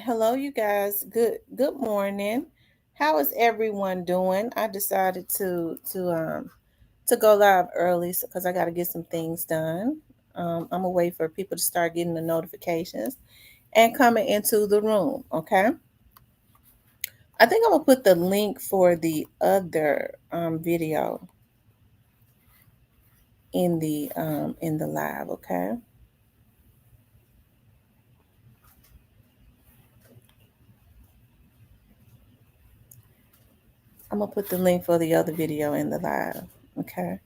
Hello, you guys. Good morning. How is everyone doing? I decided to go live early because I got to get some things done. I'm gonna wait for people to start getting the notifications and coming into the room. Okay. I think I'm gonna put the link for the other video in the live. Okay. I'm gonna put the link for the other video in the live. Okay.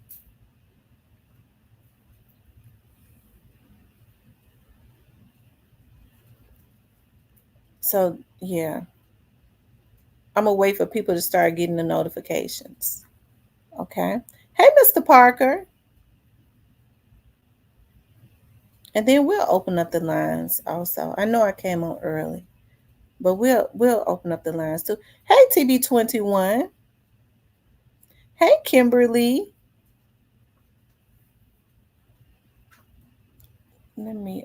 So yeah, I'm gonna wait for people to start getting the notifications. Okay. Hey, Mr. Parker. And then we'll open up the lines also. I know I came on early, but we'll open up the lines too. Hey, TB21. Hey, Kimberly. Let me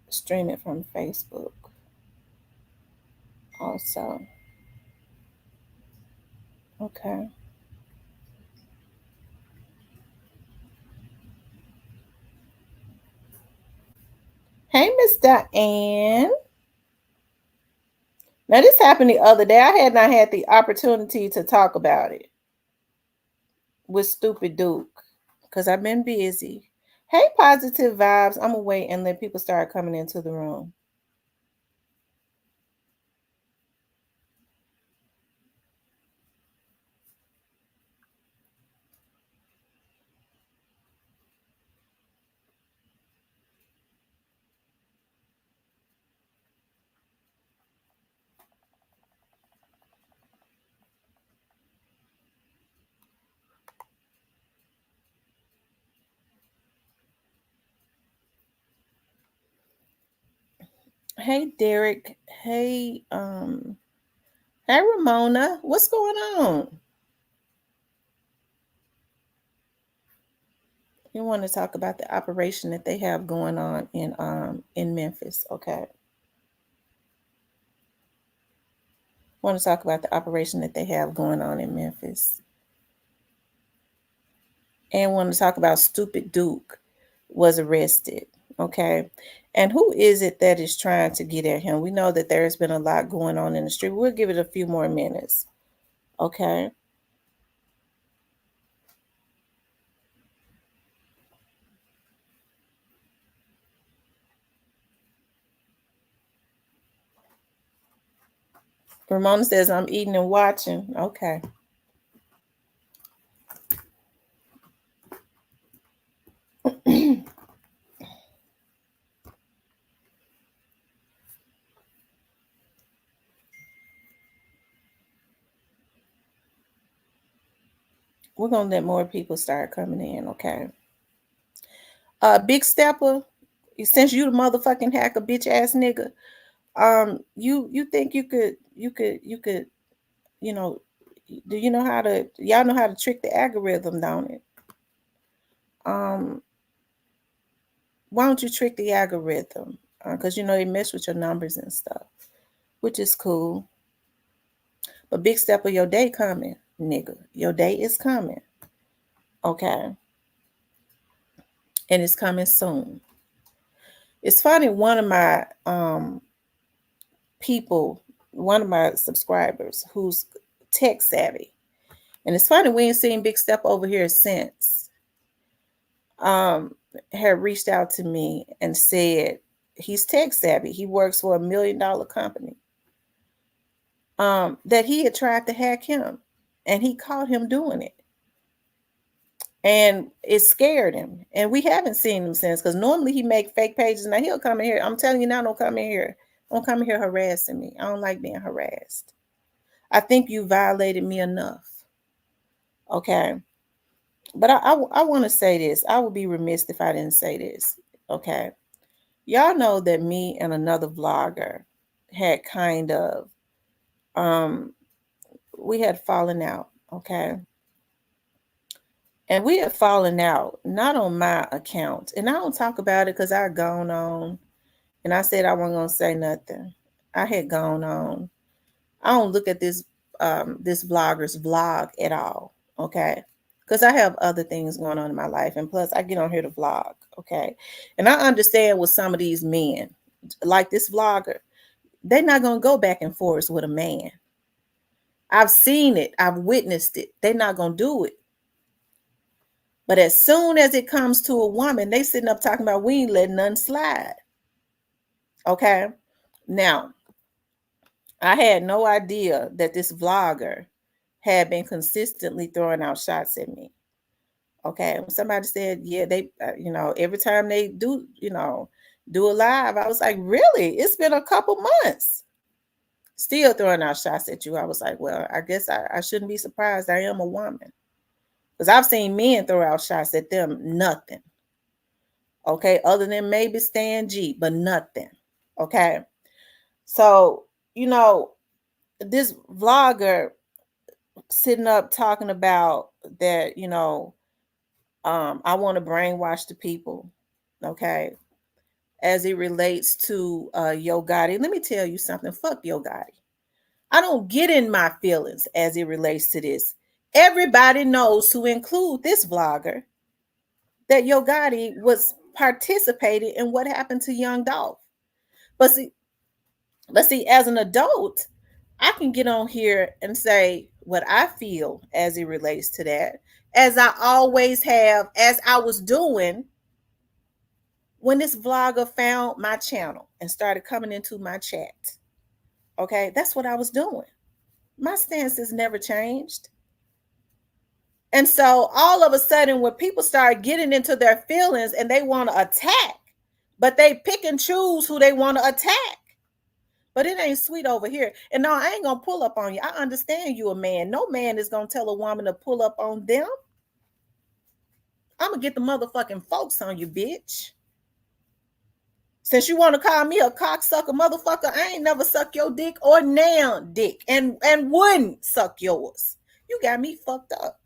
stream it from Facebook also. Okay. Hey, Miss Diane. Now this happened the other day. I had not had the opportunity to talk about it with Stupid Duke because I've been busy. Hey, positive vibes. I'm gonna wait and let people start coming into the room. Hey, Derek. Hey, Ramona. What's going on? You want to talk about the operation that they have going on in Memphis? Okay. Want to talk about the operation that they have going on in Memphis, and want to talk about Stupid Duke was arrested. Okay. And who is it that is trying to get at him? We know that there's been a lot going on in the street. We'll give it a few more minutes. Okay. Ramona says, I'm eating and watching. Okay. We're gonna let more people start coming in, okay? Big Stepper, since you the motherfucking hacker, bitch ass nigga, you think you could, you know, do you know how to? Y'all know how to trick the algorithm, don't it? Um, why don't you trick the algorithm? Because you know they mess with your numbers and stuff, which is cool. But Big Stepper, your day coming, nigga. Your day is coming, okay? And it's coming soon. It's funny, one of my people, one of my subscribers who's tech savvy, and it's funny we ain't seen Big Step over here since. Um, had reached out to me and said he's tech savvy. He works for $1 million company. That he had tried to hack him, and he caught him doing it, and it scared him. And we haven't seen him since because normally he make fake pages. Now he'll come in here. I'm telling you now, don't come in here. Don't come in here harassing me. I don't like being harassed. I think you violated me enough. Okay. But I want to say this. I would be remiss if I didn't say this. Okay. Y'all know that me and another vlogger had kind of, um, we had fallen out. Okay. And we have fallen out, not on my account. And I don't talk about it because I gone on and I said I wasn't gonna say nothing. I had gone on. I don't look at this vlogger's vlog at all, okay? Because I have other things going on in my life, and plus I get on here to vlog, okay? And I understand with some of these men, like this vlogger, they're not gonna go back and forth with a man. I've seen it, I've witnessed it. They're not gonna do it. But as soon as it comes to a woman, they sitting up talking about we ain't letting none slide. Okay. Now, I had no idea that this vlogger had been consistently throwing out shots at me. Okay. When somebody said, yeah, they, every time they do, do a live, I was like, really? It's been a couple months. Still throwing out shots at you. I was like, well, I guess I shouldn't be surprised. I am a woman. Because I've seen men throw out shots at them, nothing. Okay. Other than maybe Stan G, but nothing. Okay. So, this vlogger sitting up talking about that, I want to brainwash the people, okay, as it relates to Yo Gotti. Let me tell you something. Fuck Yo Gotti. I don't get in my feelings as it relates to this. Everybody knows, to include this vlogger, that Yo Gotti was participating in what happened to Young Dolph. But see, as an adult, I can get on here and say what I feel as it relates to that, as I always have, as I was doing when this vlogger found my channel and started coming into my chat. Okay, that's what I was doing. My stance has never changed. And so all of a sudden, when people start getting into their feelings and they want to attack, but they pick and choose who they want to attack. But it ain't sweet over here. And no, I ain't gonna pull up on you. I understand you a man. No man is gonna tell a woman to pull up on them. I'm gonna get the motherfucking folks on you, bitch. Since you want to call me a cocksucker motherfucker, I ain't never suck your dick or nail dick and wouldn't suck yours. You got me fucked up.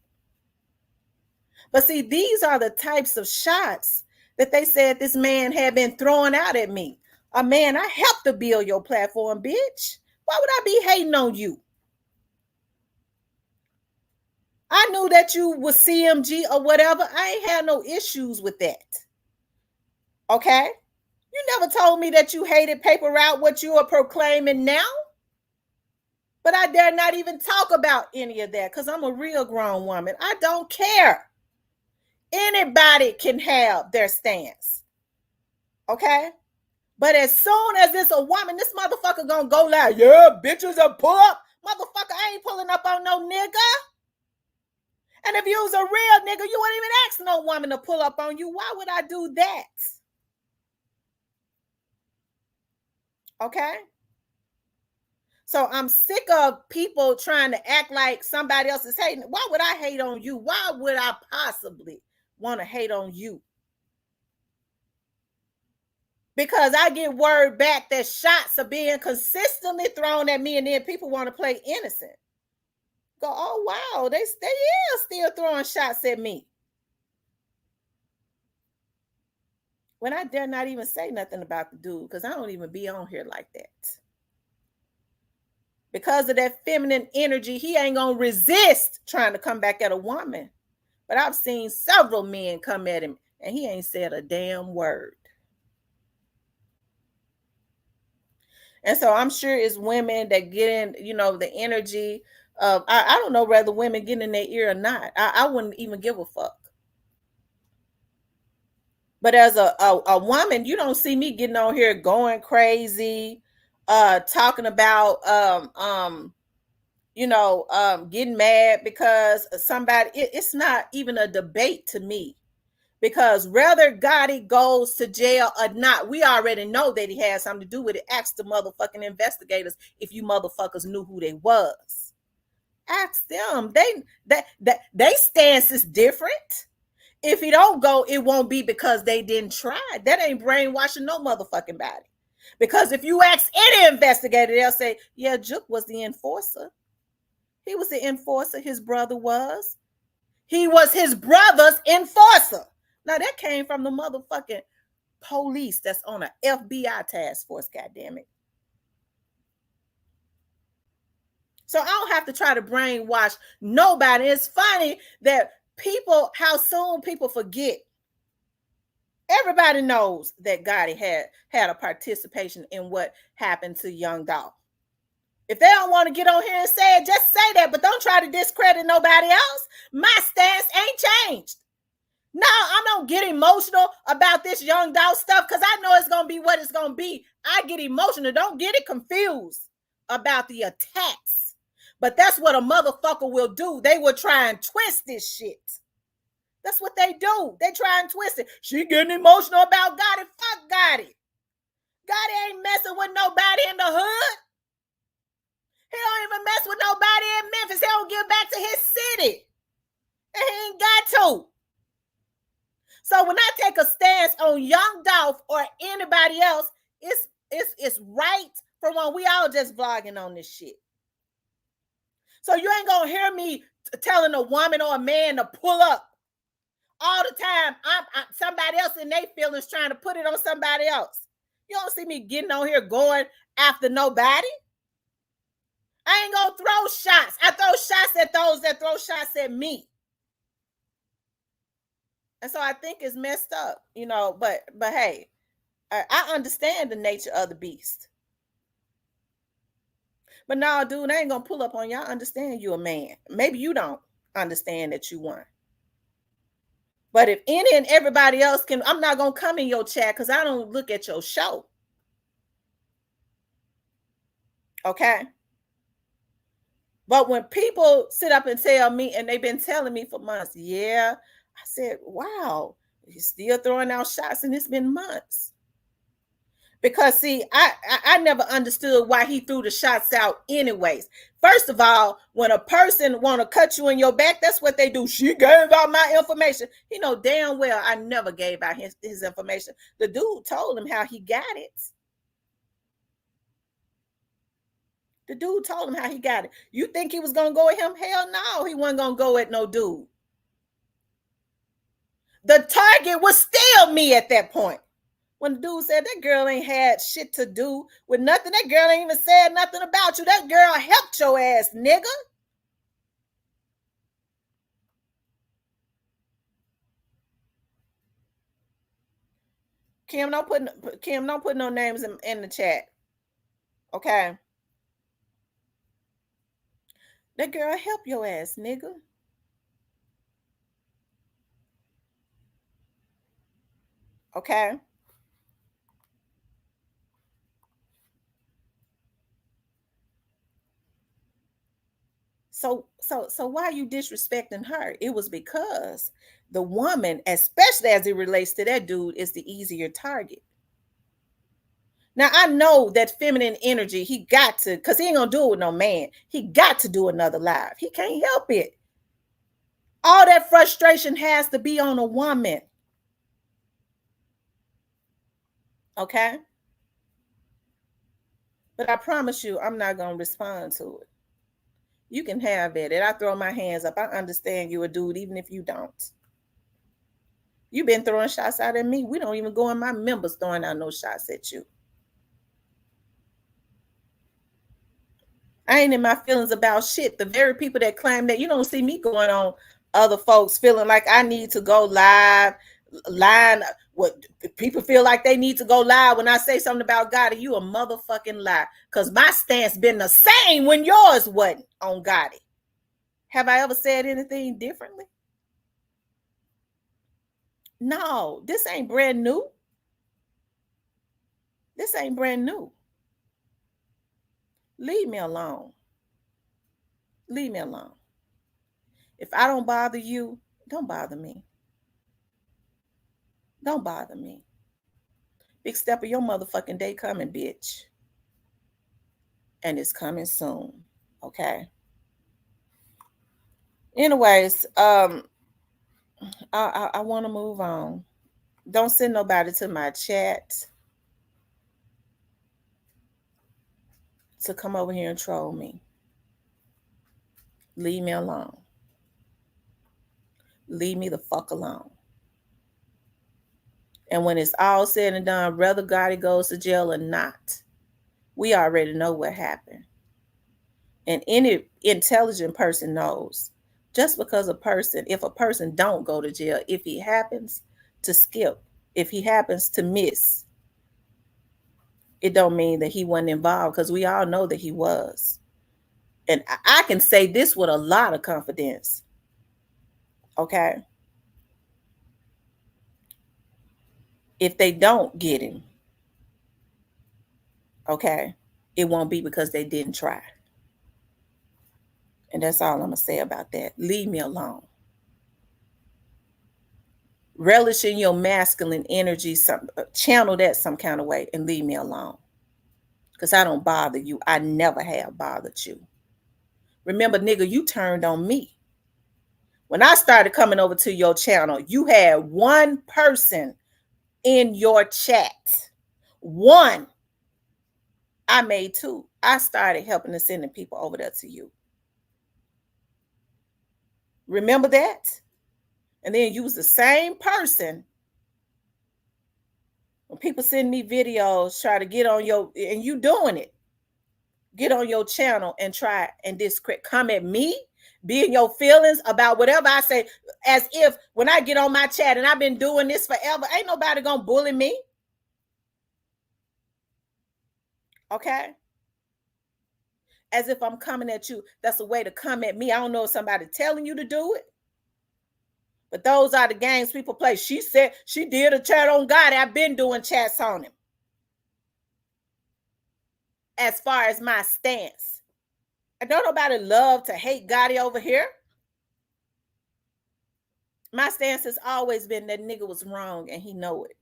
But see, these are the types of shots that they said this man had been throwing out at me. Man, I helped to build your platform, bitch. Why would I be hating on you? I knew that you was CMG or whatever. I ain't had no issues with that. Okay? You never told me that you hated paper route, what you are proclaiming now. But I dare not even talk about any of that because I'm a real grown woman. I don't care. Anybody can have their stance. Okay? But as soon as it's a woman, this motherfucker gonna go loud. Yeah, bitches are pull up. Motherfucker, I ain't pulling up on no nigga. And if you was a real nigga, you wouldn't even ask no woman to pull up on you. Why would I do that? Okay? So I'm sick of people trying to act like somebody else is hating. Why would I hate on you? Why would I possibly want to hate on you? Because I get word back that shots are being consistently thrown at me, and then people want to play innocent. Go, oh wow, they are still throwing shots at me. When I dare not even say nothing about the dude, because I don't even be on here like that. Because of that feminine energy, he ain't gonna resist trying to come back at a woman. But I've seen several men come at him, and he ain't said a damn word. And so I'm sure it's women that get in, the energy of, I don't know whether women get in their ear or not. I wouldn't even give a fuck. But as a woman, you don't see me getting on here going crazy, talking about getting mad because somebody. It's not even a debate to me. Because whether Gotti goes to jail or not, we already know that he has something to do with it. Ask the motherfucking investigators if you motherfuckers knew who they was. Ask them. They stance is different. If he don't go, it won't be because they didn't try. That ain't brainwashing no motherfucking body. Because if you ask any investigator, they'll say, yeah, Juke was the enforcer. He was the enforcer. His brother was. He was his brother's enforcer. Now that came from the motherfucking police that's on an FBI task force, goddammit. So I don't have to try to brainwash nobody. It's funny that how soon people forget. Everybody knows that Gotti had a participation in what happened to young Dolph. If they don't want to get on here and say it, just say that, but don't try to discredit nobody else. My stance ain't changed. No, I don't get emotional about this young Dolph stuff because I know it's going to be what it's going to be. I get emotional. Don't get it confused about the attacks. But that's what a motherfucker will do. They will try and twist this shit. That's what they do. They try and twist it. She getting emotional about Gotti. Fuck Gotti. Gotti ain't messing with nobody in the hood. He don't even mess with nobody in Memphis. He don't get back to his city. And he ain't got to. So when I take a stance on young Dolph or anybody else, it's right from when we all just vlogging on this shit. So you ain't gonna hear me telling a woman or a man to pull up all the time. I'm somebody else in their feelings trying to put it on somebody else. You don't see me getting on here going after nobody. I ain't gonna throw shots. I throw shots at those that throw shots at me. And so I think it's messed up, you know, but hey, I understand the nature of the beast. But no, dude, I ain't gonna pull up on y'all. Understand you a man. Maybe you don't understand that you won. But if any and everybody else can, I'm not gonna come in your chat because I don't look at your show. Okay. But when people sit up and tell me, and they've been telling me for months, yeah, I said, wow, he's still throwing out shots and it's been months. Because see, I never understood why he threw the shots out anyways. First of all, when a person want to cut you in your back, that's what they do. She gave out my information. He know damn well I never gave out his information. The dude told him how he got it. The dude told him how he got it. You think he was going to go at him? Hell no, he wasn't going to go at no dude. The target was still me at that point. When the dude said that girl ain't had shit to do with nothing, that girl ain't even said nothing about you. That girl helped your ass, nigga. Kim, don't put no names in the chat. Okay. That girl help your ass, nigga. Okay. So why are you disrespecting her? It was because the woman, especially as it relates to that dude, is the easier target. Now I know that feminine energy, he got to, because he ain't gonna do it with no man. He got to do another live. He can't help it. All that frustration has to be on a woman. Okay? But I promise you, I'm not gonna respond to it. You can have it. And I throw my hands up. I understand you a dude, even if you don't. You've been throwing shots out at me. We don't even go in my members throwing out no shots at you. I ain't in my feelings about shit. The very people that claim that, you don't see me going on other folks feeling like I need to go live, line. What people feel like they need to go live when I say something about Gotti, you a motherfucking lie. Because my stance been the same when yours wasn't on Gotti. Have I ever said anything differently? No, this ain't brand new. This ain't brand new. Leave me alone. Leave me alone. If I don't bother you, don't bother me. Don't bother me. Big step of your motherfucking day coming, bitch. And it's coming soon. Okay. Anyways, I want to move on. Don't send nobody to my chat to come over here and troll me. Leave me alone. leave me the fuck alone. And when it's all said and done, whether Gotti goes to jail or not, we already know what happened. And any intelligent person knows, just because if a person don't go to jail, if he happens to skip, if he happens to miss, it don't mean that he wasn't involved, because we all know that he was. And I can say this with a lot of confidence. Okay. If they don't get him, okay, it won't be because they didn't try. And that's all I'm going to say about that. Leave me alone. Relish in your masculine energy, channel that some kind of way, and leave me alone. Because I don't bother you. I never have bothered you. Remember, nigga, you turned on me. When I started coming over to your channel, you had one person in your chat. One. I made two. I started helping and sending people over there to you. Remember that? And then you was the same person. When people send me videos, try to get on your, and you doing it, get on your channel and try and discredit, come at me, be in your feelings about whatever I say, as if when I get on my chat, and I've been doing this forever, ain't nobody gonna bully me. Okay? As if I'm coming at you. That's a way to come at me. I don't know if somebody telling you to do it. But those are the games people play. She said she did a chat on God. I've been doing chats on him. As far as my stance. And don't nobody love to hate Gotti over here. My stance has always been that nigga was wrong and he know it.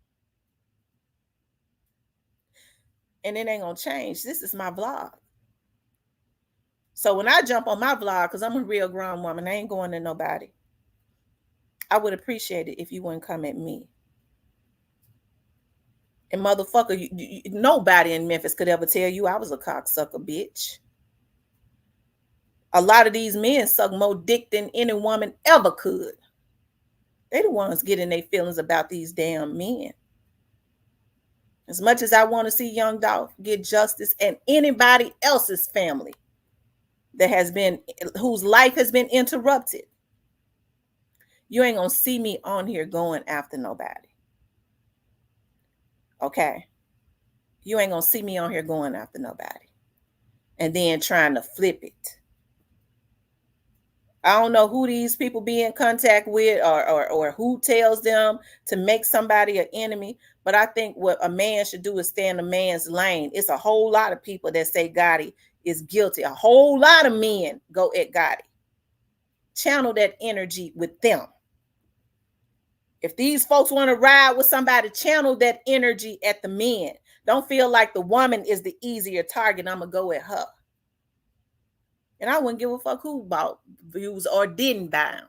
And it ain't gonna change. This is my vlog. So when I jump on my vlog, because I'm a real grown woman, I ain't going to nobody. I would appreciate it if you wouldn't come at me. And motherfucker, nobody in Memphis could ever tell you I was a cocksucker, bitch. A lot of these men suck more dick than any woman ever could. They the ones getting their feelings about these damn men. As much as I want to see Young Dolph get justice and anybody else's family that has been, whose life has been interrupted, you ain't gonna see me on here going after nobody. Okay? You ain't gonna see me on here going after nobody. And then trying to flip it. I don't know who these people be in contact with or who tells them to make somebody an enemy. But I think what a man should do is stay in a man's lane. It's a whole lot of people that say Gotti is guilty. A whole lot of men go at Gotti. Channel that energy with them. If these folks want to ride with somebody, channel that energy at the men. Don't feel like the woman is the easier target. I'm going to go at her. And I wouldn't give a fuck who bought views or didn't buy them.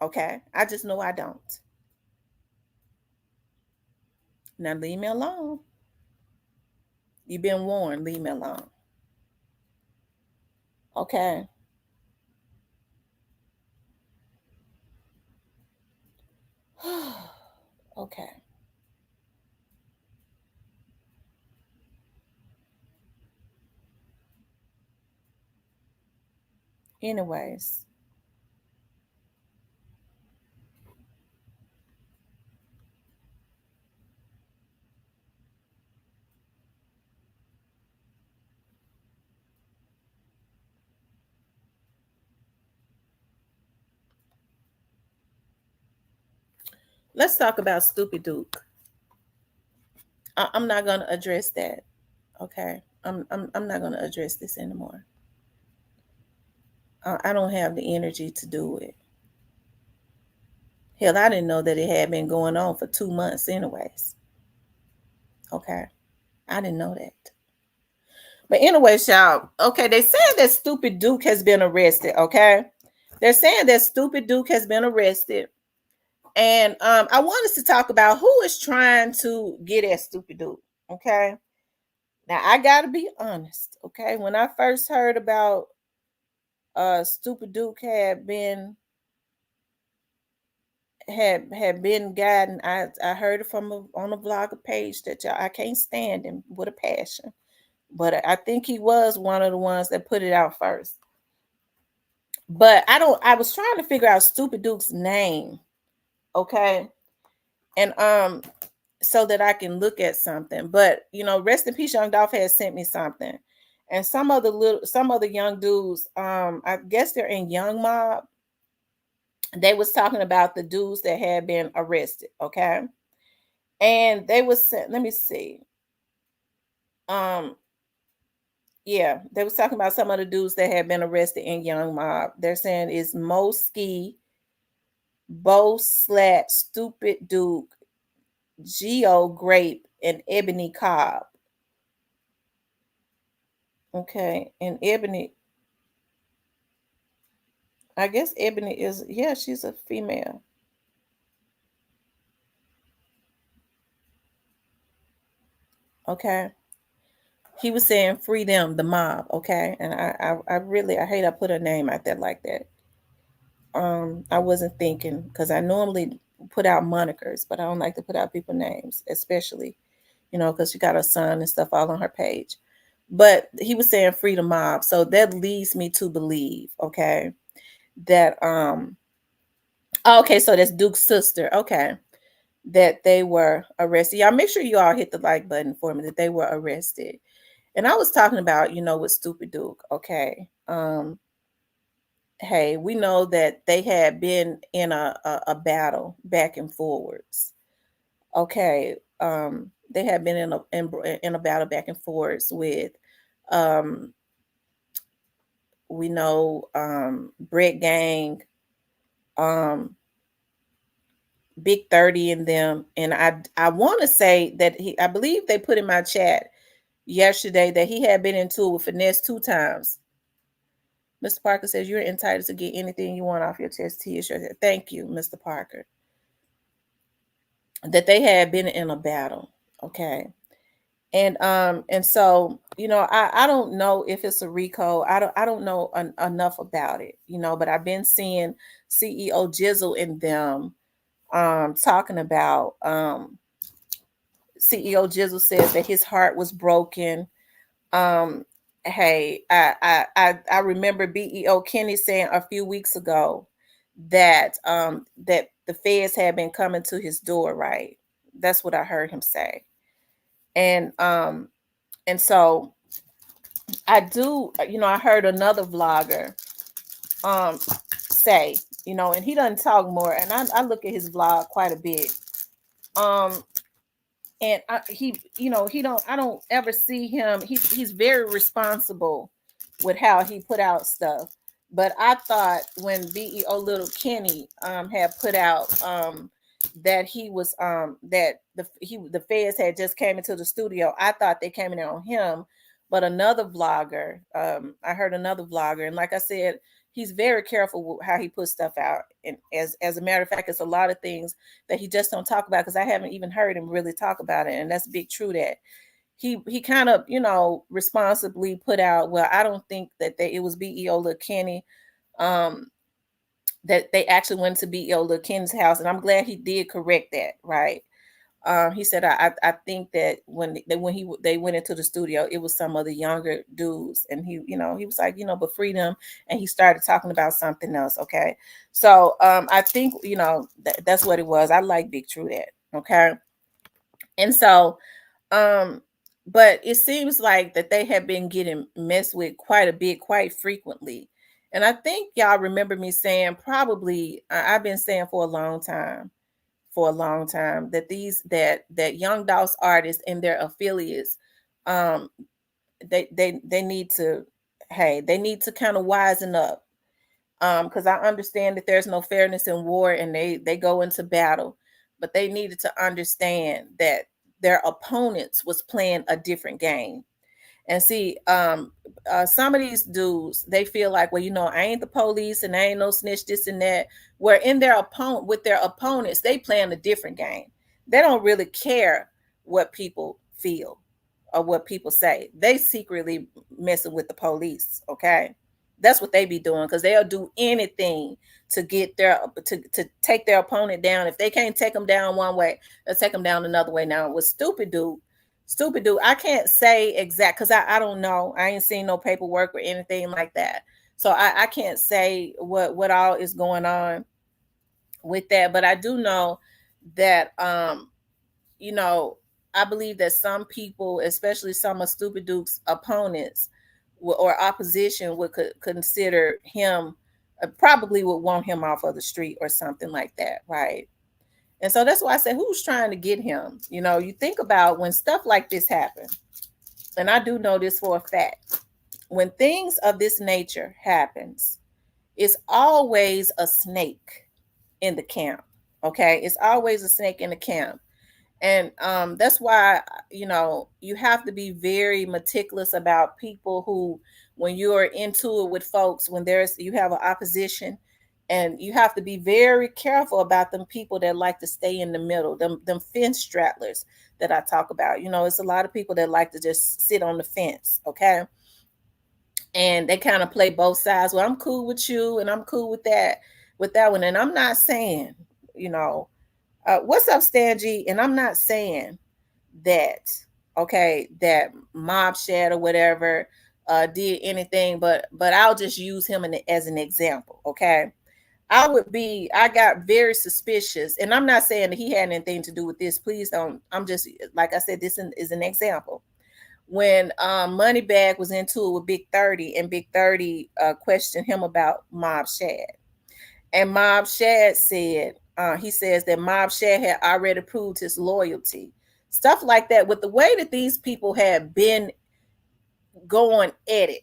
Okay? I just know I don't. Now leave me alone. You've been warned. Leave me alone. Okay? Okay. Anyways. Let's talk about Stupid Duke. I'm not going to address that. Okay? I'm not going to address this anymore. I don't have the energy to do it. Hell, I didn't know that it had been going on for 2 months anyways. Okay? I didn't know that. But anyways, y'all, okay, they saying that Stupid Duke has been arrested, okay? They're saying that Stupid Duke has been arrested. And I want us to talk about who is trying to get at Stupid Duke, okay? Now, I got to be honest, okay? When I first heard about Stupid Duke had been guiding. I heard it from on a vlogger page that y'all, I can't stand him with a passion, but I think he was one of the ones that put it out first. But I was trying to figure out Stupid Duke's name, okay, and so that I can look at something. But rest in peace, Young Dolph has sent me something, and some other young dudes, I guess they're in Young Mob. They was talking about the dudes that had been arrested, okay, and they was let me see, um, yeah, they was talking about some of the dudes that had been arrested in Young Mob. They're saying it's Mo Ski, Bo Slat, Stupid Duke, Geo Grape, and Ebony Cobb. Okay, and Ebony, I guess Ebony is, yeah, she's a female. Okay. He was saying free them, the mob, okay? And I really I hate I put her name out there like that. I wasn't thinking because I normally put out monikers, but I don't like to put out people names, especially, because she got her son and stuff all on her page. But he was saying free the mob. So that leads me to believe, okay, that okay, so that's Duke's sister. Okay. That they were arrested. Y'all make sure you all hit the like button for me that they were arrested. And I was talking about, with Stupid Duke, okay. Hey, we know that they had been in a battle back and forwards. Okay. They had been in a battle back and forwards with um we know Brett Gang, um Big 30 in them. And I want to say that I believe they put in my chat yesterday that he had been into it with Finesse 2 times. Mr. Parker says you're entitled to get anything you want off your chest. T-shirt. Thank you, Mr. Parker. That they had been in a battle. Okay. And so I don't know if it's a RICO. I don't know enough about it, but I've been seeing CEO Jizzle and them talking about CEO Jizzle says that his heart was broken. um hey, I remember BEO Kenny saying a few weeks ago that that the feds had been coming to his door, right? That's what I heard him say. And so I do, I heard another vlogger say, and he doesn't talk more, and I look at his vlog quite a bit. um and he don't, I don't ever see him, he's very responsible with how he put out stuff. But I thought when BEO Little Kenny had put out that he was that the feds had just came into the studio, I thought they came in there on him. But another vlogger, I heard another vlogger, and like I said, he's very careful with how he puts stuff out. And as a matter of fact, it's a lot of things that he just don't talk about, because I haven't even heard him really talk about it. And that's big true that he kind of, responsibly put out, well, I don't think that it was BEO Lil Kenny, um that they actually went to BEO Lil Kenny's house. And I'm glad he did correct that, right? He said, I think that they went into the studio, it was some of the younger dudes, and he was like, but freedom, and he started talking about something else. Okay, so I think that's what it was. I like Big True that. Okay, and so but it seems like that they have been getting messed with quite a bit, quite frequently. And I think y'all remember me saying, probably I've been saying for a long time that that Young Dolph's artists and their affiliates, um they need to, hey, they need to kind of wisen up, because I understand that there's no fairness in war, and they go into battle, but they needed to understand that their opponents was playing a different game. And see, some of these dudes, they feel like, well, I ain't the police and I ain't no snitch, this and that. Where in their opponent, with their opponents, they playing a different game. They don't really care what people feel or what people say. They secretly messing with the police, okay? That's what they be doing, because they'll do anything to get to take their opponent down. If they can't take them down one way, they'll take them down another way. Now with stupid dude, I can't say exact, because I don't know. I ain't seen no paperwork or anything like that. So I can't say what all is going on with that. But I do know that you know, I believe that some people, especially some of Stupid Duke's opponents or opposition, would consider him, probably would want him off of the street or something like that, right? And so that's why I say, who's trying to get him? You know, you think about when stuff like this happen, and I do know this for a fact. When things of this nature happens, it's always a snake in the camp. Okay, it's always a snake in the camp. And that's why, you know, you have to be very meticulous about people who, when you're into it with folks, when you have an opposition, and you have to be very careful about them people that like to stay in the middle, them fence straddlers that I talk about. You know, it's a lot of people that like to just sit on the fence, okay? And they kind of play both sides. Well, I'm cool with you and I'm cool with that one. And I'm not saying, you know, what's up, Stangy? And I'm not saying that, okay, that Mob Shed or whatever did anything, but I'll just use him as an example, okay? I got very suspicious, and I'm not saying that he had anything to do with this. Please don't. I'm just, like I said, this is an example. When Moneybag was into it with Big 30, and Big 30 questioned him about Mob Shad. And Mob Shad said, he says that Mob Shad had already proved his loyalty. Stuff like that. With the way that these people had been going at it,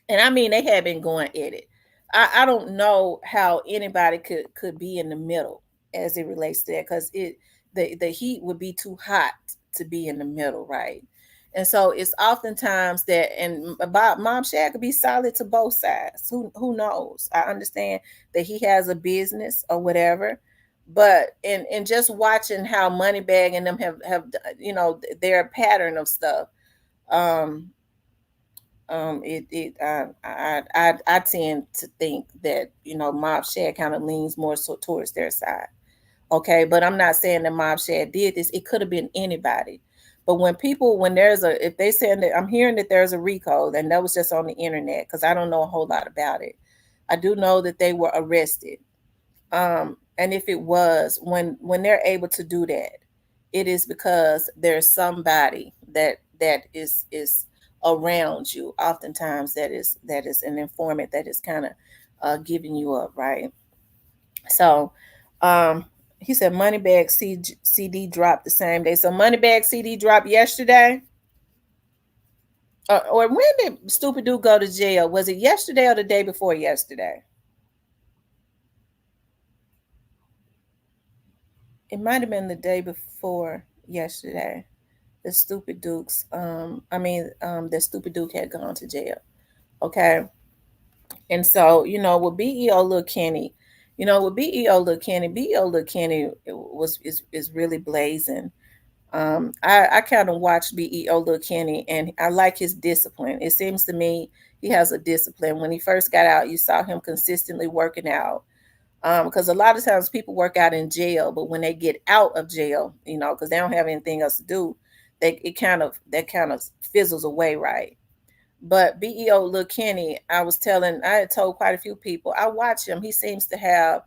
and I mean they had been going at it. I don't know how anybody could be in the middle as it relates to that, because the heat would be too hot to be in the middle, right? And so it's oftentimes that, and Bob Mom Shad could be solid to both sides. Who knows? I understand that he has a business or whatever, but in just watching how Moneybag and them have you know, their pattern of stuff, um I tend to think that, you know, Mob Shad kind of leans more so towards their side. Okay, but I'm not saying that Mob Shad did this. It could have been anybody. But when there's if they saying that, I'm hearing that there's a RICO, and that was just on the internet, because I don't know a whole lot about it. I do know that they were arrested. And if it was, when they're able to do that, it is because there's somebody that is around you. Oftentimes that is an informant that is kind of giving you up, right? So he said Moneybag CD dropped the same day. So Moneybag CD dropped yesterday. Or when did Stupid Dude go to jail? Was it yesterday or the day before yesterday? It might have been the day before yesterday. The Stupid Dukes. The Stupid Duke had gone to jail. Okay. And so, you know, with BEO Lil Kenny, BEO Lil Kenny is really blazing. I kind of watched BEO Lil Kenny, and I like his discipline. It seems to me he has a discipline. When he first got out, you saw him consistently working out. Because a lot of times people work out in jail, but when they get out of jail, you know, because they don't have anything else to do, that kind of fizzles away, right? But BEO Lil Kenny, I had told quite a few people, I watch him. He seems to have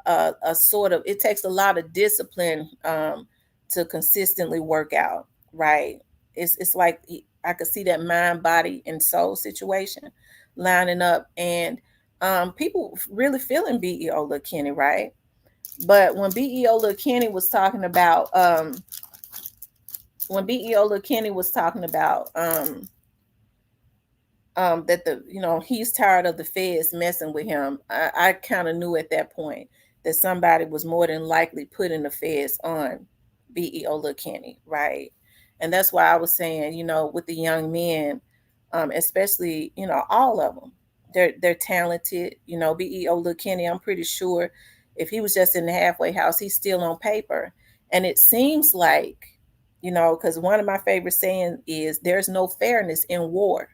a sort of, it takes a lot of discipline to consistently work out, right? It's like I could see that mind, body, and soul situation lining up, and people really feeling BEO Lil Kenny, right? But when BEO Lil Kenny was talking about that he's tired of the feds messing with him, I kind of knew at that point that somebody was more than likely putting the feds on BEO Lil Kenny, right? And that's why I was saying, you know, with the young men, especially, you know, all of them, they're talented. You know, BEO Lil Kenny, I'm pretty sure if he was just in the halfway house, he's still on paper. And it seems like, you know, because one of my favorite sayings is there's no fairness in war.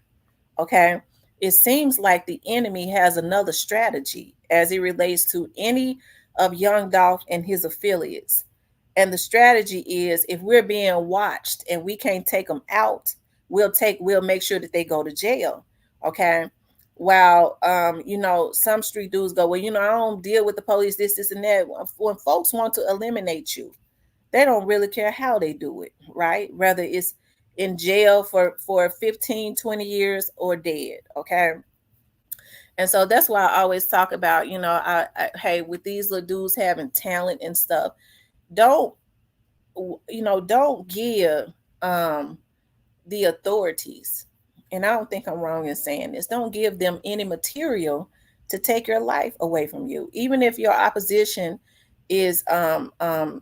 Okay. it seems like the enemy has another strategy as it relates to any of Young Dolph and his affiliates. And the strategy is, if we're being watched and we can't take them out, we'll make sure that they go to jail. Okay. While some street dudes go, well, I don't deal with the police, this and that. When folks want to eliminate you, they don't really care how they do it, right? Whether it's in jail for 15, 20 years or dead. Okay. And so that's why I always talk about, hey, with these little dudes having talent and stuff, don't don't give um the authorities, and I don't think I'm wrong in saying this, don't give them any material to take your life away from you, even if your opposition is trying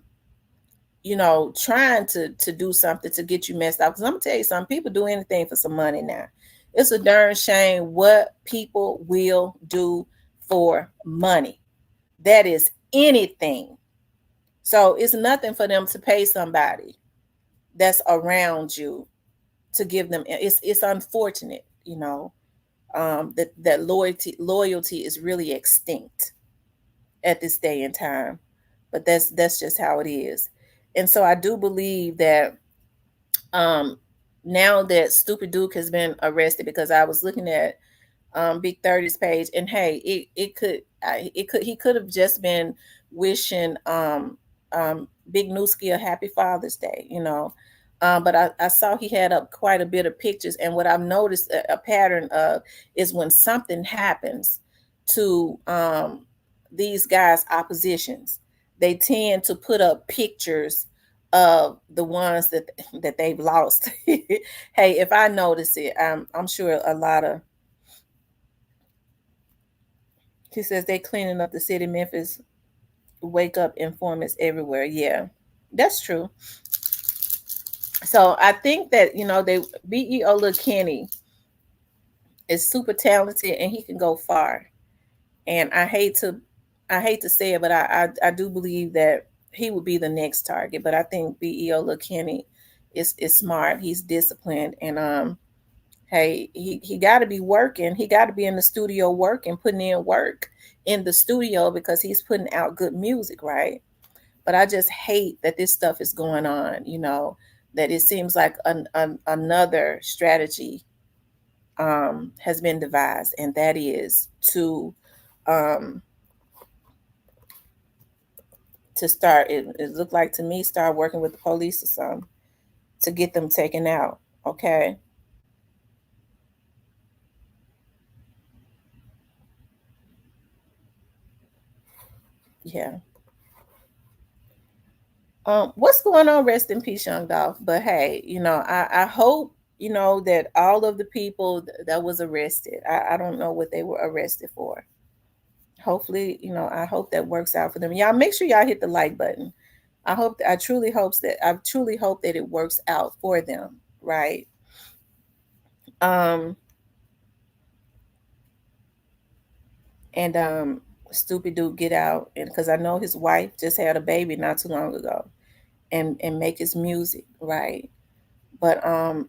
to do something to get you messed up. Because I'm gonna tell you, some people do anything for some money now. It's a darn shame what people will do for money. That is anything. So it's nothing for them to pay somebody that's around you to give them. It's unfortunate, that loyalty is really extinct at this day and time. But that's just how it is. And so I do believe that um now that Stupid Duke has been arrested, because I was looking at Big 30's page, and hey, he could have just been wishing Big Newski a happy Father's Day, but I saw he had up quite a bit of pictures, and what I've noticed a pattern of is when something happens to these guys' oppositions, they tend to put up pictures of the ones that they've lost. Hey, if I notice it, I'm sure a lot of. He says they cleaning up the city, Memphis. Wake up informants everywhere. Yeah, that's true. So I think that they BEO Lil Kenny is super talented and he can go far. And I hate to say it, but I do believe that he would be the next target. But I think BEO Lil Kenny is smart. He's disciplined, and hey, he got to be working. He got to be in the studio working, putting in work in the studio, because he's putting out good music, right? But I just hate that this stuff is going on, that it seems like another strategy has been devised, and that is um, to start, it looked like to me, start working with the police or something to get them taken out. Okay. Yeah. What's going on? Rest in peace, Young Dolph. But hey, I hope that all of the people that was arrested. I don't know what they were arrested for. Hopefully, I hope that works out for them. Y'all make sure y'all hit the like button. I truly hope that it works out for them, right? Um and Stupid Dude get out, and because I know his wife just had a baby not too long ago, and make his music, right? But I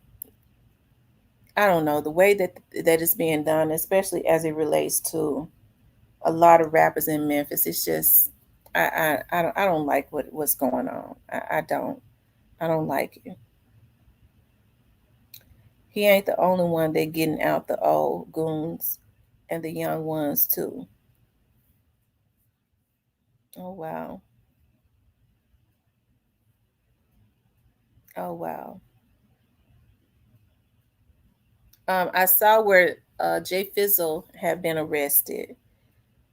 don't know the way that it's being done, especially as it relates to a lot of rappers in Memphis. It's just I don't like what's going on. I don't like it. He ain't the only one that getting out the old goons and the young ones too. Oh wow. Oh wow. I saw where Jay Fizzle had been arrested,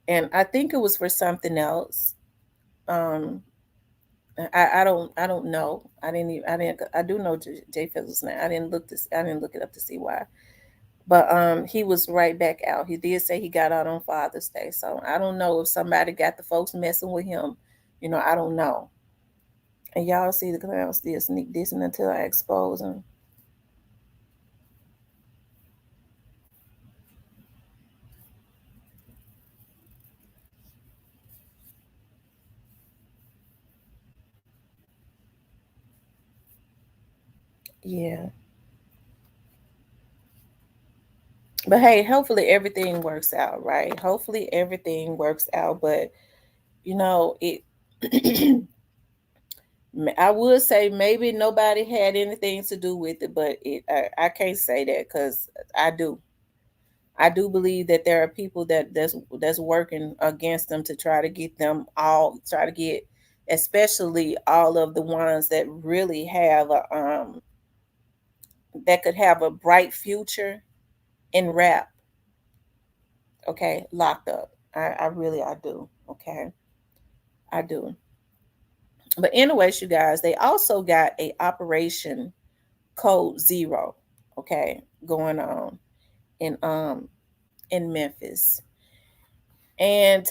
and I think it was for something else. Um, I don't know. I do know Jay Fizzle's name. I didn't look it up to see why. But he was right back out. He did say he got out on Father's Day. So I don't know if somebody got the folks messing with him. I don't know. And y'all see the clown still sneak dissing until I expose him. Yeah. But hey, hopefully everything works out, right? Hopefully everything works out. But it I would say maybe nobody had anything to do with it, but I can't say that because I do. I do believe that there are people that's working against them to try to get them all, try to get, especially all of the ones that really have a that could have a bright future in rap. Okay, locked up. I do. Okay, I do. But anyways, you guys, they also got a Operation Code Zero. Okay, going on in in Memphis, and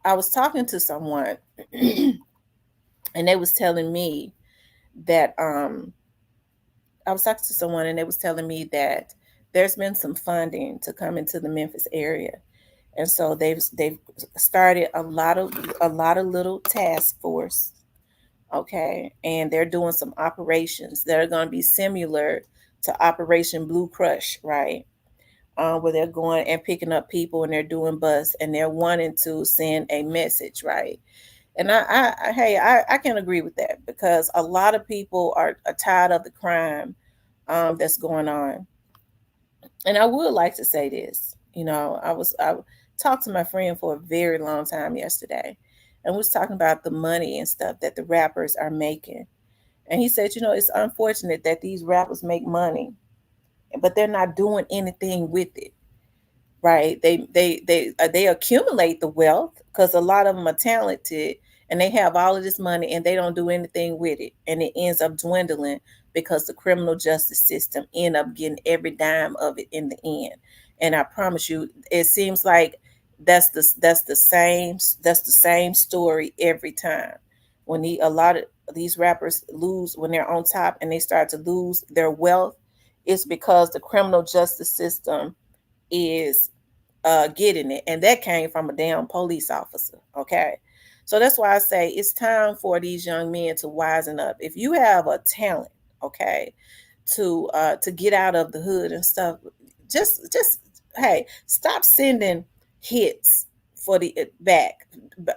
I was talking to someone, and they was telling me that I was talking to someone, and they was telling me that there's been some funding to come into the Memphis area, and so they've started a lot of little task force. Okay, and they're doing some operations that are going to be similar to Operation Blue Crush, right? Where they're going and picking up people and they're doing busts and they're wanting to send a message, right? And I can agree with that because a lot of people are tired of the crime that's going on. And I would like to say this. I talked to my friend for a very long time yesterday, and we was talking about the money and stuff that the rappers are making. And he said, it's unfortunate that these rappers make money, but they're not doing anything with it, right? They accumulate the wealth because a lot of them are talented and they have all of this money and they don't do anything with it, and it ends up dwindling because the criminal justice system end up getting every dime of it in the end. And I promise you, it seems like that's the same story every time. When a lot of these rappers lose, when they're on top and they start to lose their wealth, it's because the criminal justice system is getting it, and that came from a damn police officer. Okay, so that's why I say it's time for these young men to wisen up. If you have a talent, okay, to get out of the hood and stuff, just hey, stop sending hits for the back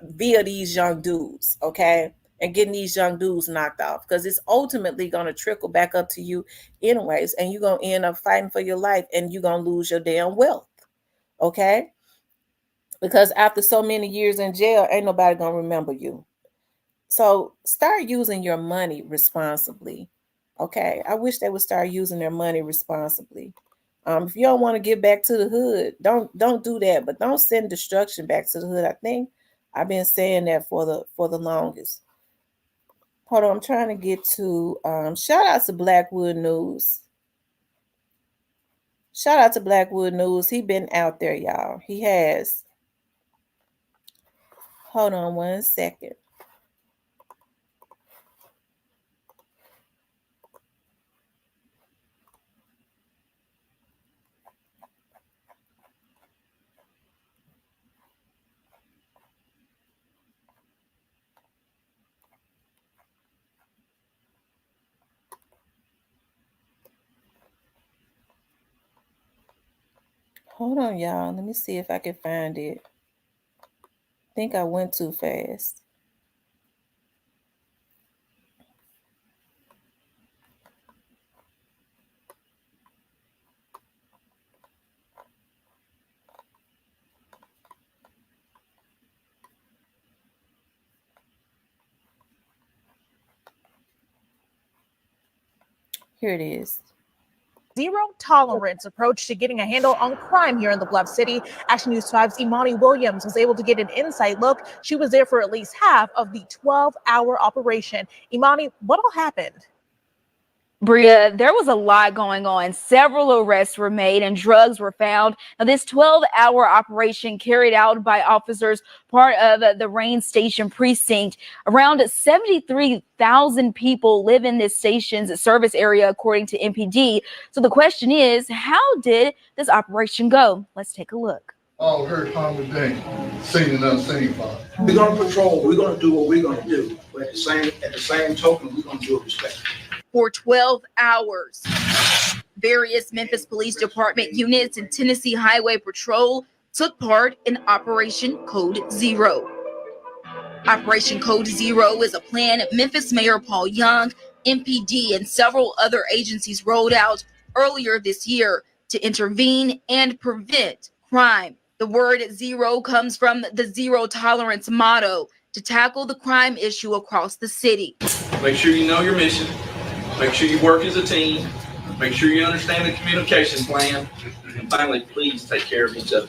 via these young dudes, okay, and getting these young dudes knocked off, because it's ultimately going to trickle back up to you anyways, and you're going to end up fighting for your life and you're going to lose your damn wealth. Okay, because after so many years in jail, ain't nobody gonna remember you. So start using your money responsibly. Okay, I wish they would start using their money responsibly. If you don't want to get back to the hood, don't do that, but don't send destruction back to the hood. I think I've been saying that for the longest. Hold on, I'm trying to get to shout out to Blackwood News. Shout out to Blackwood News. He been out there, y'all. He has. Hold on one second. Hold on, y'all. Let me see if I can find it. I think I went too fast. Here it is. Zero tolerance approach to getting a handle on crime here in the Bluff City. Action News 5's Imani Williams was able to get an inside look. She was there for at least half of the 12-hour operation. Imani, what all happened? Bria, there was a lot going on. Several arrests were made and drugs were found. Now, this 12-hour operation carried out by officers, part of the Rain Station precinct. Around 73,000 people live in this station's service area, according to MPD. So the question is, how did this operation go? Let's take a look. All heard harm today, seen and unseen, Father. We're going to patrol. We're going to do what we're going to do. But at the same token, we're going to do it respectfully. For 12 hours, Various Memphis Police Department units and Tennessee Highway Patrol took part in Operation Code Zero. Operation Code Zero is a plan Memphis Mayor Paul Young, MPD, and several other agencies rolled out earlier this year to intervene and prevent crime. The word zero comes from the zero tolerance motto to tackle the crime issue across the city. Make sure you know your mission. Make sure you work as a team. Make sure you understand the communication plan. And finally, please take care of each other.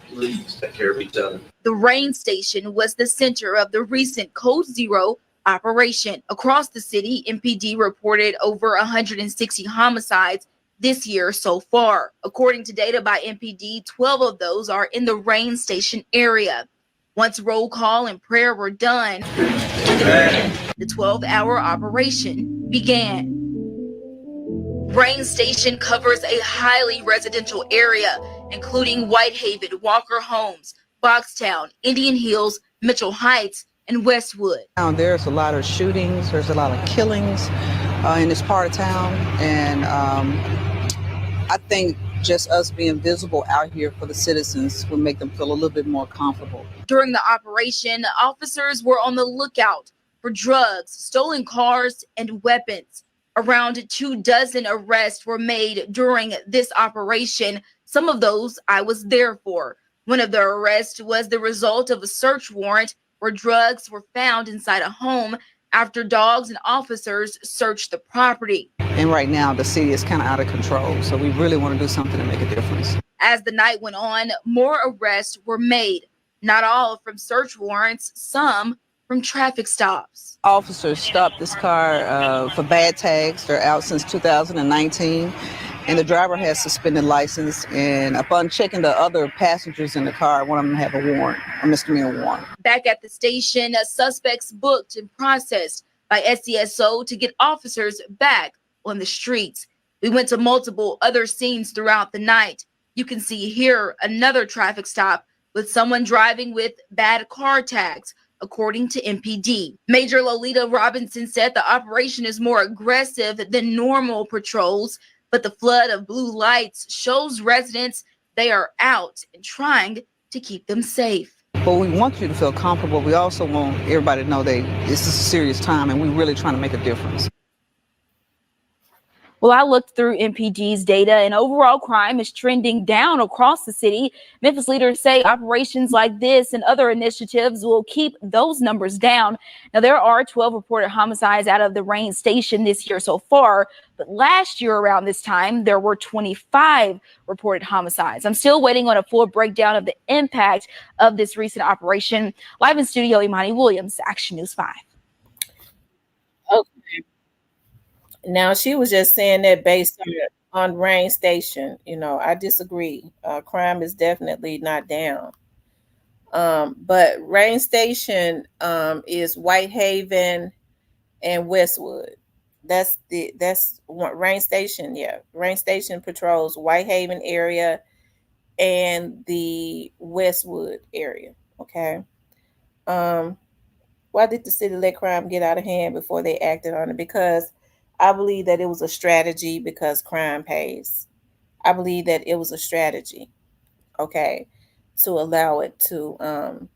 Please take care of each other. The Rain Station was the center of the recent Code Zero operation. Across the city, MPD reported over 160 homicides this year so far. According to data by MPD, 12 of those are in the Rain Station area. Once roll call and prayer were done, the 12-hour operation began. Rain Station covers a highly residential area, including Whitehaven, Walker Homes, Boxtown, Indian Hills, Mitchell Heights, and Westwood. Now there's a lot of shootings, there's a lot of killings in this part of town, and I think just us being visible out here for the citizens will make them feel a little bit more comfortable. During the operation, officers were on the lookout for drugs, stolen cars, and weapons. Around 24 arrests were made during this operation. Some of those I was there for. One of the arrests was the result of a search warrant where drugs were found inside a home after dogs and officers searched the property. And right now, the city is kind of out of control, so we really want to do something to make a difference. As the night went on, more arrests were made. Not all from search warrants, some from traffic stops. Officers stopped this car for bad tags. They're out since 2019, and the driver has suspended license. And upon checking the other passengers in the car, one of them have a warrant, a misdemeanor warrant. Back at the station, suspects booked and processed by SCSO to get officers back on the streets. We went to multiple other scenes throughout the night. You can see here another traffic stop with someone driving with bad car tags, according to MPD. Major Lolita Robinson said the operation is more aggressive than normal patrols, but the flood of blue lights shows residents they are out and trying to keep them safe. But we want you to feel comfortable. We also want everybody to know that this is a serious time and we're really trying to make a difference. Well, I looked through MPD's data and overall crime is trending down across the city. Memphis leaders say operations like this and other initiatives will keep those numbers down. Now, there are 12 reported homicides out of the Rain Station this year so far, but last year around this time, there were 25 reported homicides. I'm still waiting on a full breakdown of the impact of this recent operation. Live in studio, Imani Williams, Action News 5. Okay. Now, she was just saying that based on Rain Station. You know, I disagree. Crime is definitely not down. But Rain Station is Whitehaven and Westwood. That's what Rain Station. Yeah, Rain Station patrols Whitehaven area and the Westwood area. Okay. Why did the city let crime get out of hand before they acted on it? Because I believe that it was a strategy, because crime pays. I believe that it was a strategy, okay, to allow it to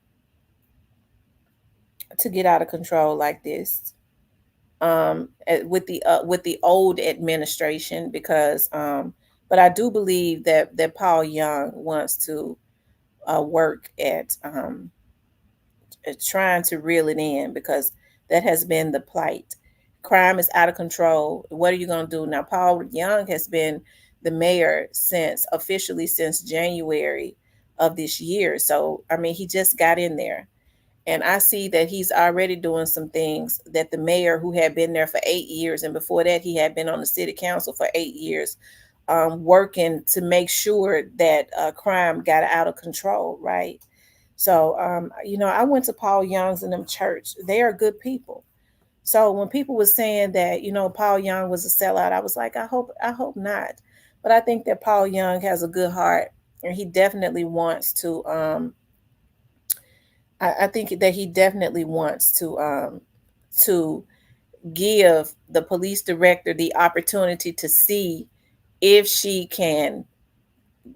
get out of control like this. With the old administration, because but I do believe that Paul Young wants to work at trying to reel it in, because that has been the plight. Crime is out of control. What are you going to do now? Paul Young has been the mayor officially since January of this year. So, I mean, he just got in there. And I see that he's already doing some things that the mayor, who had been there for 8 years, and before that he had been on the city council for 8 years, working to make sure that crime got out of control, right? So, you know, I went to Paul Young's in them church. They are good people. So when people were saying that, you know, Paul Young was a sellout, I was like, I hope not. But I think that Paul Young has a good heart, and he definitely wants to. I think that he definitely wants to give the police director the opportunity to see if she can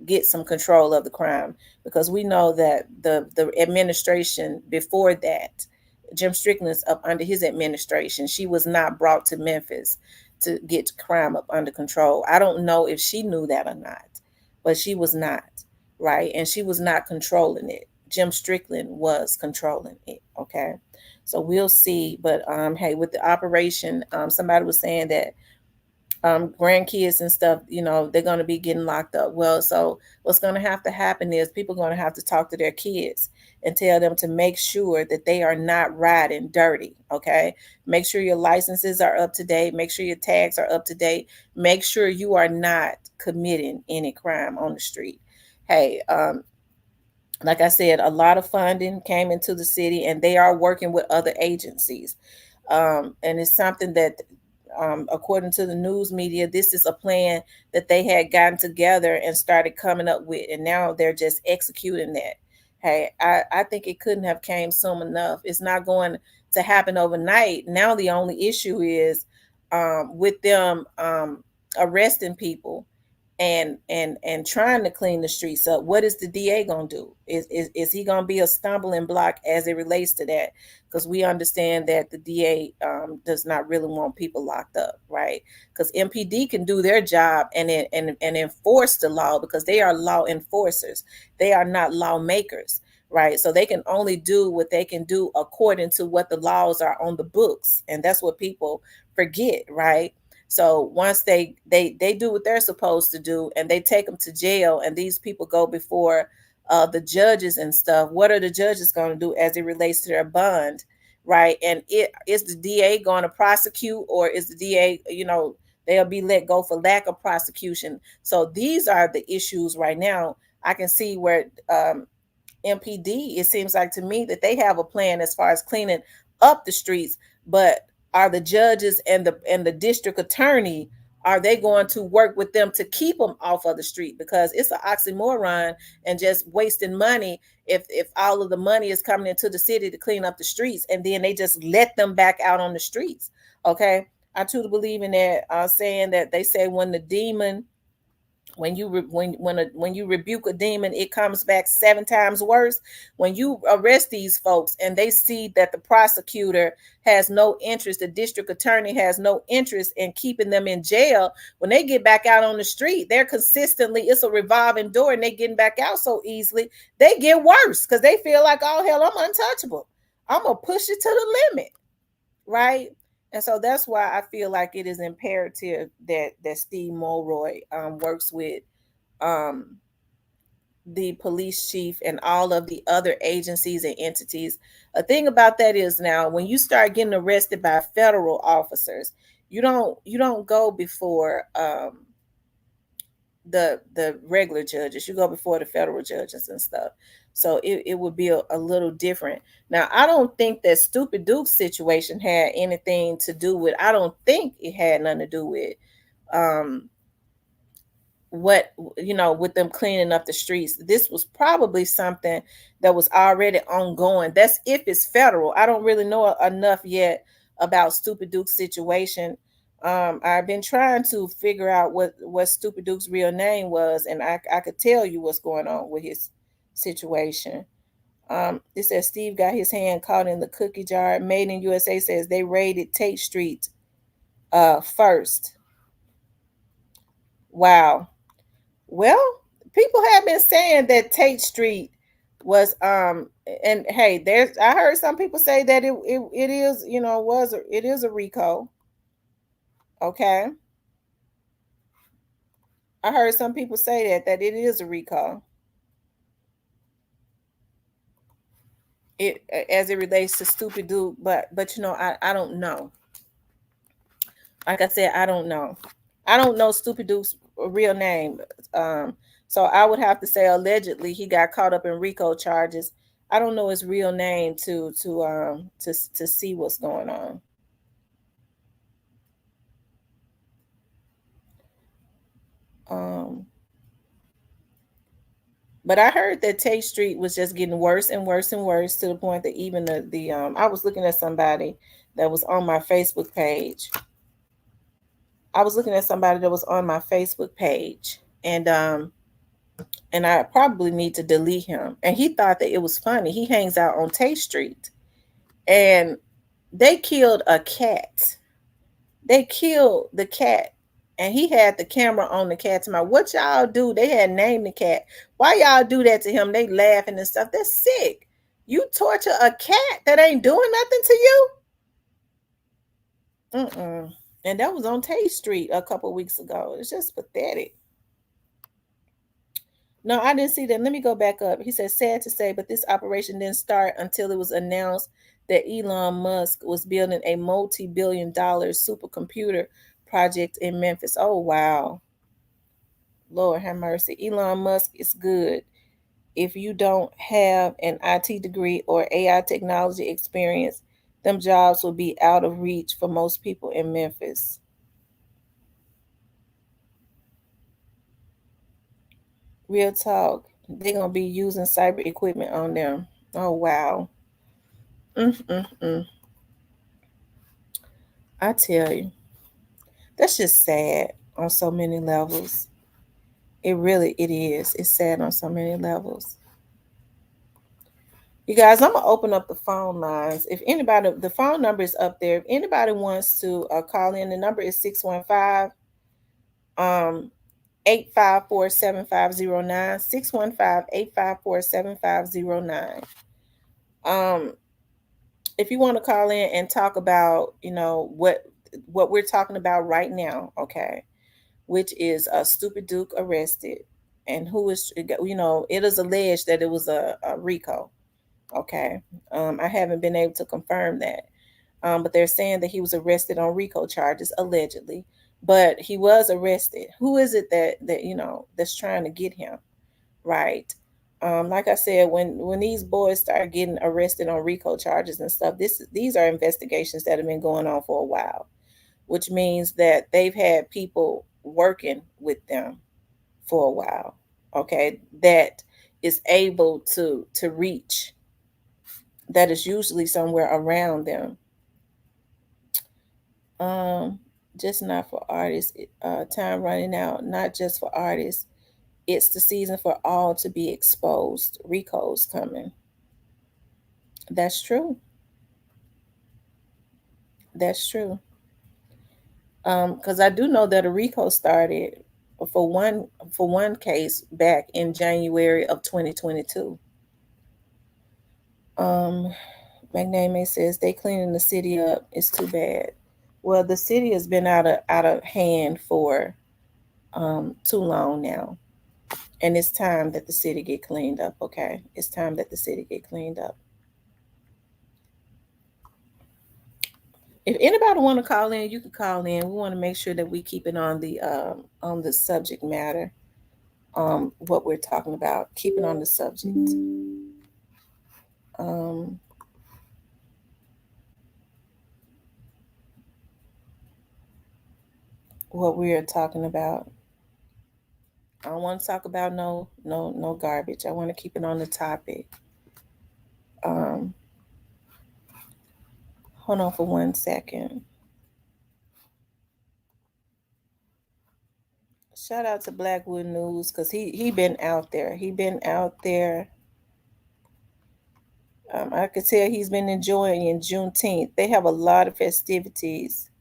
get some control of the crime, because we know that the administration before that, Jim Strickland's up under his administration, she was not brought to Memphis to get crime up under control. I don't know if she knew that or not, but she was not, right? And she was not controlling it. Jim Strickland was controlling it. Okay. So we'll see. But hey, with the operation, somebody was saying that grandkids and stuff, they're going to be getting locked up. Well, so what's going to have to happen is people are going to have to talk to their kids and tell them to make sure that they are not riding dirty. Okay. Make sure your licenses are up to date. Make sure your tags are up to date. Make sure you are not committing any crime on the street. Hey, like I said, a lot of funding came into the city and they are working with other agencies. And it's something that, according to the news media, this is a plan that they had gotten together and started coming up with, and now they're just executing that. Hey, I think it couldn't have came soon enough. It's not going to happen overnight. Now the only issue is with them arresting people and trying to clean the streets up. What is the DA gonna do? Is he gonna be a stumbling block as it relates to that? Because we understand that the DA does not really want people locked up, right? Because MPD can do their job and enforce the law, because they are law enforcers. They are not lawmakers, right? So they can only do what they can do according to what the laws are on the books, and that's what people forget, right? So once they do what they're supposed to do and they take them to jail, and these people go before the judges and stuff, what are the judges going to do as it relates to their bond, right? And is the DA going to prosecute, or is the DA, they'll be let go for lack of prosecution? So these are the issues right now. I can see where MPD, it seems like to me that they have a plan as far as cleaning up the streets, but are the judges and the district attorney, are they going to work with them to keep them off of the street? Because it's an oxymoron and just wasting money if all of the money is coming into the city to clean up the streets, and then they just let them back out on the streets. Okay, I truly believe in that, saying that they say when the demon, when you rebuke a demon, it comes back 7 times worse. When you arrest these folks and they see that the prosecutor has no interest, the district attorney has no interest in keeping them in jail, when they get back out on the street, they're consistently, it's a revolving door, and they getting back out so easily, they get worse because they feel like, oh hell, I'm untouchable. I'm gonna push it to the limit, right? And so that's why I feel like it is imperative that Steve Mulroy works with the police chief and all of the other agencies and entities. A thing about that is, now when you start getting arrested by federal officers, you don't go before the regular judges. You go before the federal judges and stuff. So it would be a little different. Now, I don't think that Stupid Duke's situation had anything to do with, I don't think it had nothing to do with what, with them cleaning up the streets. This was probably something that was already ongoing. That's if it's federal. I don't really know enough yet about Stupid Duke's situation. I've been trying to figure out what Stupid Duke's real name was, and I could tell you what's going on with his situation. It says Steve got his hand caught in the cookie jar. Made in USA says they raided Tate Street first. Wow. Well, people have been saying that Tate Street was and hey, I heard some people say that it is, it is a RICO. Okay. I heard some people say that it is a RICO. It as it relates to Stupid Duke, but I don't know. Like I said, I don't know. I don't know Stupid Duke's real name. So I would have to say allegedly he got caught up in RICO charges. I don't know his real name to see what's going on. But I heard that Tate Street was just getting worse and worse and worse, to the point that even the I was looking at somebody that was on my Facebook page. I was looking at somebody that was on my Facebook page, and I probably need to delete him. And he thought that it was funny. He hangs out on Tate Street, and they killed a cat. They killed the cat, and he had the camera on the cat. To my, what y'all do? They had named the cat. Why y'all do that to him? They laughing and stuff. That's sick. You torture a cat that ain't doing nothing to you. And that was on Tate Street a couple weeks ago. It's just pathetic. No, I didn't see that. Let me go back up. He said, sad to say, but this operation didn't start until it was announced that Elon Musk was building a multi-billion-dollar supercomputer project in Memphis. Oh, wow. Lord have mercy. Elon Musk is good. If you don't have an IT degree or AI technology experience, them jobs will be out of reach for most people in Memphis. Real talk. They're going to be using cyber equipment on them. Oh, wow. I tell you, that's just sad on so many levels. It is. It's sad on so many levels. You guys, I'm going to open up the phone lines. If anybody, the phone number is up there. If anybody wants to call in, the number is 615 854-7509, 615-854-7509. If you want to call in and talk about, what we're talking about right now, okay, which is a stupid Duke arrested, and who is, it is alleged that it was a RICO, okay. I haven't been able to confirm that, but they're saying that he was arrested on RICO charges, allegedly. But he was arrested. Who is it that that's trying to get him, right? Like I said, when these boys start getting arrested on RICO charges and stuff, these are investigations that have been going on for a while, which means that they've had people working with them for a while, okay, that is able to reach, that is usually somewhere around them. Just not for artists. Time running out, not just for artists. It's the season for all to be exposed. RICO's coming. That's true. That's true. Because I do know that a RICO started for one case back in January of 2022. McNamee says they cleaning the city up. It's too bad. Well, the city has been out of hand for too long now. And it's time that the city get cleaned up, okay? It's time that the city get cleaned up. If anybody want to call in, you can call in. We want to make sure that we keep it on the subject matter, what we're talking about. Keep it on the subject. What we are talking about. I don't want to talk about no garbage. I want to keep it on the topic. Hold on for 1 second. Shout out to Blackwood News, because he been out there. He been out there. I could tell he's been enjoying in Juneteenth. They have a lot of festivities.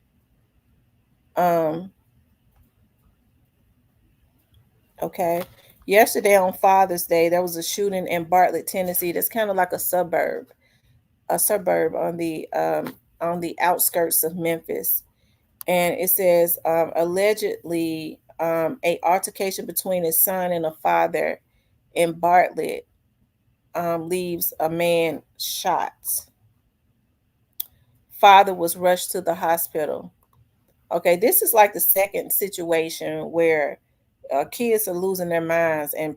Okay. Yesterday on Father's Day, there was a shooting in Bartlett, Tennessee. That's kind of like a suburb on the outskirts of Memphis. And it says allegedly a altercation between a son and a father in Bartlett leaves a man shot. Father was rushed to the hospital. Okay, this is like the second situation where kids are losing their minds and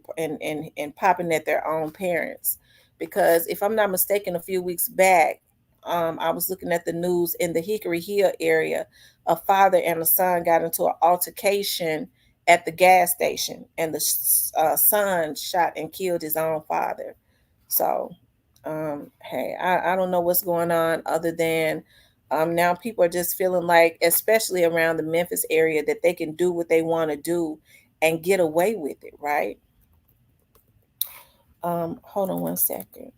popping at their own parents. Because if I'm not mistaken, a few weeks back, I was looking at the news in the Hickory Hill area. A father and a son got into an altercation at the gas station, and the son shot and killed his own father. So, hey, I don't know what's going on other than Now people are just feeling like, especially around the Memphis area, that they can do what they want to do and get away with it, right? Hold on one second.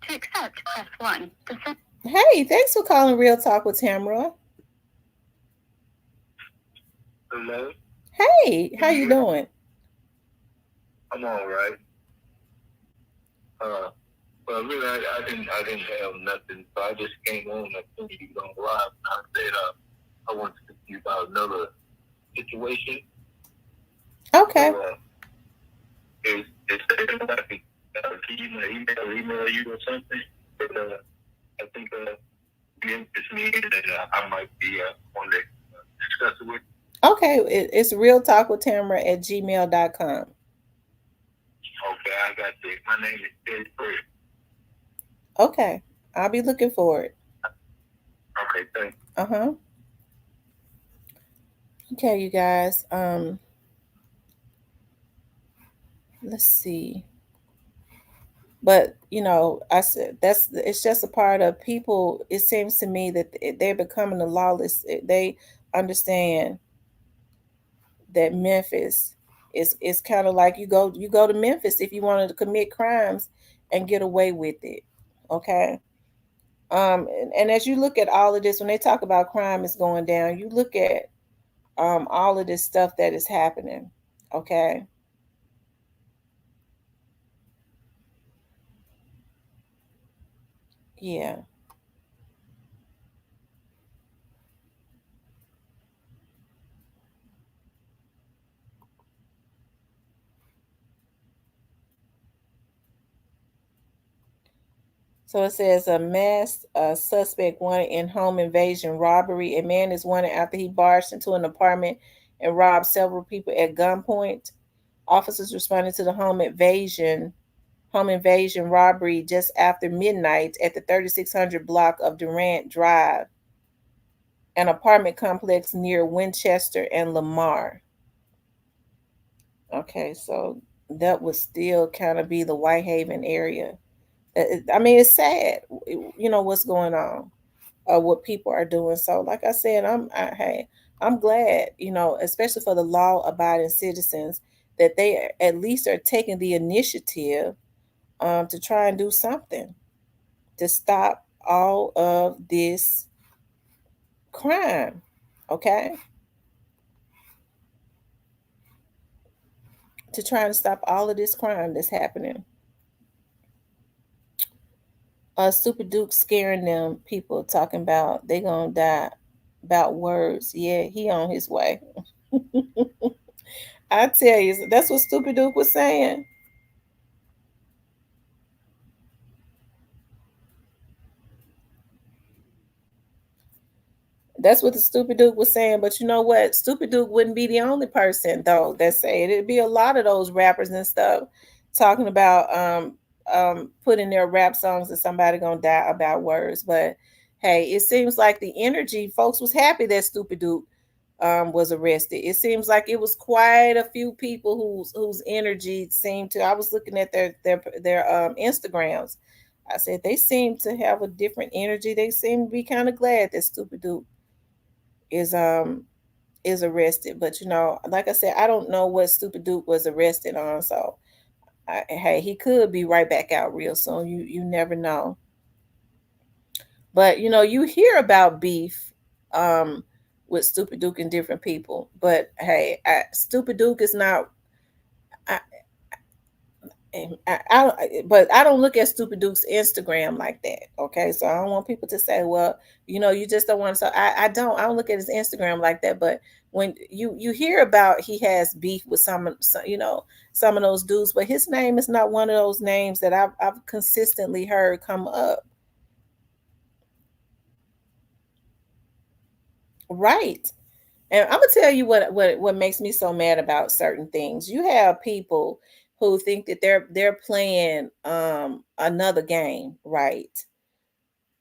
To accept, press 1. Hey, thanks for calling Real Talk with Tamara. Hello? Hey, how you doing? I'm all right. Well, really, I didn't have nothing, so I just came on and put you on live. And I said, I want to speak to you about another situation. Okay. So, it's can you email you or something? But, I think it's me, and I might be on to discuss it with. Okay, it's Real Talk with Tamara at gmail.com. Okay, I got it. My name is Ed Fred. Okay, I'll be looking for it. Okay, thanks. Okay, you guys. Let's see. But I said it's just a part of people. It seems to me that they're becoming a lawless. They understand that Memphis is kind of like you go to Memphis if you wanted to commit crimes and get away with it. Okay. And as you look at all of this, when they talk about crime is going down, you look at all of this stuff that is happening. Okay. Yeah. So it says a masked suspect wanted in home invasion robbery. A man is wanted after he barged into an apartment and robbed several people at gunpoint. Officers responded to the home invasion robbery just after midnight at the 3600 block of Durant Drive, an apartment complex near Winchester and Lamar. Okay, so that would still kind of be the Whitehaven area. I mean, it's sad, what's going on, what people are doing. So, like I said, hey, I'm glad, especially for the law-abiding citizens, that they at least are taking the initiative to try and do something to stop all of this crime. Okay, to try and stop all of this crime that's happening. Super Duke scaring them people, talking about they gonna die about words. Yeah, he on his way. I tell you, that's what Stupid Duke was saying. That's what the Stupid Duke was saying. But you know what? Stupid Duke wouldn't be the only person though that say it. It'd be a lot of those rappers and stuff talking about putting their rap songs that somebody gonna die about words. But hey, it seems like the energy, folks was happy that Stupid Duke was arrested. It seems like it was quite a few people whose energy seemed to. I was looking at their Instagrams. I said they seem to have a different energy. They seem to be kind of glad that Stupid Duke is arrested. But like I said, I don't know what Stupid Duke was arrested on. So hey, he could be right back out real soon. You never know. But you hear about beef with Stupid Duke and different people. But hey, Stupid Duke is not. But I don't look at Stupid Duke's Instagram like that. Okay, so I don't want people to say, well, you just don't want to. So I don't look at his Instagram like that. But when you hear about he has beef with some of those dudes, but his name is not one of those names that I've consistently heard come up. Right. And I'm gonna tell you what makes me so mad about certain things. You have people who think that they're playing another game, right?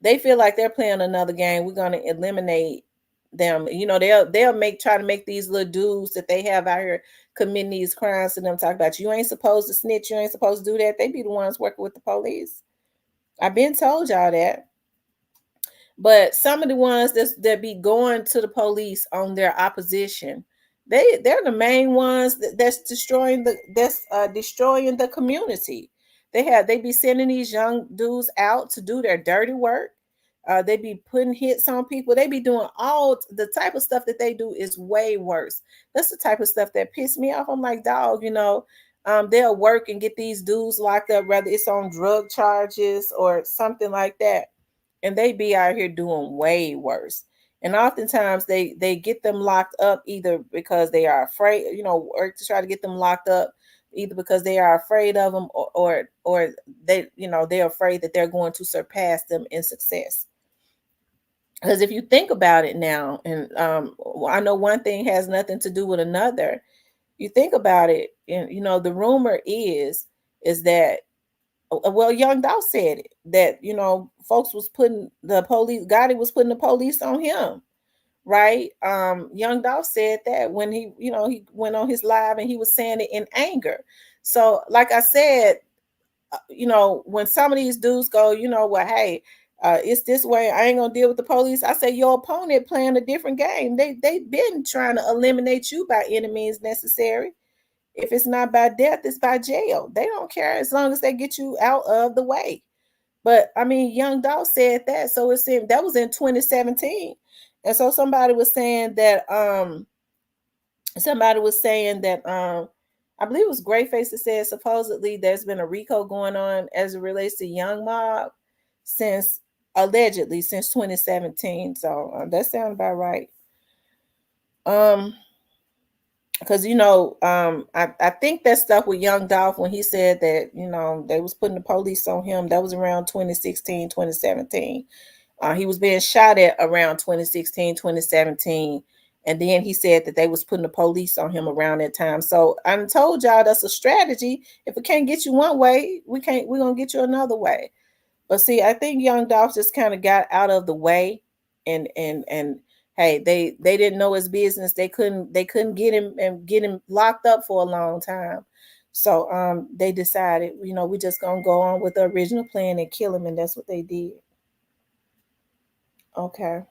they feel like they're playing another game. We're gonna eliminate them. You know, they'll try to make these little dudes that they have out here committing these crimes to them talk about you ain't supposed to snitch, you ain't supposed to do that. They be the ones working with the police. I've been told y'all that. But some of the ones that be going to the police on their opposition, they're the main ones that's destroying the community. They be sending these young dudes out to do their dirty work. They be putting hits on people. They be doing all the type of stuff that they do is way worse. That's the type of stuff that piss me off. I'm like, dog, they'll work and get these dudes locked up, whether it's on drug charges or something like that, and they be out here doing way worse. And oftentimes they get them locked up either because they are afraid, or to try to get them locked up either because they are afraid of them, or they, they're afraid that they're going to surpass them in success. Because if you think about it now, and I know one thing has nothing to do with another. You think about it, and the rumor is that, well, Young Dolph said it, that folks was putting the police, Gotti was putting the police on him, right? Young Dolph said that when he went on his live, and he was saying it in anger. So like I said, when some of these dudes go, well, hey, it's this way, I ain't gonna deal with the police. I say your opponent playing a different game. They've been trying to eliminate you by any means necessary. If it's not by death, it's by jail. They don't care as long as they get you out of the way. But I mean, Young Dolph said that, so it seemed that was in 2017, and so somebody was saying that I believe it was Greyface that said supposedly there's been a RICO going on as it relates to Young Mob allegedly since 2017. So that sounds about right. Because I think that stuff with Young Dolph when he said that they was putting the police on him, that was around 2016, 2017. He was being shot at around 2016, 2017, and then he said that they was putting the police on him around that time. So I told y'all that's a strategy. If it can't get you one way, we're gonna get you another way. But see, I think Young Dolph just kind of got out of the way, and hey, they didn't know his business. They couldn't get him locked up for a long time. So they decided, we just gonna go on with the original plan and kill him, and that's what they did. Okay.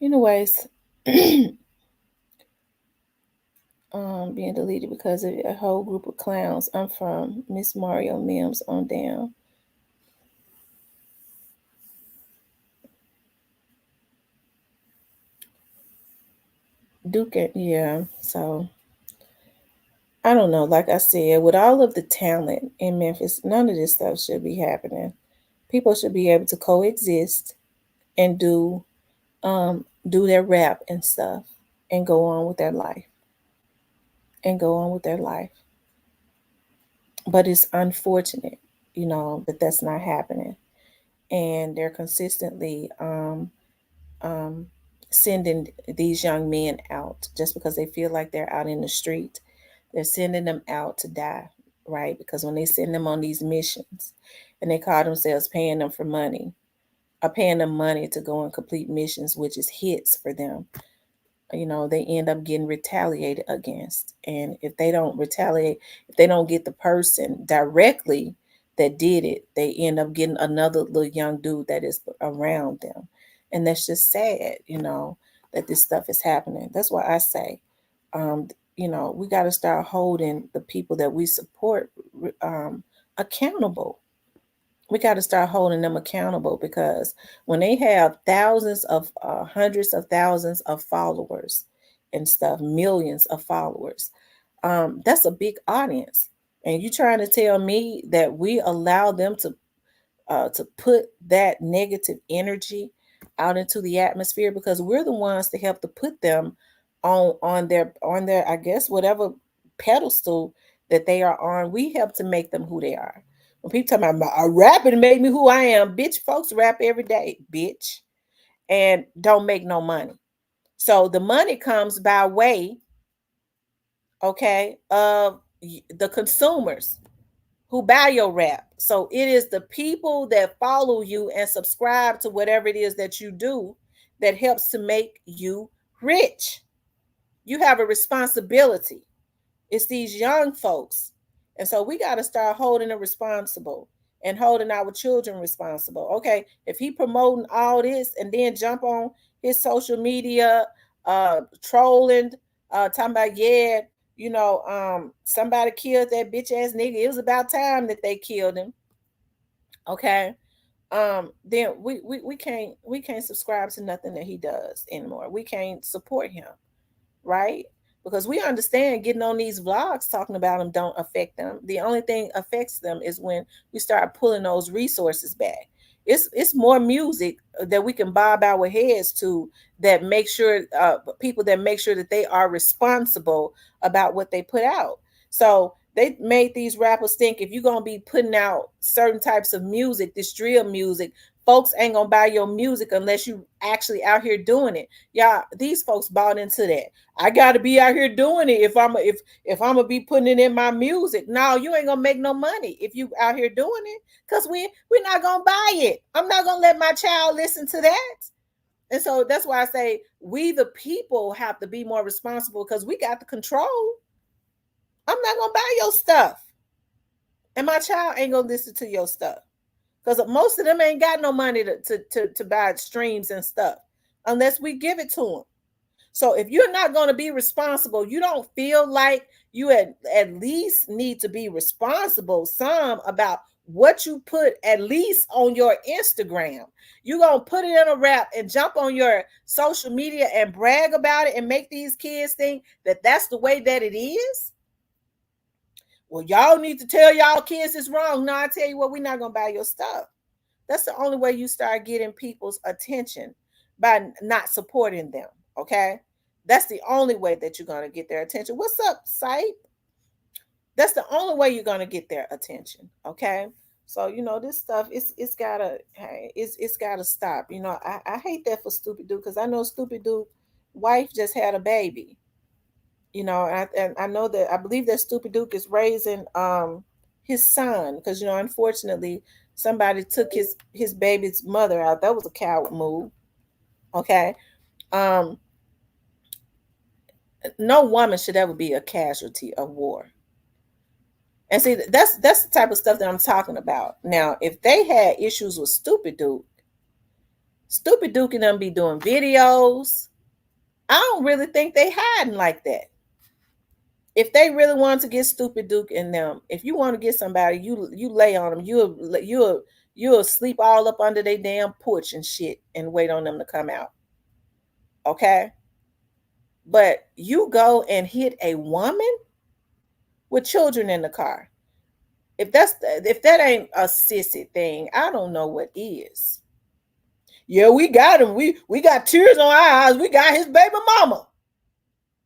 Anyways, being deleted because of a whole group of clowns. I'm from Miss Mario Mims on down. Duke, yeah. So I don't know. Like I said, with all of the talent in Memphis, none of this stuff should be happening. People should be able to coexist and do their rap and stuff and go on with their life. But it's unfortunate, that that's not happening. And they're consistently sending these young men out just because they feel like they're out in the street. They're sending them out to die, right? Because when they send them on these missions and they call themselves paying them money to go and complete missions, which is hits for them, they end up getting retaliated against. And if they don't retaliate, if they don't get the person directly that did it, they end up getting another little young dude that is around them. And that's just sad, that this stuff is happening. That's why I say, we got to start holding the people that we support accountable. We got to start holding them accountable, because when they have thousands of hundreds of thousands of followers and stuff, millions of followers, that's a big audience. And you trying to tell me that we allow them to put that negative energy out into the atmosphere, because we're the ones to help to put them on their I guess whatever pedestal that they are on. We help to make them who they are. When people talk about I rap and made me who I am, bitch, folks rap every day, bitch, and don't make no money. So the money comes by way, okay, of the consumers. who buy your rap. So it is the people that follow you and subscribe to whatever it is that you do that helps to make you rich. You have a responsibility. It's these young folks. And so we got to start holding them responsible and holding our children responsible. Okay, if he promoting all this and then jump on his social media, trolling, talking about, yeah, somebody killed that bitch ass nigga. It was about time that they killed him. Okay. Then we can't subscribe to nothing that he does anymore. We can't support him, right? Because we understand getting on these vlogs talking about them don't affect them. The only thing affects them is when we start pulling those resources back. It's more music that we can bob our heads to that make sure people that make sure that they are responsible about what they put out. So they made these rappers think if you're gonna be putting out certain types of music, this drill music, folks ain't gonna buy your music unless you actually out here doing it. Y'all, these folks bought into that. I gotta be out here doing it if I'm gonna be putting it in my music. No, you ain't gonna make no money if you out here doing it, because we're not gonna buy it. I'm not gonna let my child listen to that. And so that's why I say we the people have to be more responsible because we got the control. I'm not gonna buy your stuff. And my child ain't gonna listen to your stuff. Because most of them ain't got no money to buy streams and stuff unless we give it to them. So if you're not going to be responsible, you don't feel like you at least need to be responsible some about what you put at least on your Instagram. You're going to put it in a rap and jump on your social media and brag about it and make these kids think that that's the way that it is. Well, y'all need to tell y'all kids it's wrong. No, I tell you what, we're not going to buy your stuff. That's the only way you start getting people's attention, by not supporting them, okay? That's the only way that you're going to get their attention. What's up, Sipe? That's the only way you're going to get their attention, okay? So, this stuff, it's gotta stop. I hate that for Stupid Duke, because I know Stupid Duke wife just had a baby. And I know that I believe that Stupid Duke is raising his son, because unfortunately somebody took his baby's mother out. That was a coward move. Okay. No woman should ever be a casualty of war. And see, that's the type of stuff that I'm talking about. Now, if they had issues with Stupid Duke and them be doing videos, I don't really think they hiding like that. If they really want to get Stupid Duke in them, if you want to get somebody, you lay on them. You'll sleep all up under their damn porch and shit and wait on them to come out. Okay? But you go and hit a woman with children in the car. If that ain't a sissy thing, I don't know what is. Yeah, we got him. We got tears on our eyes. We got his baby mama.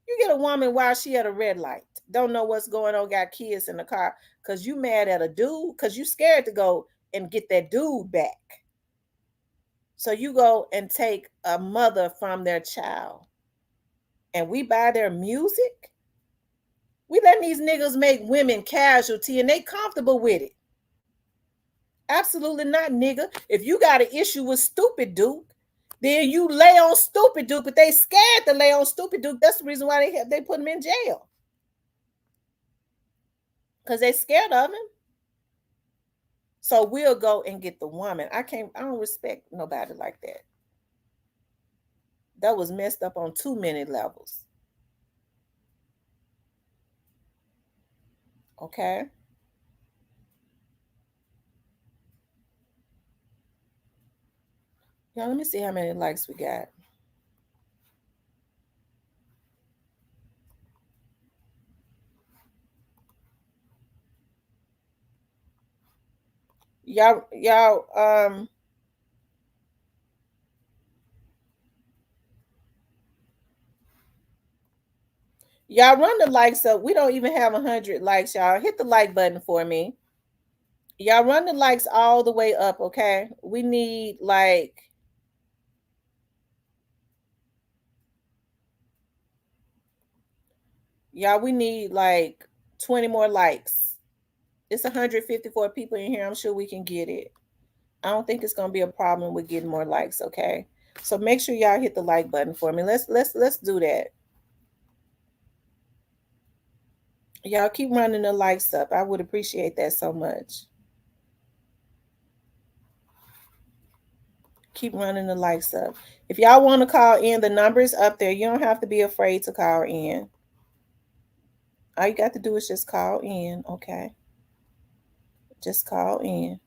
You get a woman while she at a red light, don't know what's going on, got kids in the car, because you mad at a dude, because you scared to go and get that dude back. So you go and take a mother from their child, and we buy their music. We letting these niggas make women casualty, and they comfortable with it. Absolutely not, nigga. If you got an issue with Stupid Duke, then you lay on Stupid Duke, but they scared to lay on Stupid Duke. That's the reason why they put him in jail. Because they scared of him. So we'll go and get the woman. I don't respect nobody like that. That was messed up on too many levels. Okay. Y'all, let me see how many likes we got. Y'all, y'all run the likes up. We don't even have 100 likes, y'all. Hit the like button for me. Y'all run the likes all the way up, okay? We need we need 20 more likes. It's 154 people in here. I'm sure we can get it. I don't think it's gonna be a problem with getting more likes. Okay, so make sure y'all hit the like button for me. Let's do that. Y'all keep running the likes up. I would appreciate that so much. Keep running the likes up. If y'all want to call in, the number's up there. You don't have to be afraid to call in. All you got to do is just call in, okay? Just call in.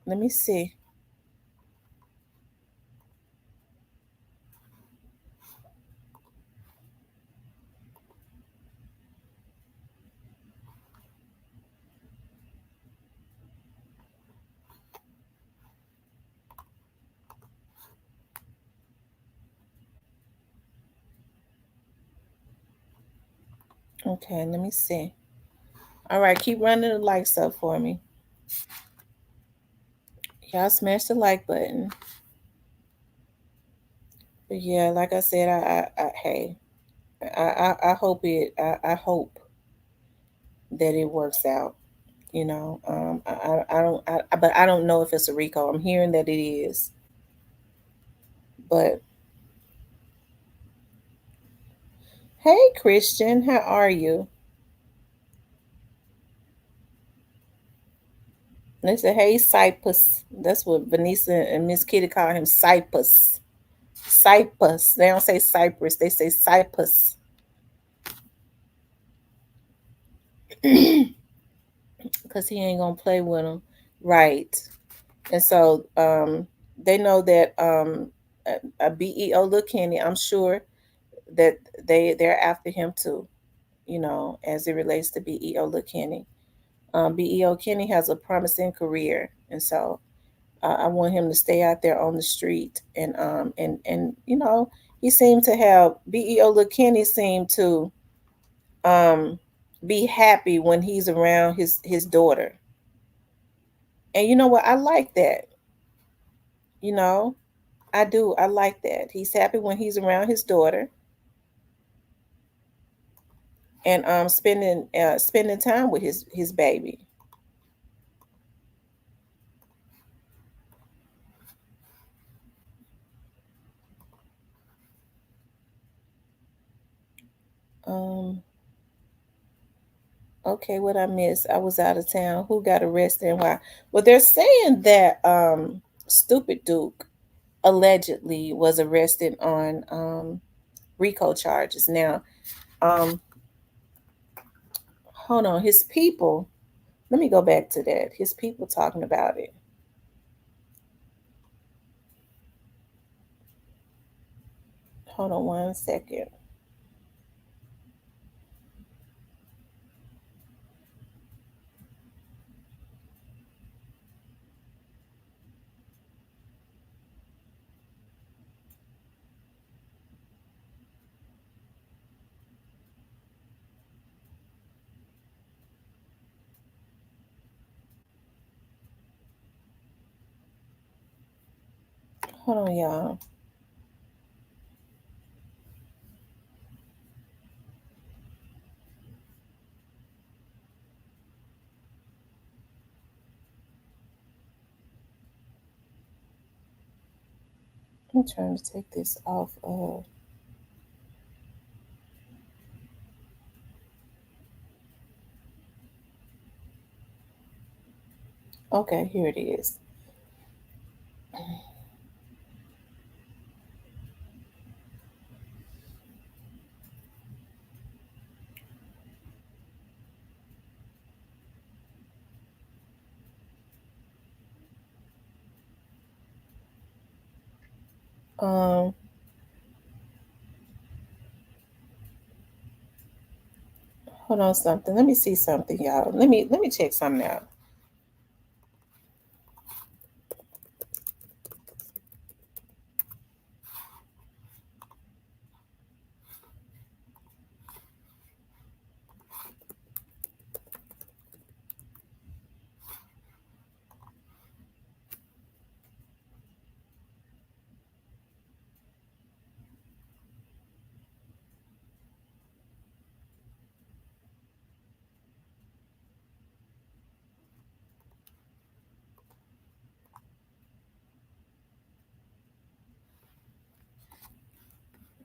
Let me see. Okay, let me see. All right, keep running the likes up for me. Y'all smash the like button. But yeah, like I said, hey, I hope I hope that it works out. You know, but I don't know if it's a RICO. I'm hearing that it is, but hey, Christian, how are you? They say, hey, Cyprus. That's what Vanessa and Miss Kitty call him, Cyprus. Cyprus. They don't say Cyprus. They say Cyprus. Because he ain't going to play with them. Right. And so they know that a BEO Lil Kenny, I'm sure that they're after him too, you know, as it relates to BEO Lil Kenny. BEO Kenny has a promising career. And so I want him to stay out there on the street, and you know, he seemed to have BEO Lil Kenny seemed to be happy when he's around his daughter, and you know what, I like that. You know, I do. I like that. He's happy when he's around his daughter, and spending time with his baby. Um, okay, what I missed? I was out of town. Who got arrested and why? Well, they're saying that Stupid Duke allegedly was arrested on RICO charges. Now, hold on, his people. Let me go back to that. His people talking about it. Hold on one second. Hold on, y'all. I'm trying to take this off of. Okay, here it is. Um, hold on something. Let me see something, y'all. Let me check something out.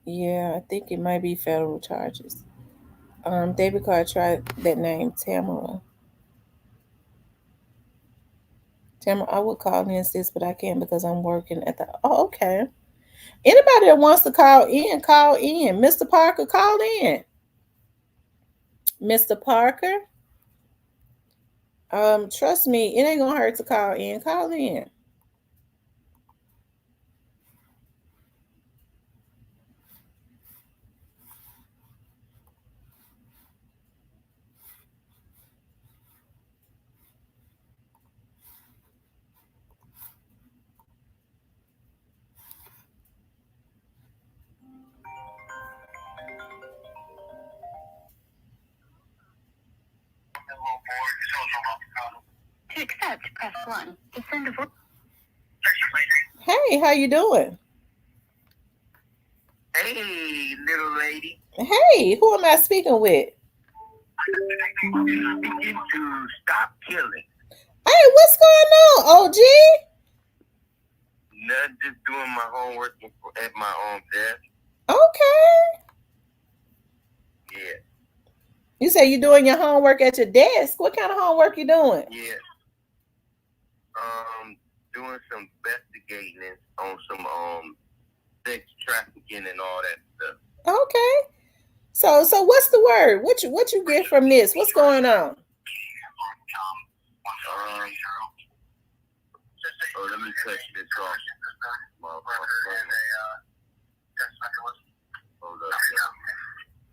Yeah, I think it might be federal charges. David Carr tried that name, Tamara. Tamara, I would call in, sis, but I can't because I'm working at the. Oh, okay. Anybody that wants to call in, call in. Mr. Parker, call in. Mr. Parker. Trust me, it ain't gonna hurt to call in. Call in. To accept, press 1. To send a voice. Hey, how you doing? Hey, little lady. Hey, who am I speaking with? Speaking to stop killing. Hey, what's going on, OG? Nothing, just doing my homework at my own desk. Okay. Yeah. You say you're doing your homework at your desk. What kind of homework you doing? Yeah. Doing some investigating on some sex trafficking and all that stuff. Okay. So what's the word? What you get from this? What's going on? Let me cut this off.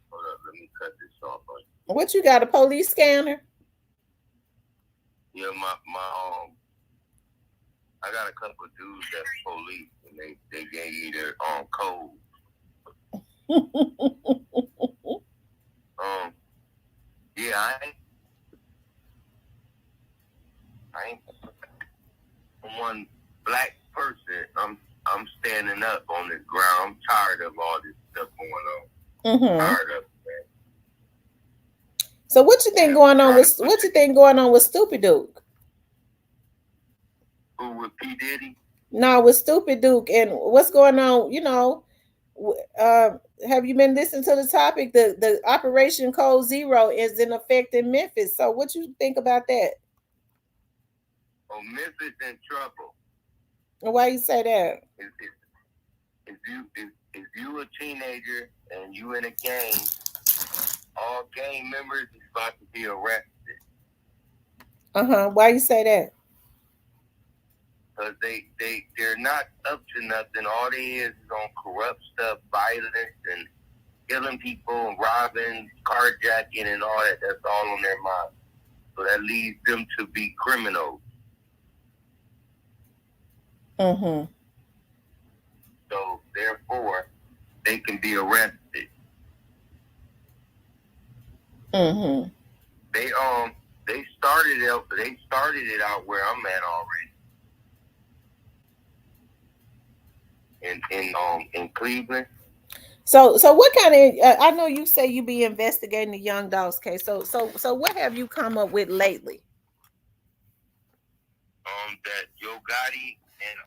Hold up, let me cut this off. What you got, a police scanner? Yeah, I got a couple of dudes that's police, and they gave you their code. Yeah, I ain't one black person. I'm standing up on the ground. I'm tired of all this stuff going on. Tired of it, man. So what you think going on with Stupid Duke? Who, with P. Diddy? No, with Stupid Duke, and what's going on? You know, have you been listening to the topic? The Operation Code Zero is in effect in Memphis. So what you think about that? Oh, Memphis in trouble. Why you say that? If you a teenager and you in a gang, all gang members is about to be arrested. Why you say that? Because they're not up to nothing. All they is on corrupt stuff, violence, and killing people, and robbing, carjacking, and all that. That's all on their mind. So that leads them to be criminals. So therefore, they can be arrested. They started it out where I'm at already. In Cleveland. So what kind of? I know you say you be investigating the Young Dogs case. So what have you come up with lately? That Yo Gotti and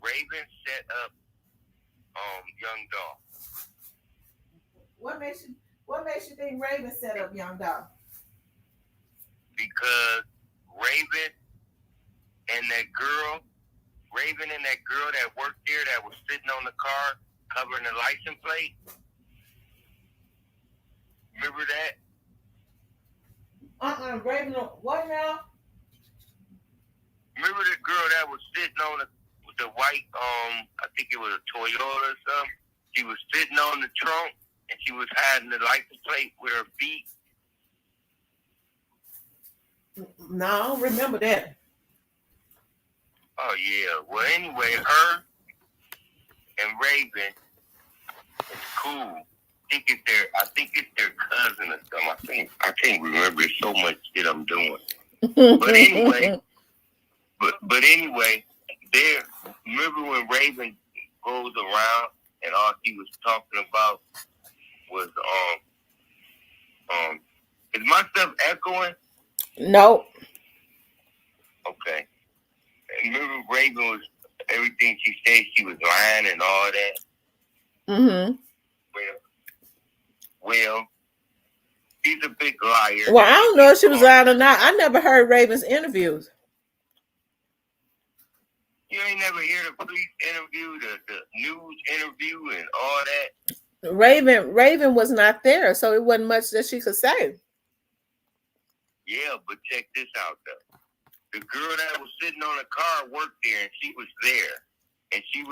Raven set up Young Dog. What makes you think Raven set up Young Dog? Because Raven and that girl that worked there that was sitting on the car covering the license plate. Remember that? Raven, what now? Remember the girl that was sitting on the white, I think it was a Toyota or something. She was sitting on the trunk and she was hiding the license plate with her feet. No, I don't remember that. Oh yeah. Well, anyway, her and Raven is cool. I think it's their cousin or something. I can't remember. It's so much shit I'm doing. But anyway. But anyway, remember when Raven goes around and all he was talking about was is my stuff echoing? No. Okay. And remember Raven was everything she said, she was lying and all that. Mm-hmm. Well, she's a big liar. Well, I don't know if she was lying or not. I never heard Raven's interviews. You ain't never hear the police interview, the news interview, and all that. Raven was not there, so it wasn't much that she could say. Yeah, but check this out though. The girl that was sitting on the car worked there, and she was there, and she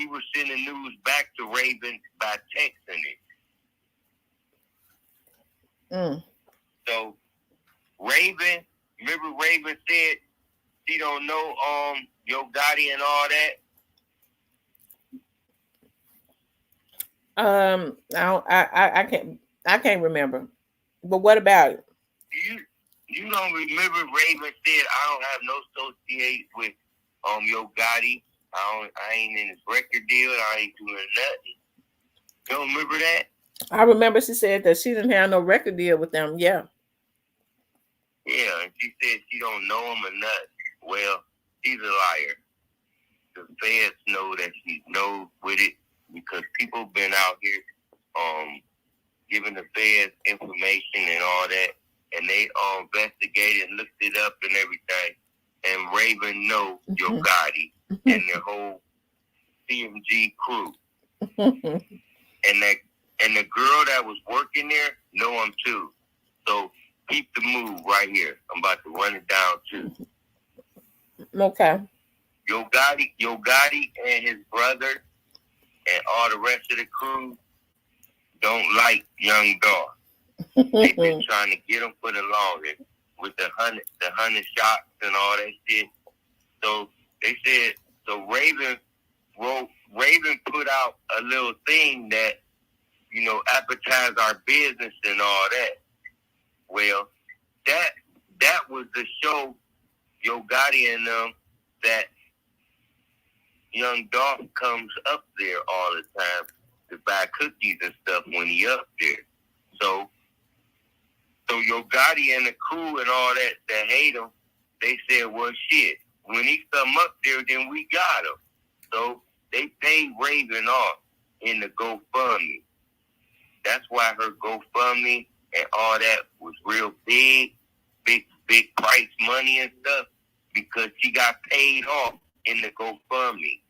was sending news back to Raven by texting it. Mm. So Raven, remember Raven said she don't know Yo Gotti and all that. I can't remember. But what about it? You don't remember Raven said I don't have no associate with Yo Gotti. I ain't in his record deal. I ain't doing nothing. You don't remember that? I remember she said that she didn't have no record deal with them. Yeah. Yeah, and she said she don't know him or nothing. Well, she's a liar. The feds know that she's no with it because people been out here giving the feds information and all that, and they investigated and looked it up and everything. And Raven know Yo Gotti and their whole CMG crew. And the girl that was working there know him too. So keep the move right here. I'm about to run it down too. Okay. Yo Gotti and his brother and all the rest of the crew don't like Young Dolph. They've been trying to get him for the longest with the 100 shots and all that shit. So they said, so Raven put out a little thing that, you know, advertise our business and all that. Well, that was the show Yo Gotti and them that Young Dolph comes up there all the time to buy cookies and stuff when he up there. So Yo Gotti and the crew and all that hate him, they said, well, shit, when he come up there, then we got him. So they paid Raven off in the GoFundMe. That's why her GoFundMe and all that was real big price money and stuff, because she got paid off in the GoFundMe.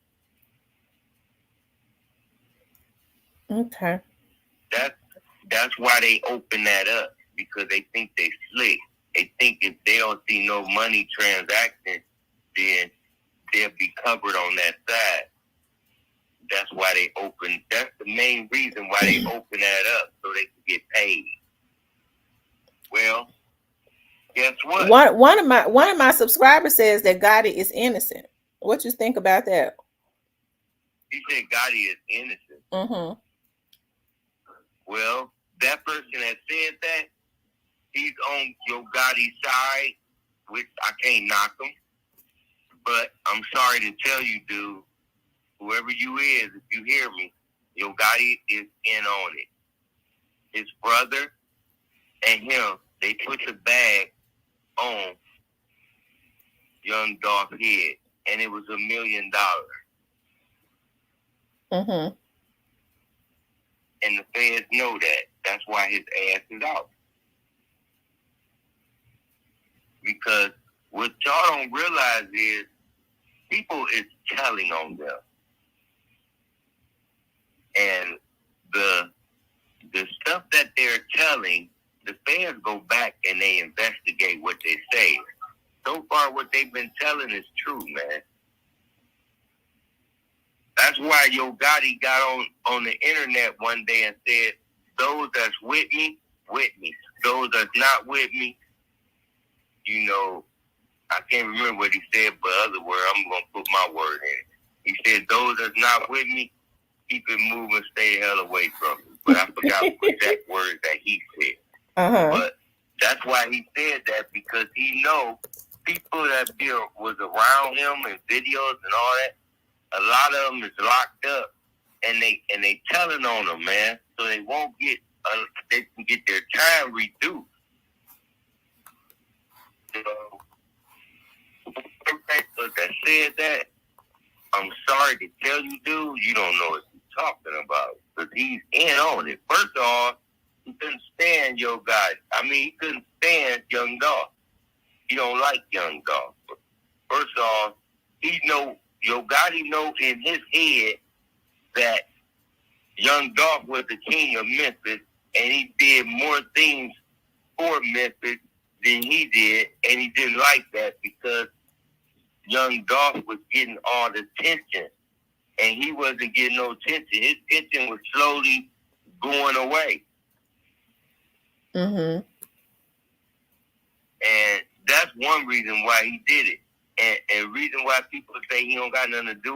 Okay. That's why they open that up, because they think they slick. They think if they don't see no money transaction, then they'll be covered on that side. That's why they open. That's the main reason why they open that up, so they can get paid. Well, guess what? One of my subscribers says that Gotti is innocent. What you think about that? He said Gotti is innocent. Mm-hmm. Well, that person that said that, he's on Yo Gotti's side, which I can't knock him. But I'm sorry to tell you, dude, whoever you is, if you hear me, Yo Gotti is in on it. His brother and him, they put the bag on Young Dolph's head, and it was $1 million. Mm-hmm. And the feds know that. That's why his ass is out. Because what y'all don't realize is people is telling on them. And the stuff that they're telling, the feds go back and they investigate what they say. So far, what they've been telling is true, man. That's why Yo Gotti got on the internet one day and said, those that's with me, with me. Those that's not with me, you know, I can't remember what he said, but other word, I'm going to put my word in it. He said, those that's not with me, keep it moving, stay the hell away from me. But I forgot the exact words that he said. Uh-huh. But that's why he said that, because he know people that was around him and videos and all that, a lot of them is locked up, and they telling on them, man, so they won't get they can get their time reduced. So that said that, sorry to tell you, dude, you don't know what you're talking about. Because he's in on it. First of all, he couldn't stand Yo Gotti. I mean, he couldn't stand Young Dolph. He don't like Young Dolph. First of all, Yo Gotti know in his head that Young Dolph was the king of Memphis, and he did more things for Memphis than he did, and he didn't like that because Young Dolph was getting all the attention, and he wasn't getting no attention. His attention was slowly going away. Mm-hmm. And that's one reason why he did it. And reason why people say he don't got nothing to do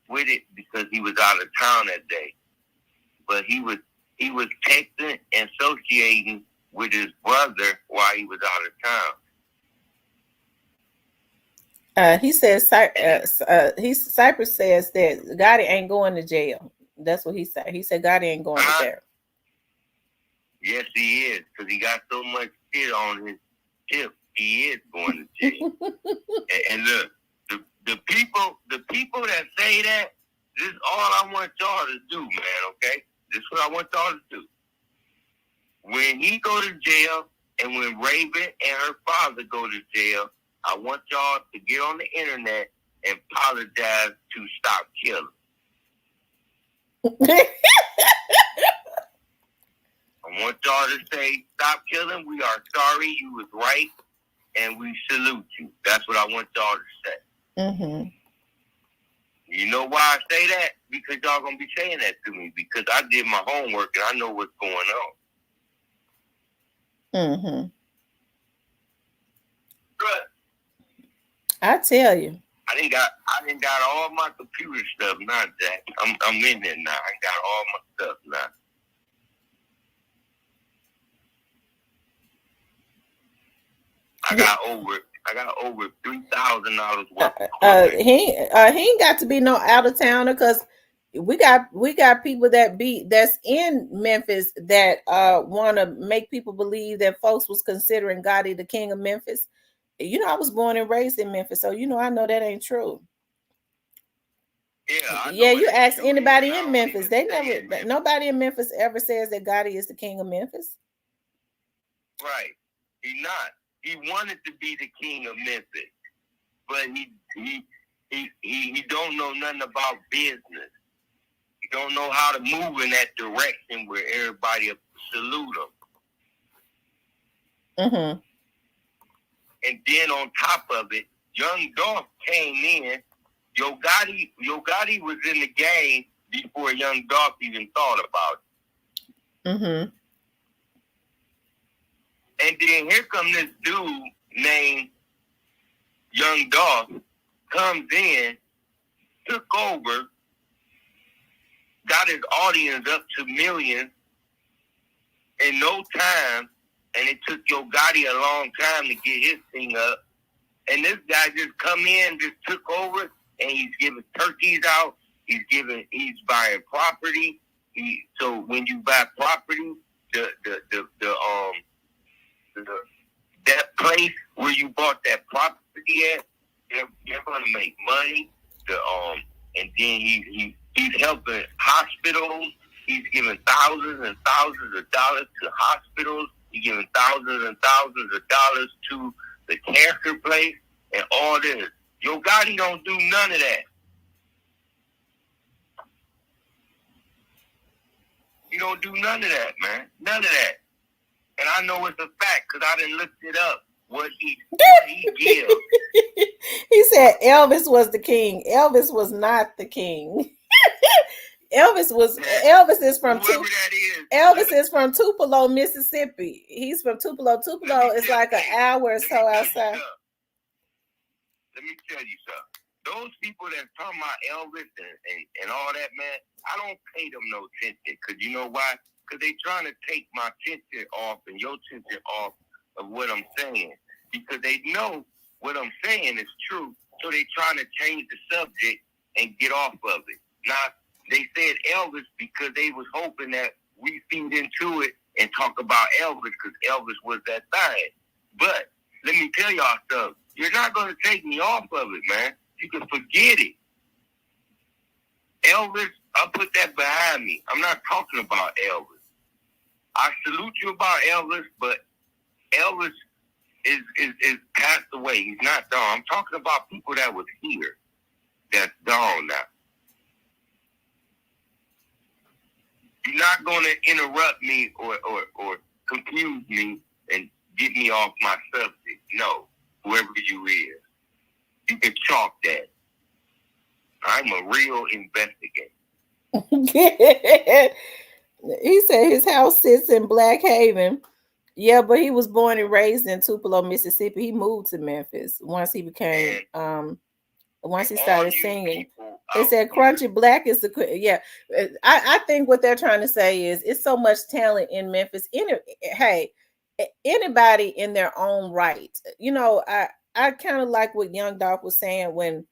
with it because he was out of town that day. But he was texting and associating with his brother while he was out of town. He says Cypress says that Gotti ain't going to jail. That's what he said. He said Gotti ain't going to jail. Yes, he is, because he got so much shit on his tip. He is going to jail. and look, the people that say that, this is all I want y'all to do, man. Okay, this is what I want y'all to do. When he go to jail, and when Raven and her father go to jail, I want y'all to get on the internet and apologize to Stop Killing. I want y'all to say, Stop Killing, we are sorry, you was right, and we salute you. That's what I want y'all to say. Mm-hmm. You know why I say that? Because y'all going to be saying that to me, because I did my homework and I know what's going on. Mm-hmm. But I tell you. I didn't got all my computer stuff now, Jack. I'm in there now. I got all my stuff now. I got over $3,000 worth of he ain't got to be no out of towner because we got people that's in Memphis that want to make people believe that folks was considering Gotti the king of Memphis. You know, I was born and raised in Memphis, so you know I know that ain't true. Yeah, you ask anybody in Memphis, nobody in Memphis ever says that Gotti is the king of Memphis. Right. He's not. He wanted to be the king of Memphis, but he don't know nothing about business. He don't know how to move in that direction where everybody salute him. Mm-hmm. And then on top of it, Young Dolph came in. Yo Gotti was in the game before Young Dolph even thought about it. Mm-hmm. And then here comes this dude named Young Dolph, comes in, took over, got his audience up to millions in no time, and it took Yo Gotti a long time to get his thing up. And this guy just come in, just took over, and he's giving turkeys out. He's buying property. So when you buy property, that place where you bought that property at, they're gonna make money. And then he's helping hospitals. He's giving thousands and thousands of dollars to hospitals. He's giving thousands and thousands of dollars to the cancer place and all this. Yo Gotti don't do none of that. He don't do none of that, man. None of that. And I know it's a fact because I done looked it up. What he gives. He said Elvis was the king. Elvis was not the king. Elvis is from Tupelo, Mississippi. He's from Tupelo. Tupelo is like an hour or so outside. Let me tell you something. Those people that talking about Elvis and all that, man, I don't pay them no attention. Because you know why? Because they trying to take my attention off and your attention off of what I'm saying. Because they know what I'm saying is true. So they trying to change the subject and get off of it. Now, they said Elvis because they was hoping that we feed into it and talk about Elvis because Elvis was that thing. But let me tell y'all something. You're not going to take me off of it, man. You can forget it. Elvis, I'll put that behind me. I'm not talking about Elvis. I salute you about Elvis, but Elvis is passed away. He's not gone. I'm talking about people that was here that's gone now. You're not going to interrupt me or confuse me and get me off my subject. No, whoever you is. You can chalk that. I'm a real investigator. He said his house sits in Black Haven. Yeah, but he was born and raised in Tupelo, Mississippi. He moved to Memphis once he became once he started singing. They said Crunchy Black is the I think what they're trying to say is it's so much talent in Memphis. Hey, anybody in their own right. You know, I kind of like what Young Dolph was saying when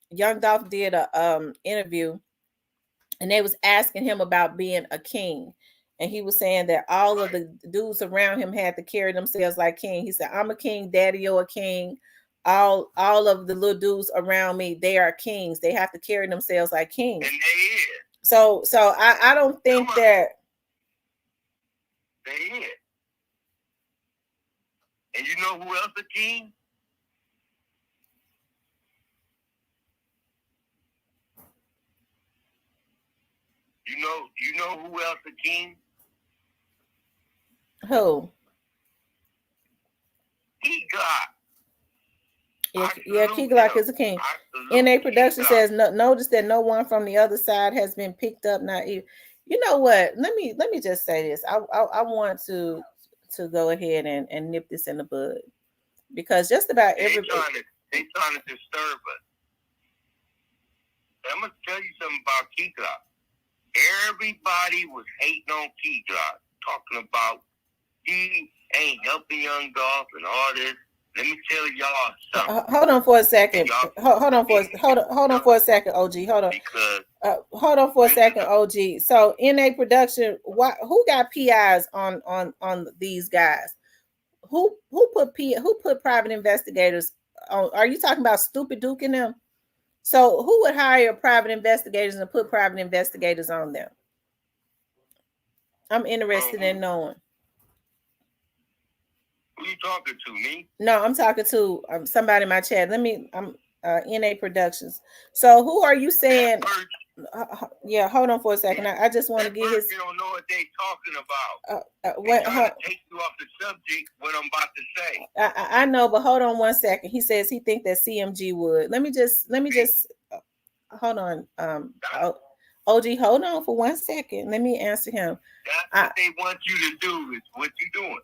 Young Dolph did a interview and they was asking him about being a king. And he was saying that all of the dudes around him had to carry themselves like king. He said, I'm a king, daddy-o a king. All of the little dudes around me, they are kings. They have to carry themselves like kings. And they is. So I don't think that they is. And you know who else a king? You know who else a king? Who? Key Glock. Key Glock is a king. NA Production says notice that no one from the other side has been picked up. Not even. You know what? Let me just say this. I want to go ahead and nip this in the bud because just about everybody they trying to disturb us. I'm gonna tell you something about Key Glock. Everybody was hating on Key Glock, talking about he ain't helping Young Dolph and all this. Let me tell y'all something. Hold on for a second. Hold on for a second, OG. Hold on. Hold on for a second, OG. So NA Production, who got PIs on these guys? Who put private investigators on? Are you talking about Stupid Duke and them? So who would hire private investigators and put private investigators on them? I'm interested in knowing. Who you talking to, me? No, I'm talking to somebody in my chat. I'm NA Productions. So who are you saying? Yeah, hold on for a second. I just want to get his. You don't know what they talking about. Take you off the subject. What I'm about to say. I know, but hold on one second. He says he think that CMG would. Let me just hold on. OG, hold on for 1 second. Let me answer him. That's what they want you to do. Is what you doing.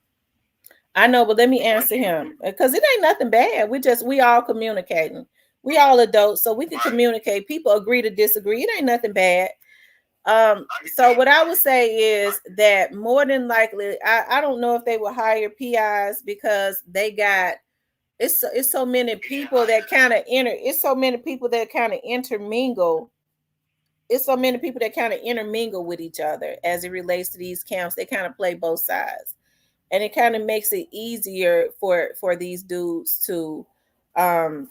I know, but let me answer him because it ain't nothing bad. We all communicating. We all adults, so we can communicate. People agree to disagree. It ain't nothing bad. So what I would say is that more than likely, I don't know if they will hire PIs because they got it's so many people that kind of it's so many people that kind of intermingle. It's so many people that kind of intermingle with each other as it relates to these camps. They kind of play both sides. And it kind of makes it easier for these dudes to, I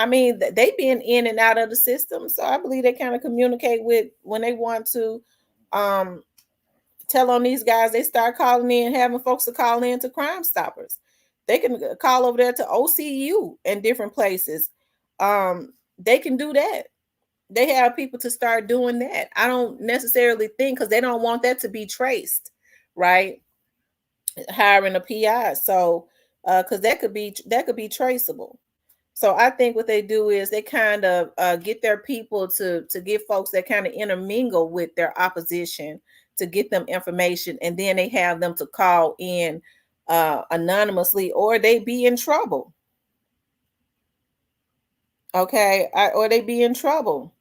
mean, they been in and out of the system, so I believe they kind of communicate with when they want to, tell on these guys. They start calling in, having folks to call in to Crime Stoppers. They can call over there to OCU and different places. They can do that. They have people to start doing that. I don't necessarily think because they don't want that to be traced, right? Hiring a PI, so because that could be traceable. So I think what they do is they kind of get their people to get folks that kind of intermingle with their opposition to get them information, and then they have them to call in anonymously, or they be in trouble. Okay, or they be in trouble.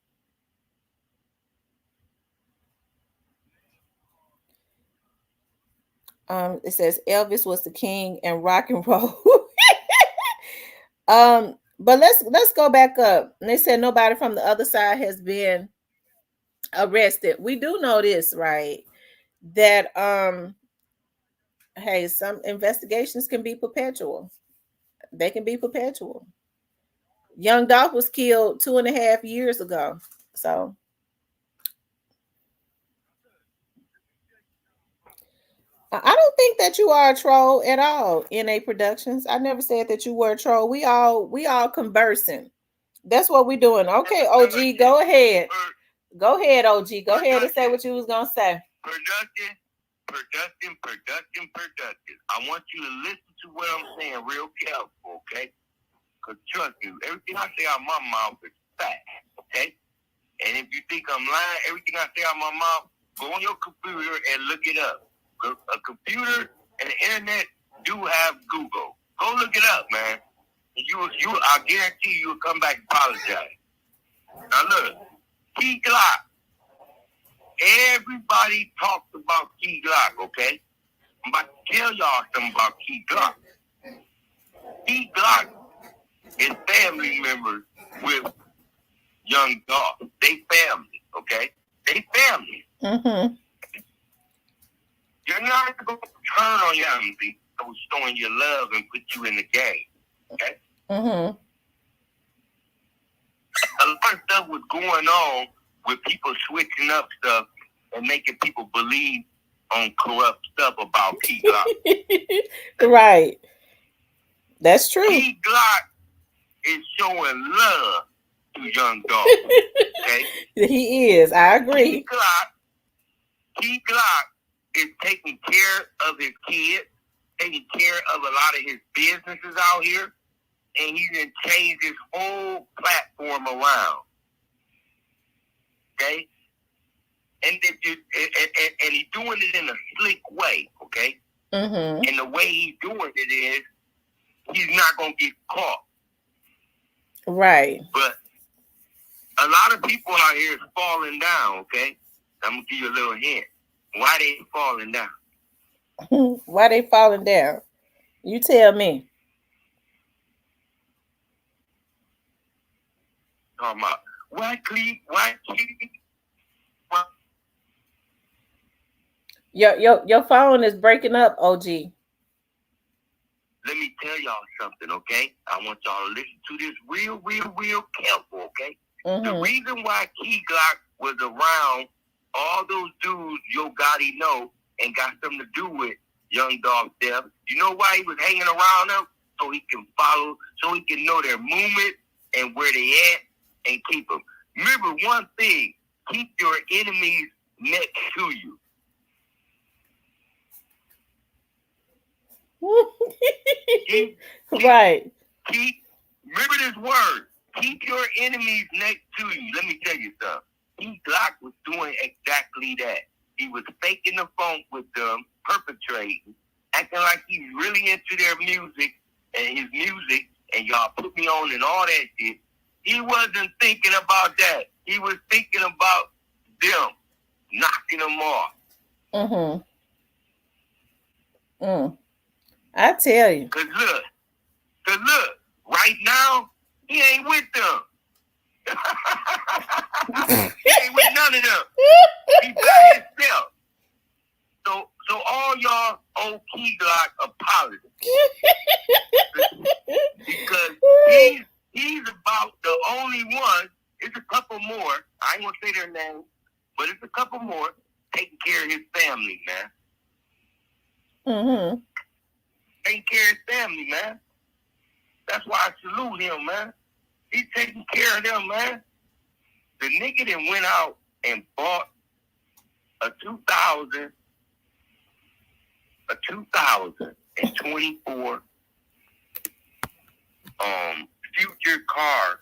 It says Elvis was the king and rock and roll. But let's go back up. And they said nobody from the other side has been arrested. We do know this, right? That hey, some investigations can be perpetual. They can be perpetual. Young Dolph was killed 2.5 years ago. So I don't think that you are a troll at all, NA Productions. I never said that you were a troll. We all conversing. That's what we're doing. Okay, OG, go ahead. Go ahead, OG. Go ahead and say what you was gonna say. Production. I want you to listen to what I'm saying real careful, okay? Because trust me, everything I say out my mouth is fact, okay? And if you think I'm lying, everything I say out my mouth, go on your computer and look it up. A computer and the internet do have Google. Go look it up, man. I guarantee you'll come back and apologize. Now look, Key Glock. Everybody talks about Key Glock, okay? I'm about to tell y'all something about Key Glock. Key Glock is family members with Young Dog. They family, okay? They family. Mm-hmm. You're not going to turn on your family for showing your love and put you in the game, okay? Mm-hmm. A lot of stuff was going on with people switching up stuff and making people believe on corrupt stuff about Key Glock. Right. That's true. Key Glock is showing love to Young Dog. Okay? He is. I agree. Key Glock is taking care of his kids, taking care of a lot of his businesses out here, and he's going to change his whole platform around. Okay? And he's doing it in a slick way, okay? Mm-hmm. And the way he's doing it is, he's not going to get caught. Right. But a lot of people out here is falling down, okay? I'm going to give you a little hint. Why they falling down? Why they falling down? You tell me. Talking about, why Clee? Your phone is breaking up, OG. Let me tell y'all something, okay? I want y'all to listen to this real careful, okay? Mm-hmm. The reason why Key Glock was around all those dudes Yo Gotti know and got something to do with Young Dog's death, you know why he was hanging around them? So he can follow, so he can know their movement and where they at and keep them. Remember one thing, keep your enemies next to you. Right. Remember this word. Keep your enemies next to you. Let me tell you something. Key Glock was doing exactly that. He was faking the funk with them, perpetrating, acting like he's really into their music and his music, and y'all put me on and all that shit. He wasn't thinking about that. He was thinking about them, knocking them off. Mm-hmm. I tell you. Cause look, right now, he ain't with them. He ain't with none of them. He by himself. So all y'all old Key Glock apologize. Because he's about the only one, it's a couple more, I ain't gonna say their name, but it's a couple more taking care of his family, man. Mm-hmm. Taking care of his family, man. That's why I salute him, man. He's taking care of them, man. The nigga that went out and bought a 2024 future car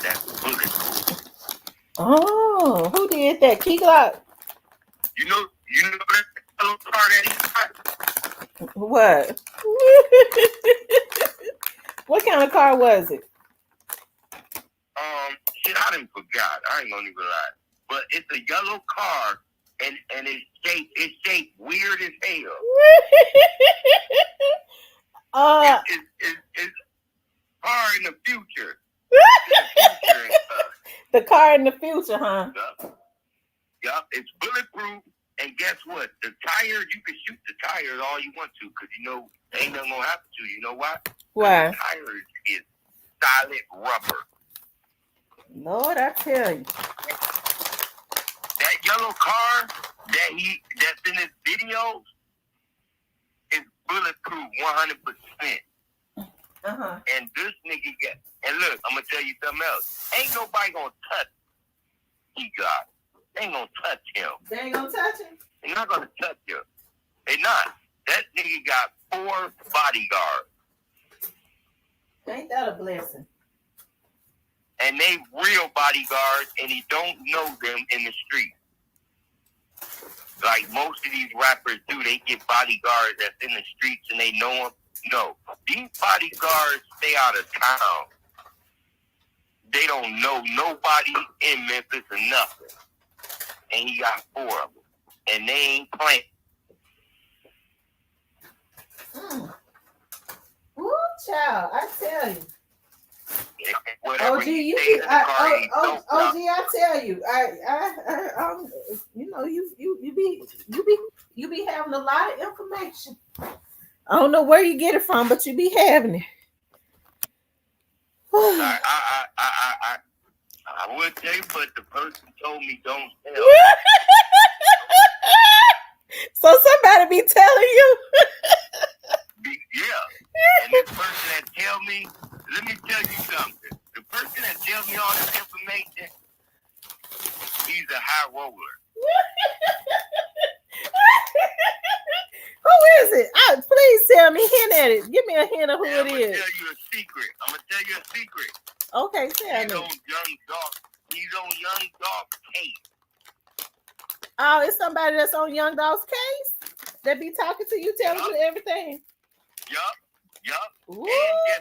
that's bulletproof. Oh, who did that? Key Glock. You know that little car that he got? What? What kind of car was it? Shit, I done forgot. I ain't gonna even lie. But it's a yellow car, and it's shaped weird as hell. It's car in the future. The car in the future, huh? Yup, it's bulletproof, and guess what? The tires, you can shoot the tires all you want to, because you know ain't nothing gonna happen to you. You know why? Why? The tires is solid rubber. Lord, I tell you. yellow car that's in his videos is bulletproof 100%. And this nigga got, and look, I'm gonna tell you something else. Ain't nobody gonna touch he got. They ain't gonna touch him. They ain't gonna touch him? They're not gonna touch him. They not. That nigga got 4 bodyguards. Ain't that a blessing? And they real bodyguards, and he don't know them in the street. Like most of these rappers do, they get bodyguards that's in the streets and they know them. No, these bodyguards stay out of town. They don't know nobody in Memphis or nothing. And he got 4 of them. And they ain't playing. Ooh, child, I tell you. Whatever OG, he you stays be, in the car, he OG, don't I tell you, you know, you be having a lot of information. I don't know where you get it from, but you be having it. I would tell you, but the person told me don't tell. So somebody be telling you. Yeah. And this person that tell me, let me tell you something. The person that tells me all this information, he's a high roller. Who is it? Please tell me, hint at it. Give me a hint of who it is. I'm gonna tell you a secret. Okay, tell He's me. on Young Dog case. Oh, it's somebody that's on Young Dog's case that be talking to you, telling you everything. Yup. Ooh,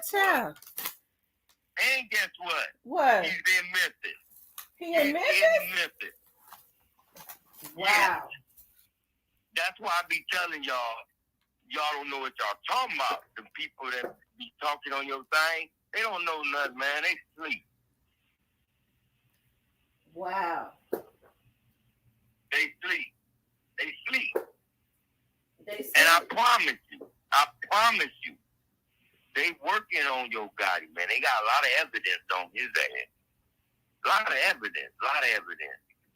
child. And guess what? What? He's in Memphis. He in Memphis? Wow. Yes. That's why I be telling y'all don't know what y'all talking about. The people that be talking on your thing, they don't know nothing, man. They sleep. Wow. They sleep. And I promise you, they working on your Gotti, man. They got a lot of evidence on his ass. A lot of evidence.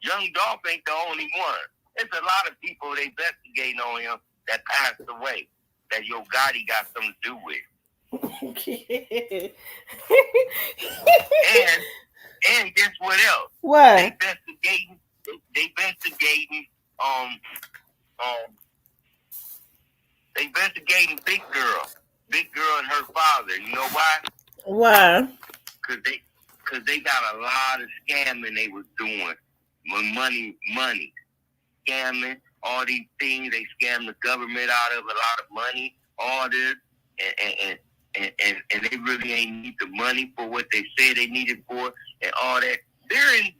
Young Dolph ain't the only one. There's a lot of people they investigating on him that passed away that Yo Gotti got something to do with. And guess what else? What? They investigating Big Girl and her father. You know why? Why? Cause they got a lot of scamming they was doing. Money. Scamming, all these things. They scam the government out of a lot of money, all this. And they really ain't need the money for what they said they needed for and all that. They're in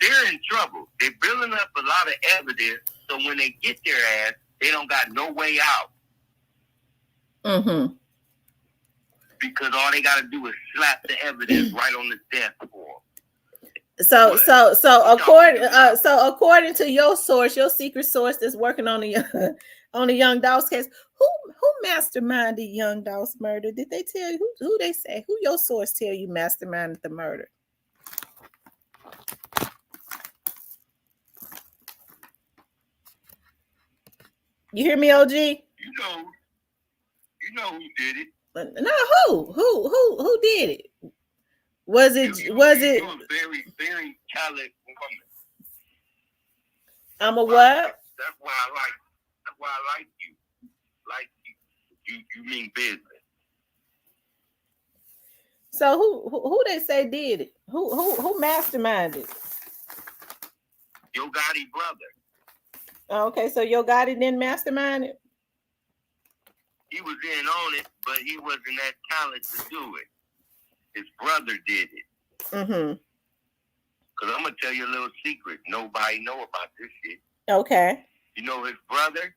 trouble. They're building up a lot of evidence, so when they get their ass, they don't got no way out. Mm-hmm. Because all they gotta do is slap the evidence right on the desk for them. So according to your source, your secret source that's working on the Young Dolph case, who masterminded Young Dolph's murder? Did they tell you who they say? Who your source tell you masterminded the murder? You hear me, OG? You know who did it. No, who did it? Was it You're a very, very talented woman. I'm a what? That's why I like you. You mean business. So who they say did it? Who masterminded? Yo Gotti brother. Okay, so Yo Gotti didn't mastermind it? He was in on it, but he wasn't that talented to do it. His brother did it. Mm-hmm. Because I'm going to tell you a little secret. Nobody know about this shit. Okay. You know his brother?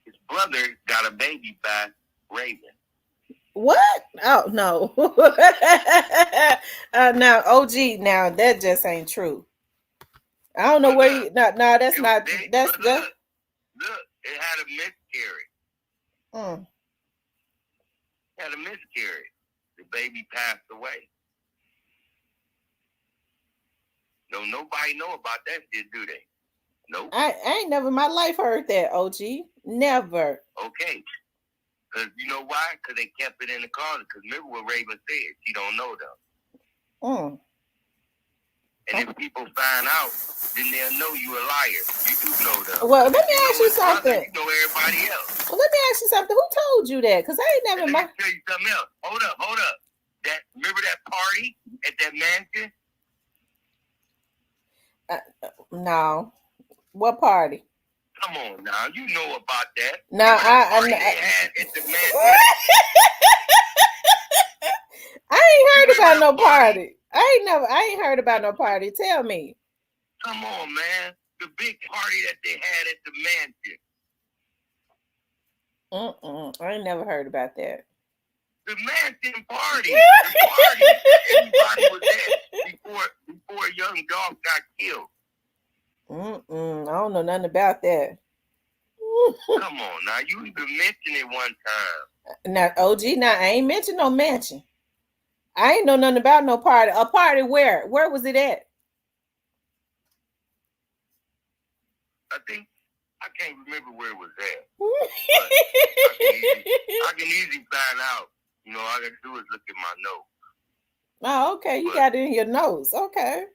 His brother got a baby by Raven. What? Oh, no. Now, OG, now that just ain't true. I don't know where you... No, that's not... That's the... Look, it had a miscarriage. It had a miscarriage. The baby passed away. No, nobody know about that shit, do they? Nope. I ain't never in my life heard that, OG. Never. Okay. Because you know why? Because they kept it in the car. Because remember what Raven said. She don't know them. Mm. And if people find out, then they'll know you a liar. You do know them. Well, let me ask you his brother, something. you know everybody else. Well, let me ask you something. Who told you that? Because I ain't never. And let me tell you something else. Hold up. Remember that party at that mansion? No. What party? Come on now, you know about that. No, party they had at the mansion. I ain't heard about no party. I ain't heard about no party. Tell me. Come on, man. The big party that they had at the mansion. I ain't never heard about that. The mansion party. The party. Everybody was there before young dog got killed. I don't know nothing about that. Come on now, you even mentioned it one time. Now, OG, I ain't mentioned no mansion. I ain't know nothing about no party. A party where? Where was it at? I can't remember where it was at. I can easily find out. You know, all I gotta do is look at my notes. Oh, okay. You got it in your notes. Okay.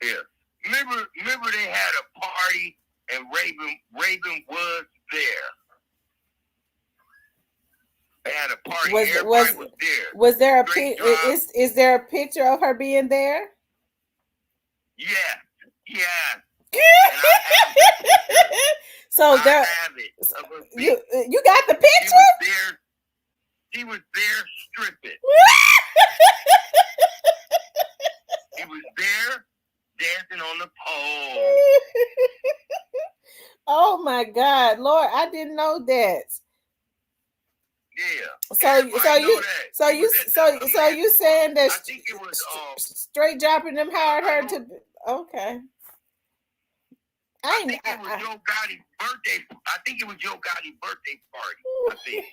Yeah. Remember they had a party and Raven was there. They had a party. Everybody was there. Was there a picture? Is there a picture of her being there? Yeah. So there. You got the picture? He was there stripping. He was there dancing on the pole. Oh my God, Lord! I didn't know that. Yeah. So you saying that? I think it was straight dropping them hired her to? Okay. I think it was Joe Gotti's birthday. I think it was Joe Gotti's birthday party. I think.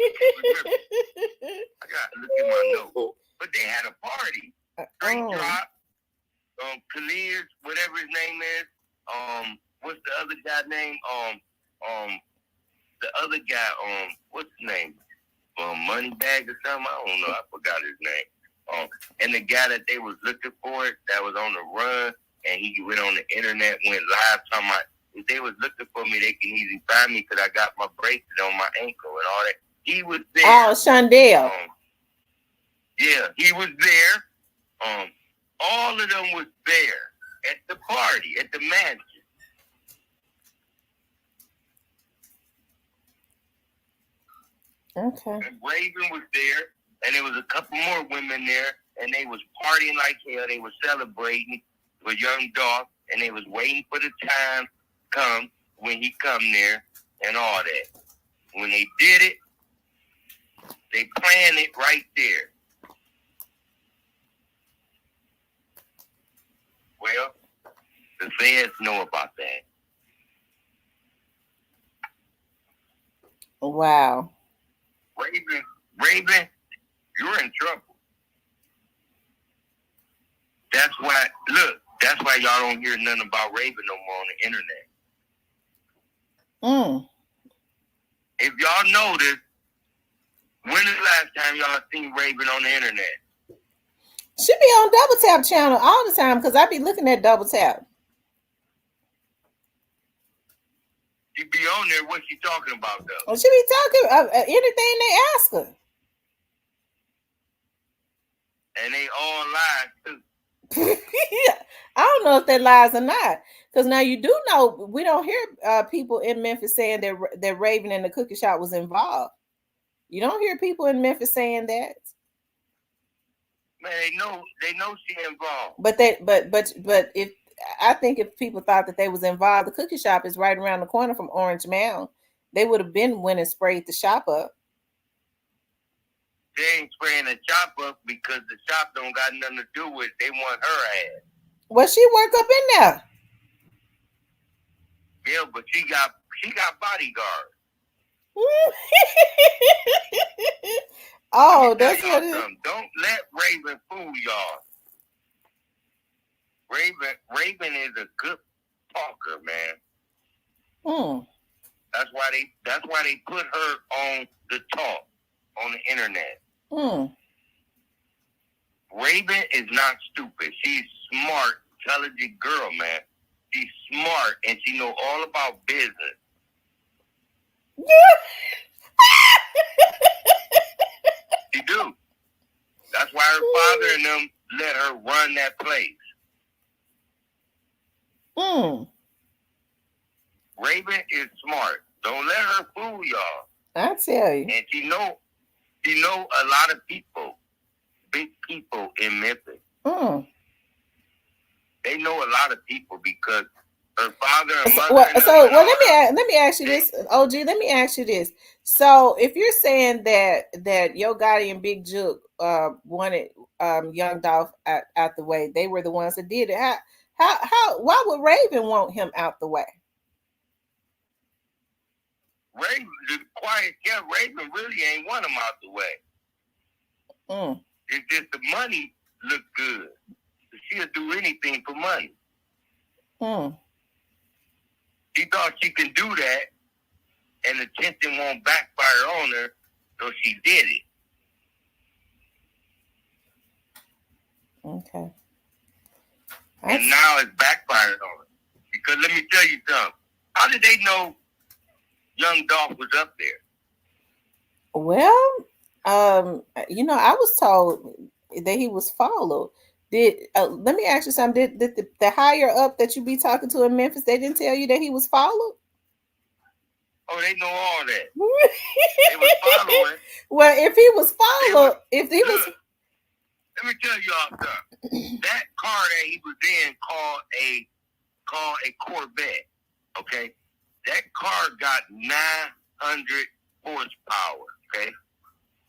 I got to look at my notes. But they had a party. Straight drop. Khalid, whatever his name is. What's the other guy's name? The other guy. What's his name? Moneybag or something. I don't know. I forgot his name. And the guy that they was looking for, that was on the run, and he went on the internet, went live talking about, if they was looking for me, they can easily find me because I got my bracelet on my ankle and all that. He was there. Oh, Shondell. Yeah, he was there. All of them was there at the party, at the mansion. Okay. And Raven was there, and there was a couple more women there, and they was partying like hell. They was celebrating with young dog, and they was waiting for the time to come when he come there and all that. When they did it, they planned it right there. Well, the feds know about that. Wow. Raven, you're in trouble. That's why y'all don't hear nothing about Raven no more on the internet. If y'all notice, when is the last time y'all seen Raven on the internet? She be on Double Tap channel all the time because I be looking at Double Tap. She be on there. What she talking about though? Well, she be talking anything they ask her. And they all lie too. I don't know if they're lies or not. Because now you do know we don't hear people in Memphis saying that Raven and the cookie shop was involved. You don't hear people in Memphis saying that. Man, they know she involved. But if I think if people thought that they was involved, the cookie shop is right around the corner from Orange Mound. They would have been went and sprayed the shop up. They ain't spraying the shop up because the shop don't got nothing to do with it. They want her ass. Well, she work up in there. Yeah, but she got bodyguards. Oh, that's what it is. Don't let Raven fool y'all. Raven is a good talker, man. Mm. That's why they put her on the talk on the internet. Mm. Raven is not stupid. She's smart, intelligent girl, man. She's smart and she know all about business. She do. That's why her father and them let her run that place. Mm. Raven is smart. Don't let her fool y'all. I tell you. And she know a lot of people, big people in Memphis. Mm. They know a lot of people because her father and mother. Let me ask you this, OG. Let me ask you this. So, if you're saying that Yo Gotti and Big Juke wanted Young Dolph out the way, they were the ones that did it. How? Why would Raven want him out the way? Raven, the quiet cat, Raven really ain't want him out the way. Mm. It's just the money look good. She'll do anything for money. Mm. She thought she can do that, and attention won't backfire on her, so she did it. Okay. And now it's backfired on her. Because let me tell you something. How did they know Young Dolph was up there? Well, I was told that he was followed. Let me ask you something? Did the higher up that you be talking to in Memphis, they didn't tell you that he was followed? Oh, they know all that. They was following. Well, if he was followed, let me tell y'all something. That car that he was in called a Corvette. Okay, that car got 900 horsepower. Okay,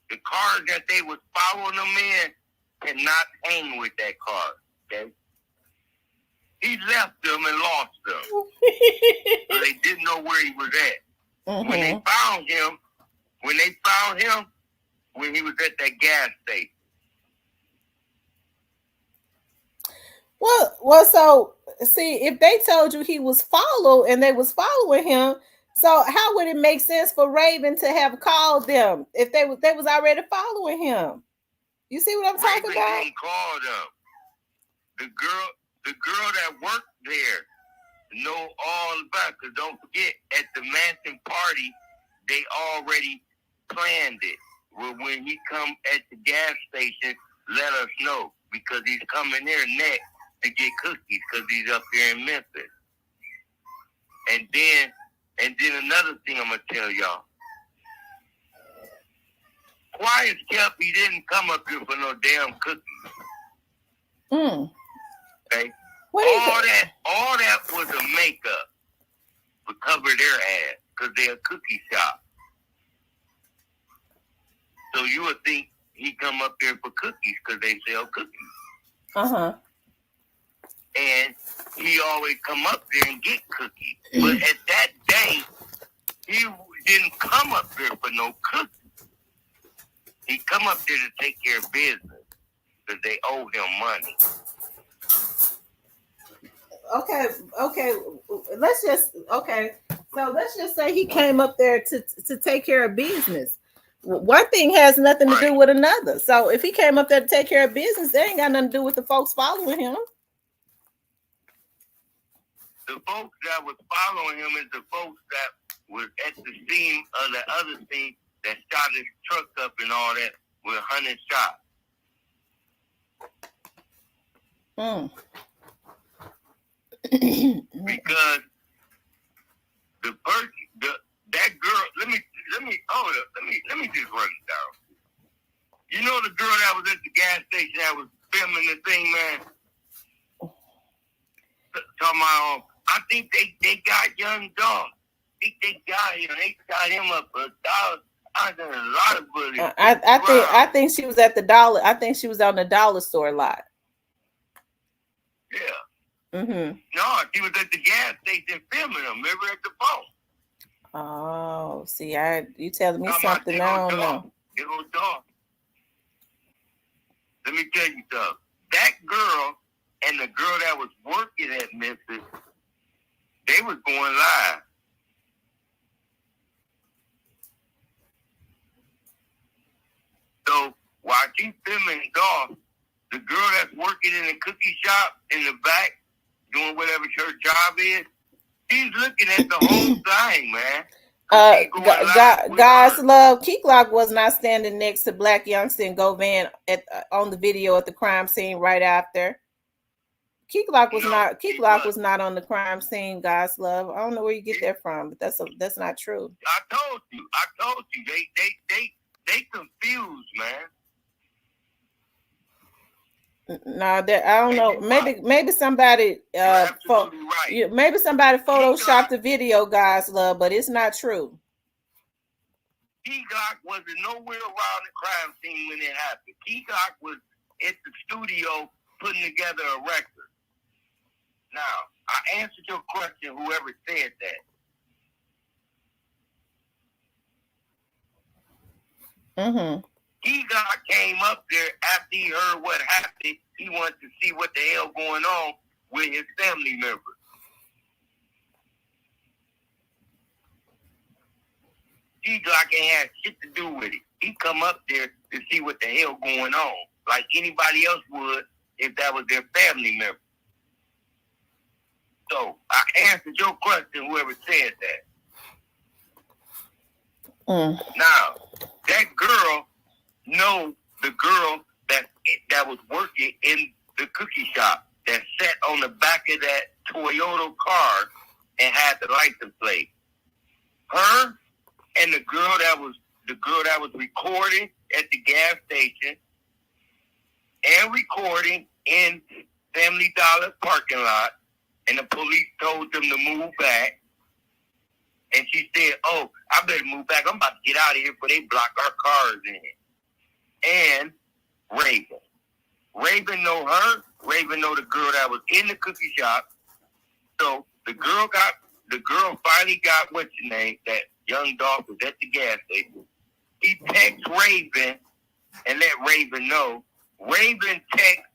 the car that they was following them in cannot hang with that car. Okay, he left them and lost them. So they didn't know where he was at. Mm-hmm. When they found him, when he was at that gas station. Well, so see, if they told you he was followed and they was following him, so how would it make sense for Raven to have called them if they was already following him? You see what I'm talking about? Raven didn't call them. The girl that worked there know all about it. Because don't forget, at the Manson party, they already planned it. Well, when he come at the gas station, let us know. Because he's coming there next to get cookies because he's up here in Memphis. And then another thing I'm going to tell y'all. Quiet kept, he didn't come up here for no damn cookies. Mm. Okay? All that was a makeup to cover their ass because they're a cookie shop. So you would think he come up there for cookies because they sell cookies. Uh-huh. And he always come up there and get cookies. But at that day, he didn't come up there for no cookies. He come up there to take care of business because they owe him money. Okay. So let's just say he came up there to take care of business. One thing has nothing to do with another. So if he came up there to take care of business, they ain't got nothing to do with the folks following him. The folks that was following him is the folks that was at the scene of the other scene that shot his truck up and all that with 100 shots. Mm. Because that girl, let me just run it down. You know the girl that was at the gas station that was filming the thing, man? Talking about, I think they got Young Dolph. They got him. They got him up $1. I done a lot of bullies. I think she was at the dollar. I think she was on the dollar store lot. Yeah. Mm-hmm. No, she was at the gas station filming them. Remember at the phone. Oh, see, you telling me something I don't know. It was Dolph. Let me tell you something. That girl and the girl that was working at Memphis, they was going live. she's filming Dolph. The girl that's working in the cookie shop in the back, doing whatever her job is, she's looking at the whole thing, man. God's love. Keyclock was not standing next to Black Youngster and Govan on the video at the crime scene right after. Keyclock was not on the crime scene. God's love. I don't know where you get that from, but that's not true. I told you. They confused, man. No, I don't know. Maybe somebody maybe somebody photoshopped the video, God's love, but it's not true. Keyclock wasn't nowhere around the crime scene when it happened. Keyclock was at the studio putting together a record. Now, I answered your question, whoever said that. Mm-hmm. Keyclock came up there after he heard what happened. He wanted to see what the hell going on with his family members. Keyclock ain't had shit to do with it. He come up there to see what the hell going on, like anybody else would if that was their family member. So I answered your question, whoever said that. Now, that girl know the girl that was working in the cookie shop that sat on the back of that Toyota car and had the license plate. Her and the girl that was recording at the gas station and recording in Family Dollar parking lot, and the police told them to move back. And she said, "Oh, I better move back. I'm about to get out of here before they block our cars in." And Raven know her. Raven know the girl that was in the cookie shop. So the girl finally got what's your name? That young dog was at the gas station. He texts Raven and let Raven know. Raven texts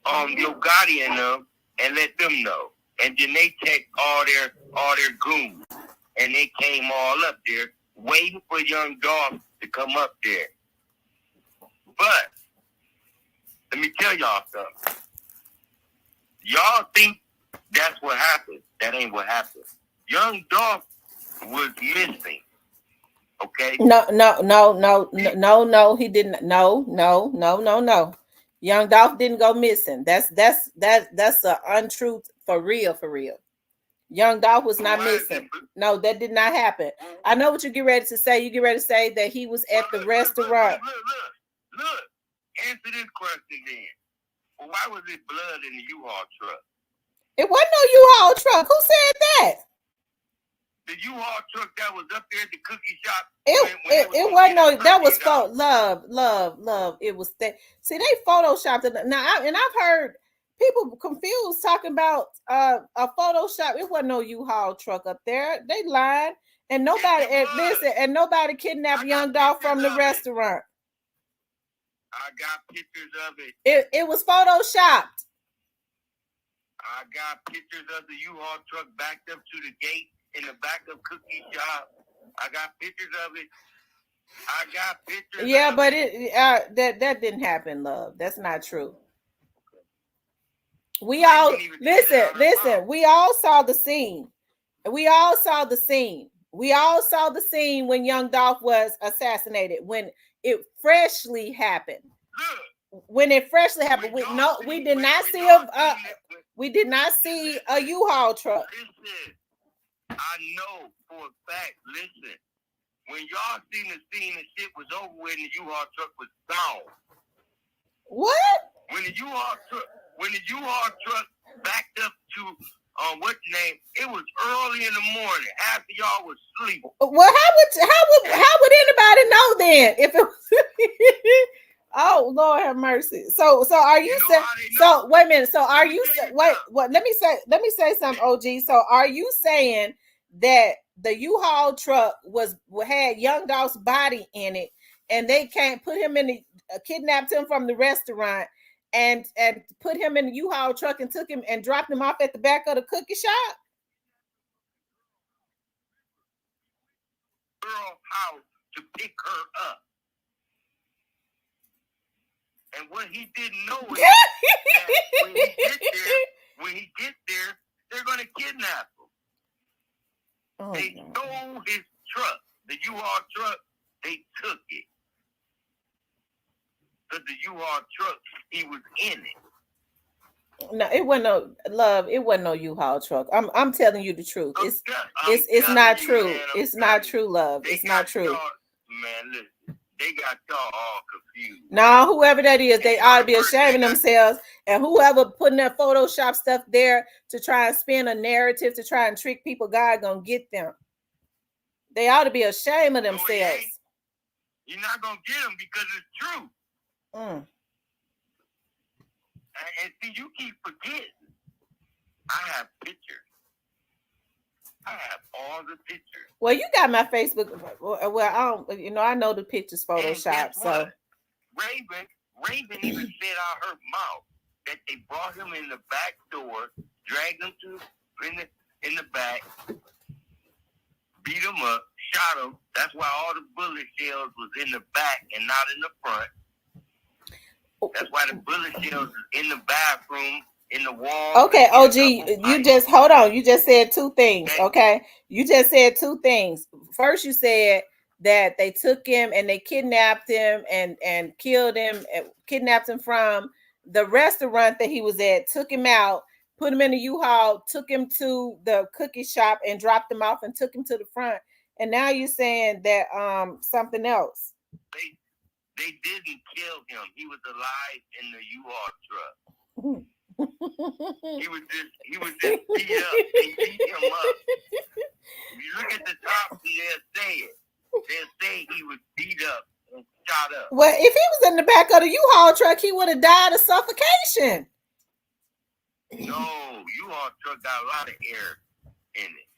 Yo Gotti and them and let them know. And then they text all their goons. And they came all up there waiting for young dog to come up there. But let me tell y'all something. Y'all think that's what happened. That ain't what happened. Young Dolph was missing. Okay? No, he didn't. No. Young Dolph didn't go missing. That's an untruth for real. Young Dolph was not missing. No, that did not happen. I know what you get ready to say. You get ready to say that he was at the restaurant. Look. Answer this question then. Well, why was it blood in the U-Haul truck? It wasn't no U-Haul truck. Who said that? The U-Haul truck that was up there at the cookie shop. It wasn't no. That was love. It was that. See, they photoshopped it. Now, I've heard people confused talking about a Photoshop. It wasn't no U-Haul truck up there. They lied, and nobody nobody kidnapped Young Dolph from the restaurant. I got pictures of it. It was photoshopped. I got pictures of the U-Haul truck backed up to the gate in the back of Cookie Shop. I got pictures of it. Yeah, but that didn't happen, love. That's not true. We all listen. We all saw the scene. We all saw the scene when Young Dolph was assassinated, when it freshly happened. We did not see a U-Haul truck. Listen, I know for a fact. Listen, when y'all seen the scene and shit was over with and the U-Haul truck was gone. What? When the U-Haul truck backed up to what's the name? It was early in the morning. Half of y'all was asleep. Well, how would anybody know then if it was? Oh, Lord have mercy. So are you saying? So wait a minute. So are you wait? What? Let me say something, OG. So are you saying that the U-Haul truck had Young Dolph's body in it, and they can't put him in the kidnapped him from the restaurant and put him in the U-Haul truck and took him and dropped him off at the back of the cookie shop? Girl house to pick her up. And what he didn't know is that when he gets there, they're gonna kidnap him. Oh, They God. stole his truck, the U-Haul truck. They took it. Because the U-Haul truck, he was in it. No, it wasn't no love. It wasn't no U-Haul truck. I'm telling you the truth. I'm It's telling not you, true. man, It's not telling true, love. They It's not got true. y'all- Man, listen, they got y'all all confused. No, whoever that is, they And ought to be the person ashamed of that- themselves. And whoever putting that Photoshop stuff there to try and spin a narrative to try and trick people, God gonna get them. They ought to be ashamed of No, he themselves. ain't. You're not gonna get them because it's true. Mm. And see, you keep forgetting. I have pictures. I have all the pictures. Well, you got my Facebook. Well, I don't. You know, I know the pictures And Photoshop. guess So what? Raven even said out her mouth that they brought him in the back door, dragged him in the back, beat him up, shot him. That's why all the bullet shells was in the back and not in the front. That's why the bullet shells is in the bathroom, in the wall. okay, OG, you just hold on. You just said two things. Okay, you just said two things. First, you said that they took him and they kidnapped him and killed him, and kidnapped him from the restaurant that he was at, took him out, put him in a U-Haul, took him to the cookie shop and dropped him off and took him to the front. And now you're saying that something else. They didn't kill him. He was alive in the U-Haul truck. He was just beat up. They beat him up. If you look at the top, they'll say it. They'll say he was beat up and shot up. Well, if he was in the back of the U-Haul truck, he would have died of suffocation. No, U-Haul truck got a lot of air in it.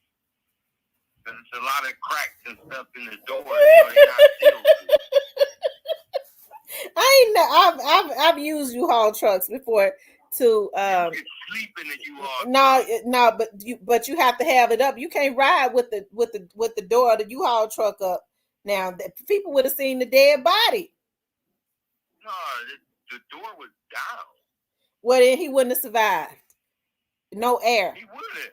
There's a lot of cracks and stuff in the door. They're not sealed. I've used U-Haul trucks before to You can sleep in the U-Haul no, but you have to have it up. You can't ride with the door of the U-Haul truck up. Now people would have seen the dead body. No, the door was down. Well, then he wouldn't have survived. No air. He would have.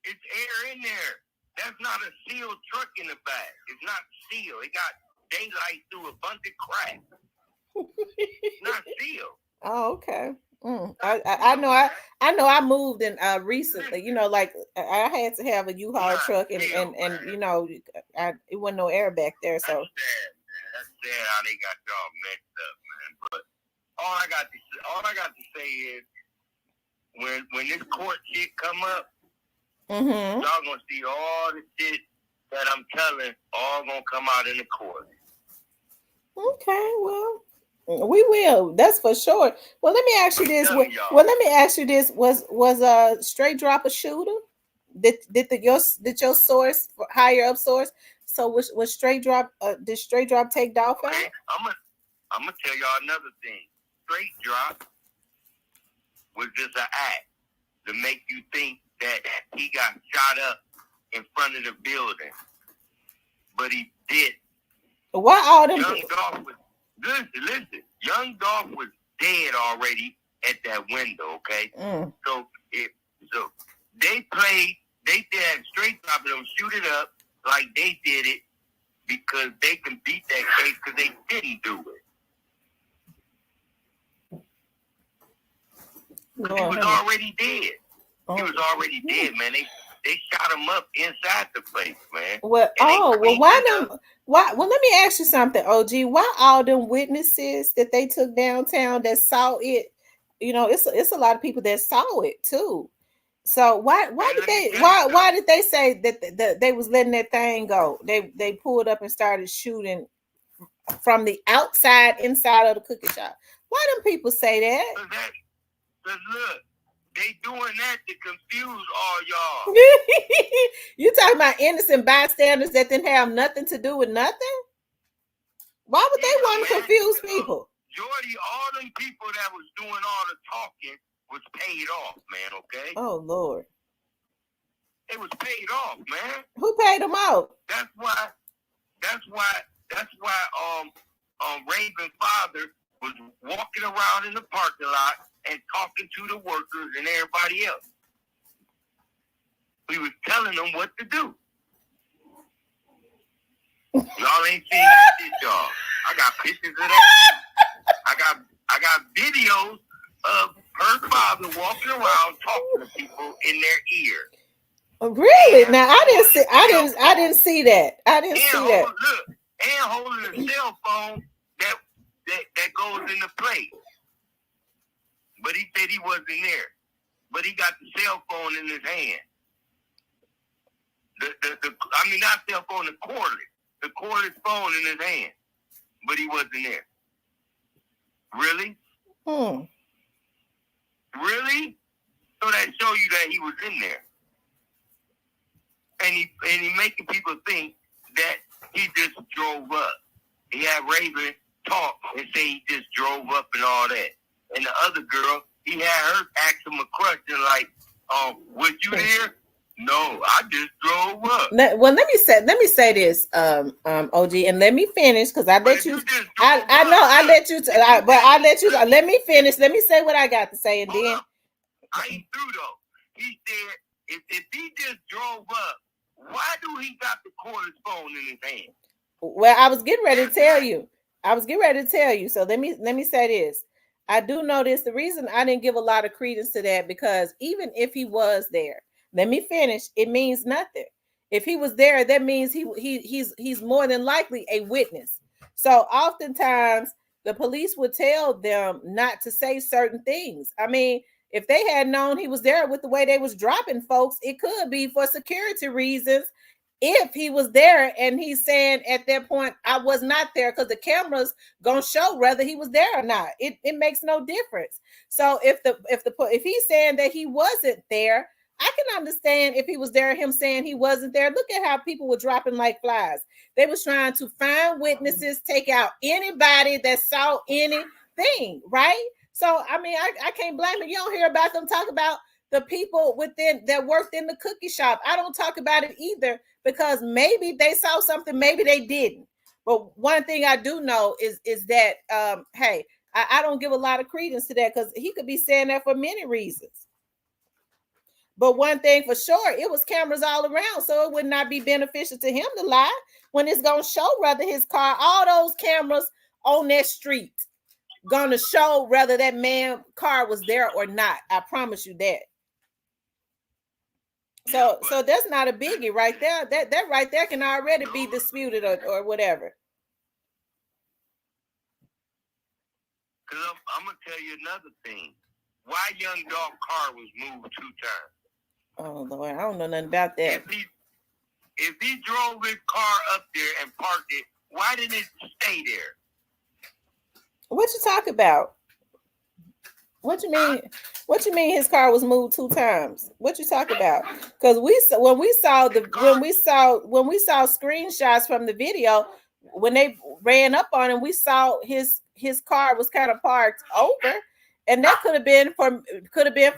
It's air in there. That's not a sealed truck in the back. It's not sealed. It got daylight through a bunch of cracks. It's not sealed. Oh, okay. I know I moved in recently, you know, like I had to have a U-Haul truck and you know, it wasn't no air back there. So That's sad how they got y'all messed up, man. But all I got to say is when this court shit come up, y'all gonna see all the shit that I'm telling all gonna come out in the court. Okay, well, we will. That's for sure. Well, let me ask you this. Was Straight Drop a shooter? Did your source, higher up source? So was Straight Drop? Did Straight Drop take Dolph out? Okay, I'm gonna tell y'all another thing. Straight Drop was just an act to make you think that he got shot up in front of the building, but he did. Why all them? Young Dolph was listen. Young Dolph was dead already at that window. Okay, so they did Straight Drop and them shoot it up like they did it because they can beat that case because they didn't do it. He was already dead. He was already dead, man. They shot him up inside the place, man. Well, why? Well, let me ask you something, OG. Why all them witnesses that they took downtown that saw it? You know, it's a lot of people that saw it too. So why did they say that they was letting that thing go? They pulled up and started shooting from the outside inside of the cookie shop. Why them people say that? Cause look, they doing that to confuse all y'all. You talking about innocent bystanders that didn't have nothing to do with nothing? Why would they want to confuse people? Jordy, all them people that was doing all the talking was paid off, man, okay? Oh, Lord. It was paid off, man. Who paid them off? That's why Raven's father was walking around in the parking lot and talking to the workers and everybody else. We was telling them what to do. Y'all ain't seen that shit, y'all. I got pictures of that. I got videos of her father walking around talking to people in their ear. Really? And Now I didn't see that. I didn't see that. Look, and holding a cell phone that goes into place. But he said he wasn't there. But he got the cell phone in his hand. Not cell phone, the cordless phone in his hand. But he wasn't there. Really? Really? So that show you that he was in there. And he making people think that he just drove up. He had Raven talk and say he just drove up and all that. And the other girl, he had her ask him a question like, was you there? No, I just drove up. Well, let me say this, OG, and let me finish because I let you. I know I let you, but I let you. Let me finish. Let me say what I got to say, and then I ain't through though. He said if he just drove up, why do he got the cordless phone in his hand? Well, I was getting ready to tell you. So let me say this. I do know this. The reason I didn't give a lot of credence to that because even if he was there. Let me finish. It means nothing. If he was there, that means he's more than likely a witness. So oftentimes the police would tell them not to say certain things. I mean, if they had known he was there with the way they was dropping folks, it could be for security reasons. If he was there and he's saying at that point, I was not there because the camera's gonna show whether he was there or not. It makes no difference. So if he's saying that he wasn't there, I can understand if he was there, him saying he wasn't there. Look at how people were dropping like flies. They was trying to find witnesses, take out anybody that saw anything, right? So, I mean, I can't blame it. You don't hear about them talk about the people within that worked in the cookie shop. I don't talk about it either because maybe they saw something, maybe they didn't. But one thing I do know is that, hey, I don't give a lot of credence to that because he could be saying that for many reasons. But one thing for sure, it was cameras all around, so it would not be beneficial to him to lie when it's going to show whether his car, all those cameras on that street, going to show whether that man's car was there or not. I promise you that. So that's not a biggie right there. That right there can already be disputed or whatever. Because I'm going to tell you another thing. Why Young Dog car was moved 2 times? Oh, Lord, I don't know nothing about that. If he drove his car up there and parked it, why didn't it stay there? What you talk about? What you mean? What you mean his car was moved 2 times? What you talk about? Because when we saw screenshots from the video, when they ran up on him, we saw his car was kind of parked over, and that could have been for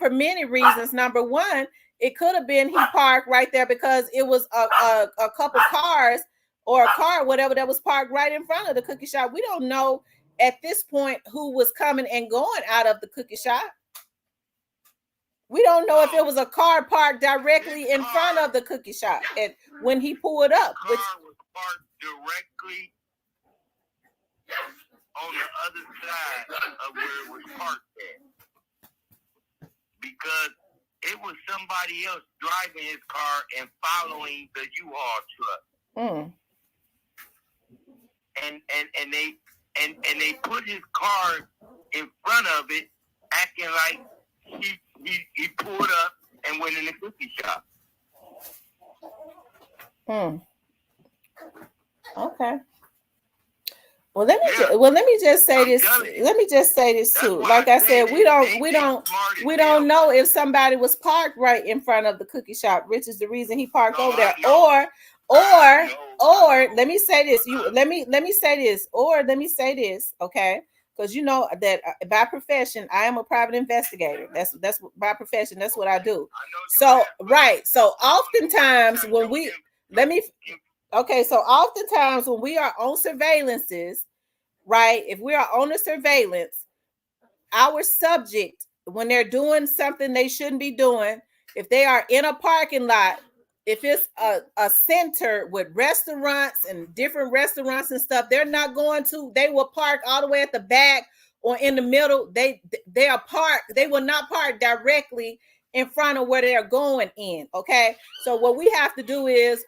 many reasons. Number one, it could have been he parked right there because it was a couple cars or a car, whatever, that was parked right in front of the cookie shop. We don't know at this point who was coming and going out of the cookie shop. We don't know if it was a car parked directly in front of the cookie shop and when he pulled up. The car was parked directly on the other side of where it was parked at. Because it was somebody else driving his car and following the U-Haul truck. And they put his car in front of it, acting like he pulled up and went in the cookie shop. Okay. Well, let me just say this. Let me just say this too. Like I said, we don't know if somebody was parked right in front of the cookie shop, which is the reason he parked over there. Or let me say this. Let me say this. Okay, because you know that by profession, I am a private investigator. That's by profession. That's what I do. So right. So oftentimes when oftentimes when we are on surveillances, right? If we are on a surveillance, our subject, when they're doing something they shouldn't be doing, if they are in a parking lot, if it's a center with restaurants and different restaurants and stuff, they're not going to, they will park all the way at the back or in the middle. They are parked, they will not park directly in front of where they're going in. Okay. So what we have to do is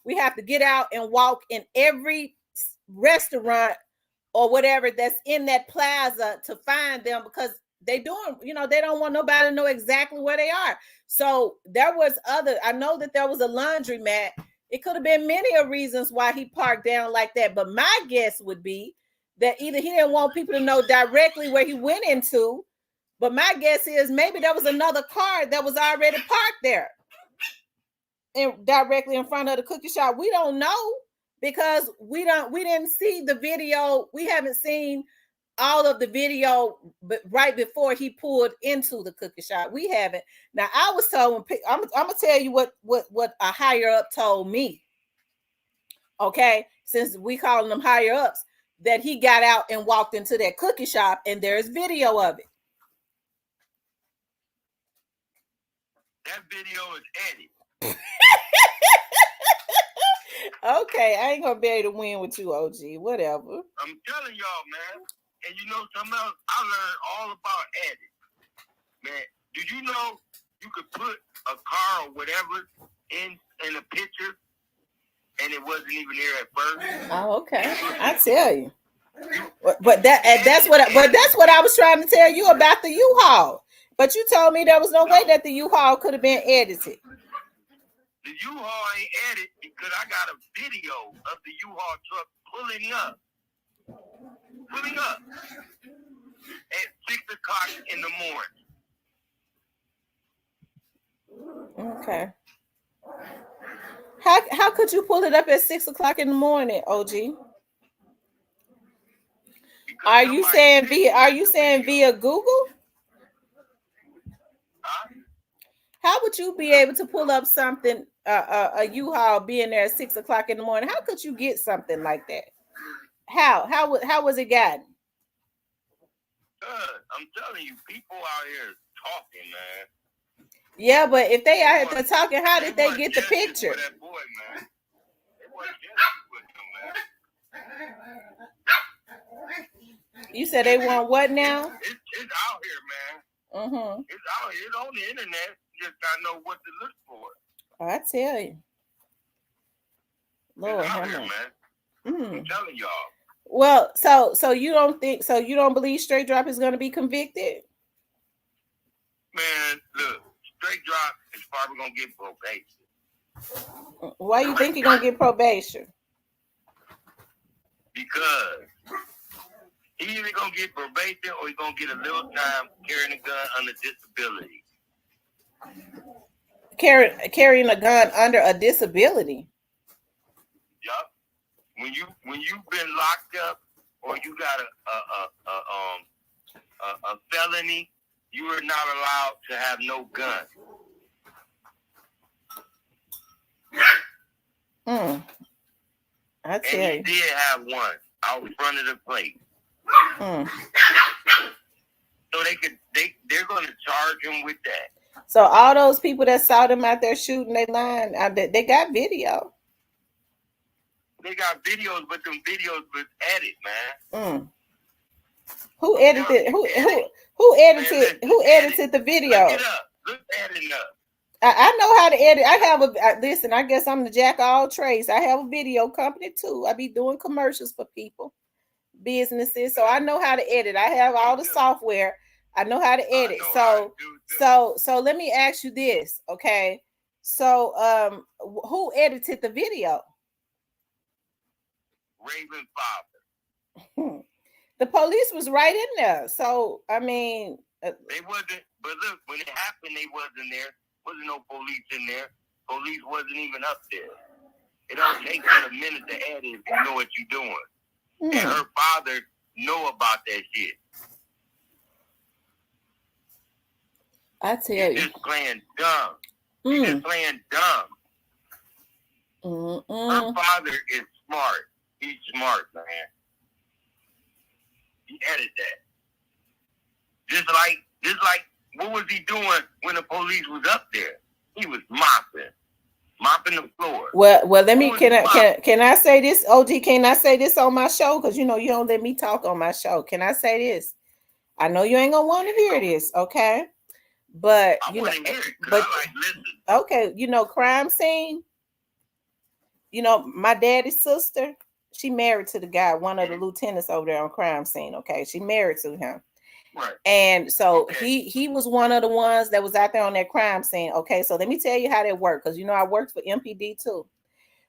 we have to get out and walk in every restaurant or whatever that's in that plaza to find them, because they doing, they don't want nobody to know exactly where they are. So there was I know that there was a laundromat. It could have been many of reasons why he parked down like that. But my guess would be that either he didn't want people to know directly where he went into, but my guess is maybe there was another car that was already parked there and directly in front of the cookie shop. We don't know, because we didn't see the video. We haven't seen all of the video, but right before he pulled into the cookie shop, we haven't. Now I was told, I'm gonna tell you what a higher up told me. Okay, since we calling them higher ups, that he got out and walked into that cookie shop, and there's video of it. That video is edited. Okay, I ain't gonna be able to win with you, OG. Whatever. I'm telling y'all, man. And you know something else? I learned all about edit. Man, did you know you could put a car or whatever in a picture and it wasn't even there at first? Oh, okay. I tell you. But that's what I was trying to tell you about the U-Haul. But you told me there was no way that the U-Haul could have been edited. The U-Haul ain't edited because I got a video of the U-Haul truck pulling up at 6 o'clock in the morning. Okay. How could you pull it up at 6 o'clock in the morning, OG? Are you saying via Google? Huh? How would you be able to pull up something, a U-Haul being there at 6 o'clock in the morning? How could you get something like that? How was it gotten? I'm telling you, people out here talking, man. Yeah, but if they out here talking, how did they get the picture? That boy, man. They wasn't just with him, man. You said they want what now? It's out here, man. Mm-hmm. It's out here. It's on the internet. You just gotta know what to look for. I tell you. Lord, it's out here, man. I'm telling y'all. Well, so you don't believe Straight Drop is going to be convicted? Man, look, Straight Drop is probably gonna get probation. Why you think he's gonna get probation? Because he either gonna get probation or he's gonna get a little time carrying a gun under disability. Carrying a gun under a disability. Yup. When you've been locked up or you got a felony, you are not allowed to have no gun. I tell you. And he did have one out in front of the plate. So they're gonna charge him with that. So all those people that saw them out there shooting, they lying. They got video. They got videos, but them videos was edited, man. Who edited? Who edited? Who edited the video? Look it up. Look at it up. I know how to edit. I have listen. I guess I'm the jack of all trades. I have a video company too. I be doing commercials for people, businesses. So I know how to edit. I have all the software. I know how to edit. So let me ask you this, okay? So who edited the video? Raven Father. The police was right in there. So I mean, they wasn't. But look, when it happened, they wasn't there. Wasn't no police in there. Police wasn't even up there. It don't take but a minute to edit if you know what you're doing. And her father know about that shit. I tell you. He's just playing dumb. He's just playing dumb. Her father is smart. He's smart, man. He added that. Just like, what was he doing when the police was up there? He was mopping the floor. Well, let me. Can I say this, OG? Can I say this on my show? Because you know you don't let me talk on my show. Can I say this? I know you ain't gonna want to hear this, okay? But you know, okay, you know, crime scene. You know, my daddy's sister. She married to the guy, one of the lieutenants over there on crime scene. Okay, she married to him. Right. And so he was one of the ones that was out there on that crime scene. Okay, so let me tell you how that worked, because you know I worked for MPD too.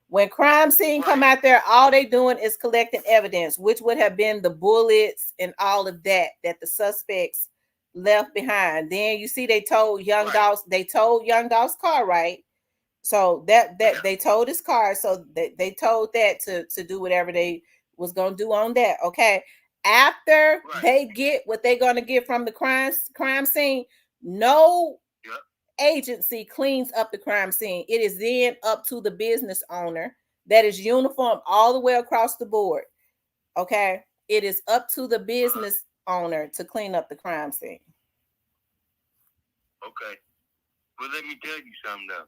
When crime scene come out there, all they doing is collecting evidence, which would have been the bullets and all of that the suspects left behind. Then you see they told Young Dolph's car, right? So that they told his car, so they told that to do whatever they was gonna do on that. Okay. After they get what they're gonna get from the crime scene, no agency cleans up the crime scene. It is then up to the business owner that is uniform all the way across the board. Okay. It is up to the business owner to clean up the crime scene. Okay. Well, let me tell you something though.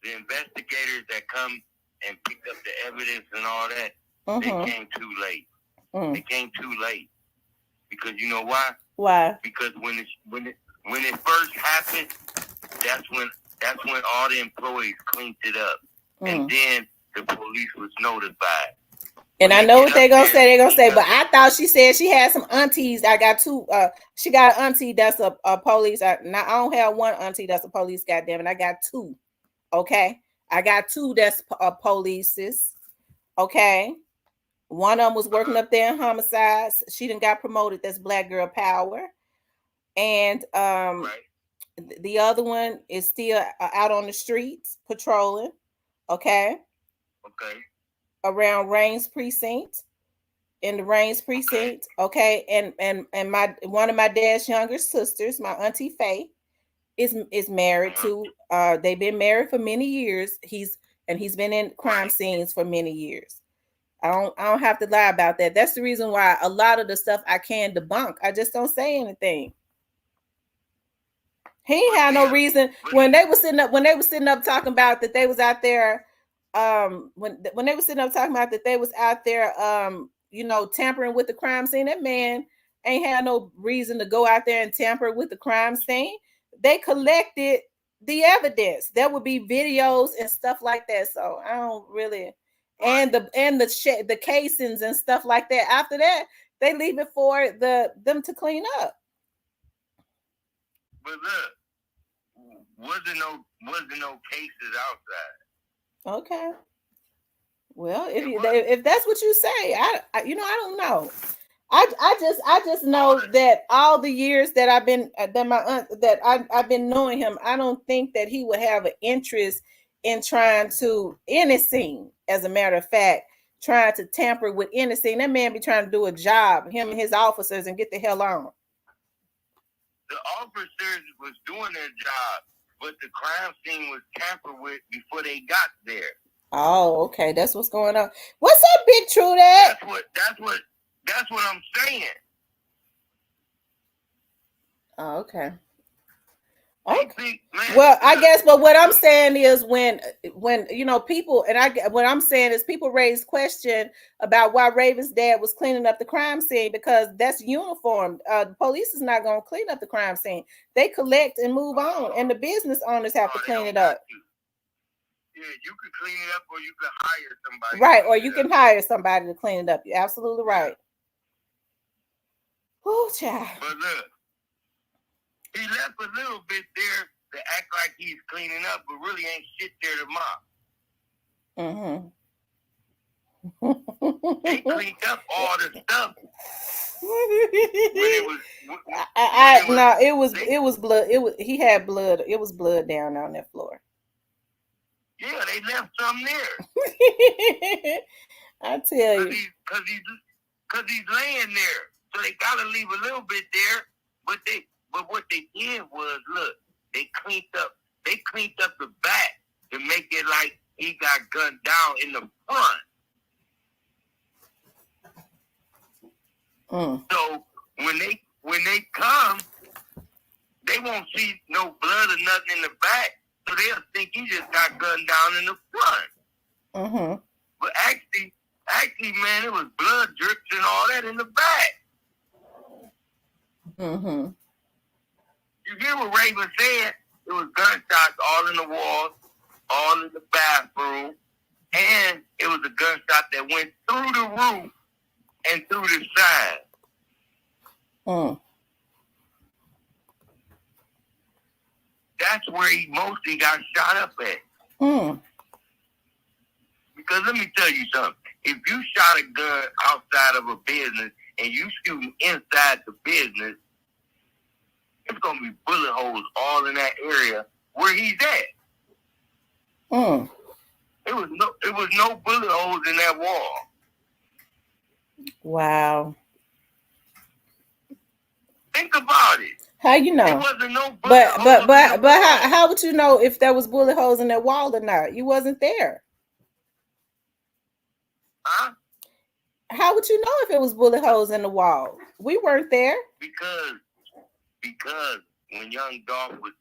The investigators that come and pick up the evidence and all that, they came too late. They came too late. Because you know why? Why? Because when it first happened, that's when all the employees cleaned it up. And then the police was notified. And I know what they're gonna say. They're gonna say, but I thought she said she had some aunties. I got two. She got an auntie that's a police. I don't have one auntie that's a police. Goddamn it, I got two. Okay, I got two that's polices. Okay, one of them was working up there in homicides. She done got promoted. That's Black Girl Power, and the other one is still out on the streets patrolling. Okay. Around Rains Precinct, in the Rains Precinct. Okay, and my one of my dad's younger sisters, my auntie Faye, is married to. They've been married for many years. He's been in crime scenes for many years. I don't have to lie about that. That's the reason why a lot of the stuff I can debunk. I just don't say anything. He ain't had no reason when they were sitting up talking about that they was out there. When they were sitting up talking about that they was out there, you know, tampering with the crime scene. That man ain't had no reason to go out there and tamper with the crime scene. They collected the evidence. There would be videos and stuff like that. So I don't really, and the casings and stuff like that. After that, they leave it for them to clean up. But look, wasn't no cases outside. Okay. Well, if that's what you say, I don't know. I just know that all the years that I've been I've been knowing him, I don't think that he would have an interest in trying to any scene. As a matter of fact, trying to tamper with any scene. That man be trying to do a job, him and his officers, and get the hell on. The officers was doing their job, but the crime scene was tampered with before they got there. Oh, okay, that's what's going on. What's up, Big True? That's what I'm saying. Oh, okay. Okay. Well, I guess, but what I'm saying is when you know people, and what I'm saying is people raise question about why Raven's dad was cleaning up the crime scene, because that's uniform. The police is not going to clean up the crime scene. They collect and move on, and the business owners have to clean it up. Yeah, you can clean it up, or you can hire somebody. Right, or you can hire somebody to clean it up. You're absolutely right. Oh, child. But look, he left a little bit there to act like he's cleaning up, but really ain't shit there to mop. They cleaned up all the stuff. It was blood. He had blood. It was blood down on that floor. Yeah, they left some there. I tell you. Because he's laying there. So they got to leave a little bit there. But what they did was, look, they cleaned up the back to make it like he got gunned down in the front. So when they come, they won't see no blood or nothing in the back, so they'll think he just got gunned down in the front. But actually, man, it was blood drips and all that in the back. You hear what Raven said? It was gunshots all in the walls, all in the bathroom, and it was a gunshot that went through the roof and through the side. That's where he mostly got shot up at. Because let me tell you something. If you shot a gun outside of a business and you shooting inside the business, it's gonna be bullet holes all in that area where he's at. It was no bullet holes in that wall. Wow. Think about it. How you know? There wasn't no bullet holes but how would you know if there was bullet holes in that wall or not? You wasn't there. Huh? How would you know if it was bullet holes in the wall? We weren't there. Because when young Dolph was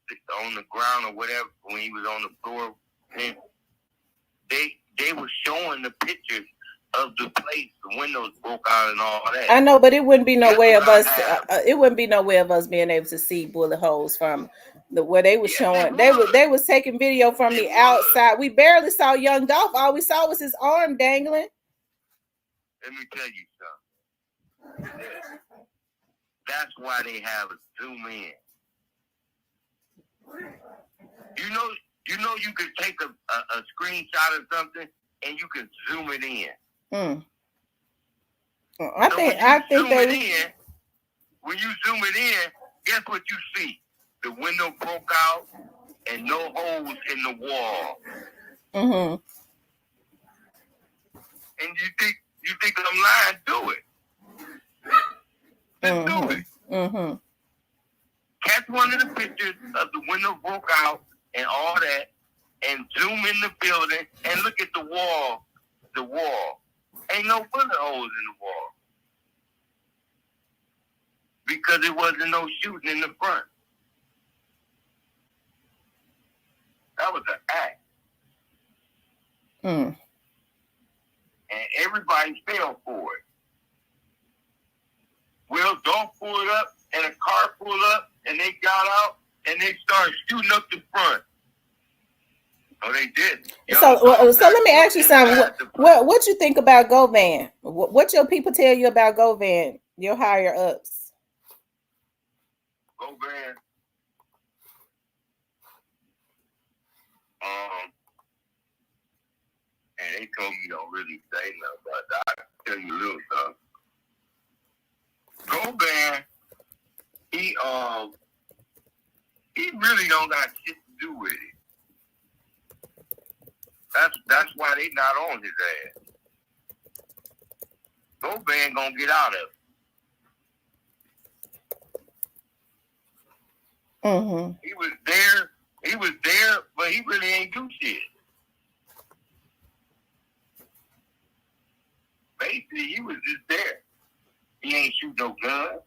on the ground or whatever, when he was on the floor, they were showing the pictures of the place, the windows broke out and all that. I know, but it wouldn't be no way of us. It wouldn't be no way of us being able to see bullet holes from the where they were showing. They was taking video from the outside. We barely saw young Dolph. All we saw was his arm dangling. Let me tell you something. That's why they have a zoom in. You know you could take a screenshot of something and you can zoom it in. I think that when you zoom it in, guess what you see? The window broke out and no holes in the wall. And you think I'm lying? Do it. Just do it. Catch one of the pictures of the window broke out and all that, and zoom in the building and look at the wall. The wall. Ain't no bullet holes in the wall. Because it wasn't no shooting in the front. That was an act. And everybody fell for it. Well, Dolph pulled up and a car pulled up and they got out and they started shooting up the front. Oh, they did. So let me ask you something. What you think about Govan? What your people tell you about Govan? Your higher ups. Govan. And they told me don't really say nothing, but I can tell you a little something. Govan, he really don't got shit to do with it. That's why they not on his ass. Govan gonna get out of it. He was there, but he really ain't do shit. Basically, he was just there. He ain't shoot no gun.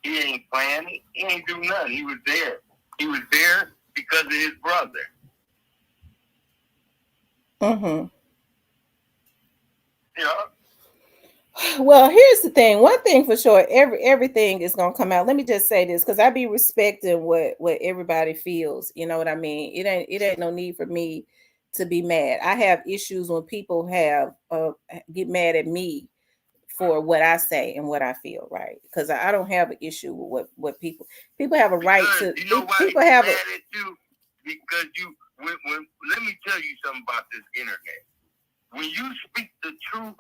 He ain't planning. He ain't do nothing. He was there. He was there because of his brother. Yeah. Well, here's the thing. One thing for sure, everything is gonna come out. Let me just say this, because I be respecting what everybody feels. You know what I mean? It ain't no need for me to be mad. I have issues when people get mad at me for what I say and what I feel, right? Because I don't have an issue with what people have a right to. You know why people they have mad at you? Because when let me tell you something about this internet. When you speak the truth,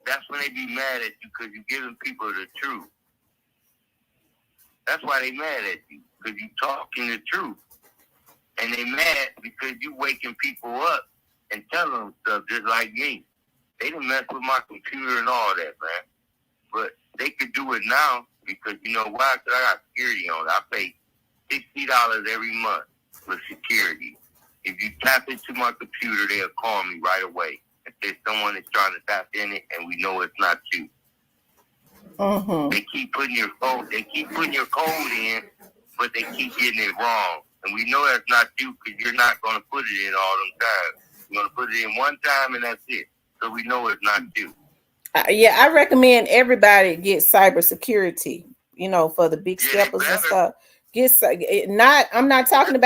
that's when they be mad at you, because you're giving people the truth. That's why they mad at you, because you talking the truth. And they mad because you waking people up and telling them stuff just like me. They done mess with my computer and all that, man. But they could do it now because you know why? Because I got security on it. I pay $60 every month for security. If you tap into my computer, they'll call me right away. if someone is trying to tap in it and we know it's not you. They keep putting your code. They keep putting your code in, but they keep getting it wrong. And we know that's not you because you're not going to put it in all them times. You're going to put it in one time and that's it. So we know it's not you. Yeah, I recommend everybody get cybersecurity. For the big steppers and stuff. I'm not talking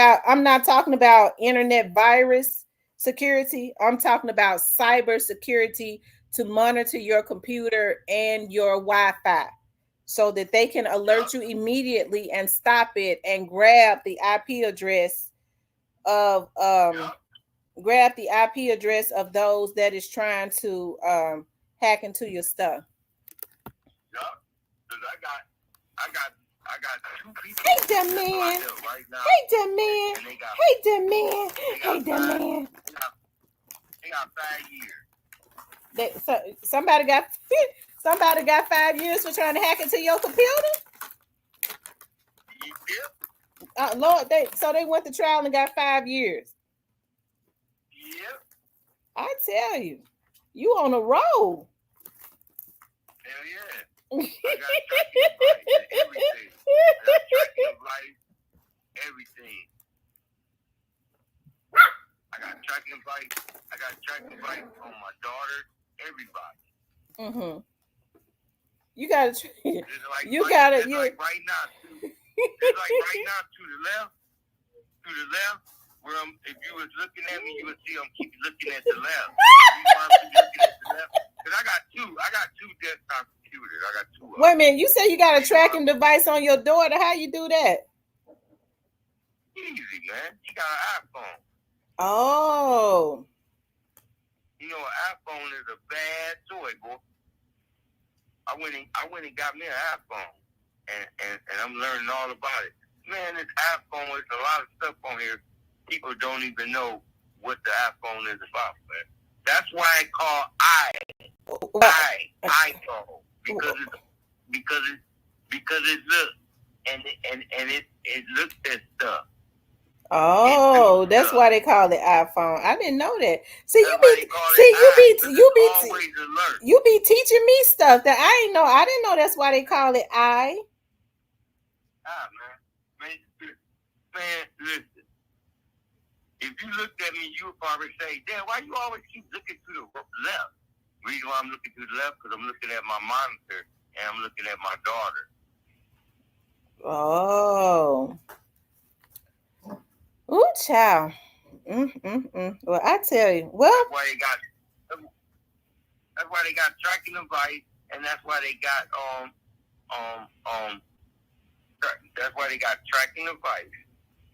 about internet virus security. I'm talking about cybersecurity to monitor your computer and your Wi-Fi so that they can alert you immediately and stop it and grab the IP address of those that is trying to hack into your stuff. Yeah, because I got two people. Hate that man. Right now, hate that man. Hate that man. Hate that man. They got 5 years. Somebody got 5 years for trying to hack into your computer. Yep. Lord, they went to trial and got 5 years. Yep. I tell you, you on a roll. Hell yeah. I got tracking device, everything. I got tracking device. I got tracking device on my daughter, everybody. You gotta. Like right now. It's like right now to the left. Where if you was looking at me, you would see I'm keep looking at the left. Because I got two desktop computers. I got two. Wait a minute, you say you got a tracking device on your daughter. How you do that? Easy, man. She got an iPhone. Oh. An iPhone is a bad toy, boy. I went and got me an iPhone, and I'm learning all about it. Man, this iPhone, there's a lot of stuff on here. People don't even know what the iPhone is about, man. That's why I call iPhone because it looks and it looks at stuff. Oh, that's why they call it iPhone. I didn't know that. You be teaching me stuff that I didn't know. I didn't know that's why they call it I. Man, listen. If you looked at me, you would probably say, "Dad, why you always keep looking to the left?" The reason why I'm looking to the left because I'm looking at my monitor and I'm looking at my daughter. Oh. Ooh, child. Well, I tell you. Well, that's why they got tracking device, and that's why they got that's why they got tracking device,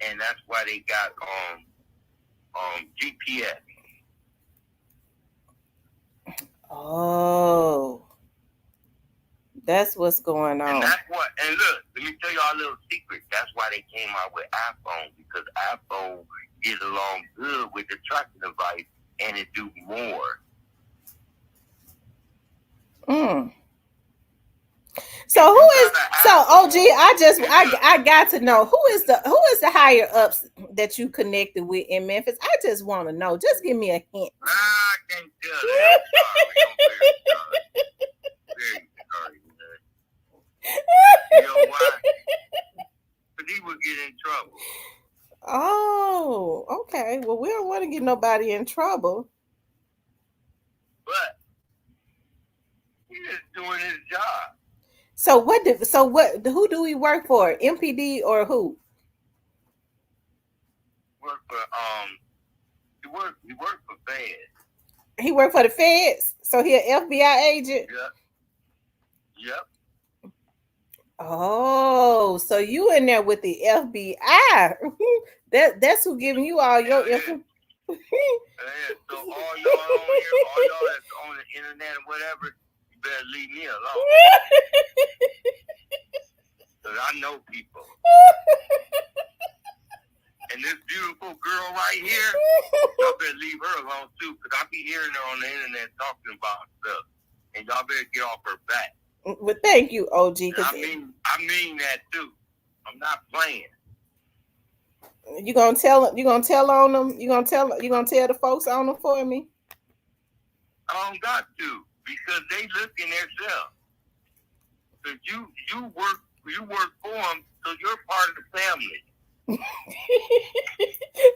and that's why they got GPS. Oh. That's what's going on. And look, let me tell y'all a little secret. That's why they came out with iPhone, because iPhone gets along good with the tracking device and it do more. So OG, I got to know who is the higher ups that you connected with in Memphis. I just want to know. Just give me a hint. I can't tell that. Very sorry, man. You know why? Because he would get in trouble. Oh, okay. Well, we don't want to get nobody in trouble. But he's just doing his job. So who do we work for? MPD or who? He worked for Feds. He worked for the Feds? So he an FBI agent? Yep. Oh, so you in there with the FBI. That's who giving you all your info. So all y'all on here, all y'all that's on the internet or whatever, you better leave me alone. Because I know people. And this beautiful girl right here, y'all better leave her alone too, because I be hearing her on the internet talking about stuff. And y'all better get off her back. Well, thank you, OG. I mean that too. I'm not playing. You gonna tell on them? You gonna tell the folks on them for me? I don't got to because they look in themselves. Cause you work for them, so you're part of the family.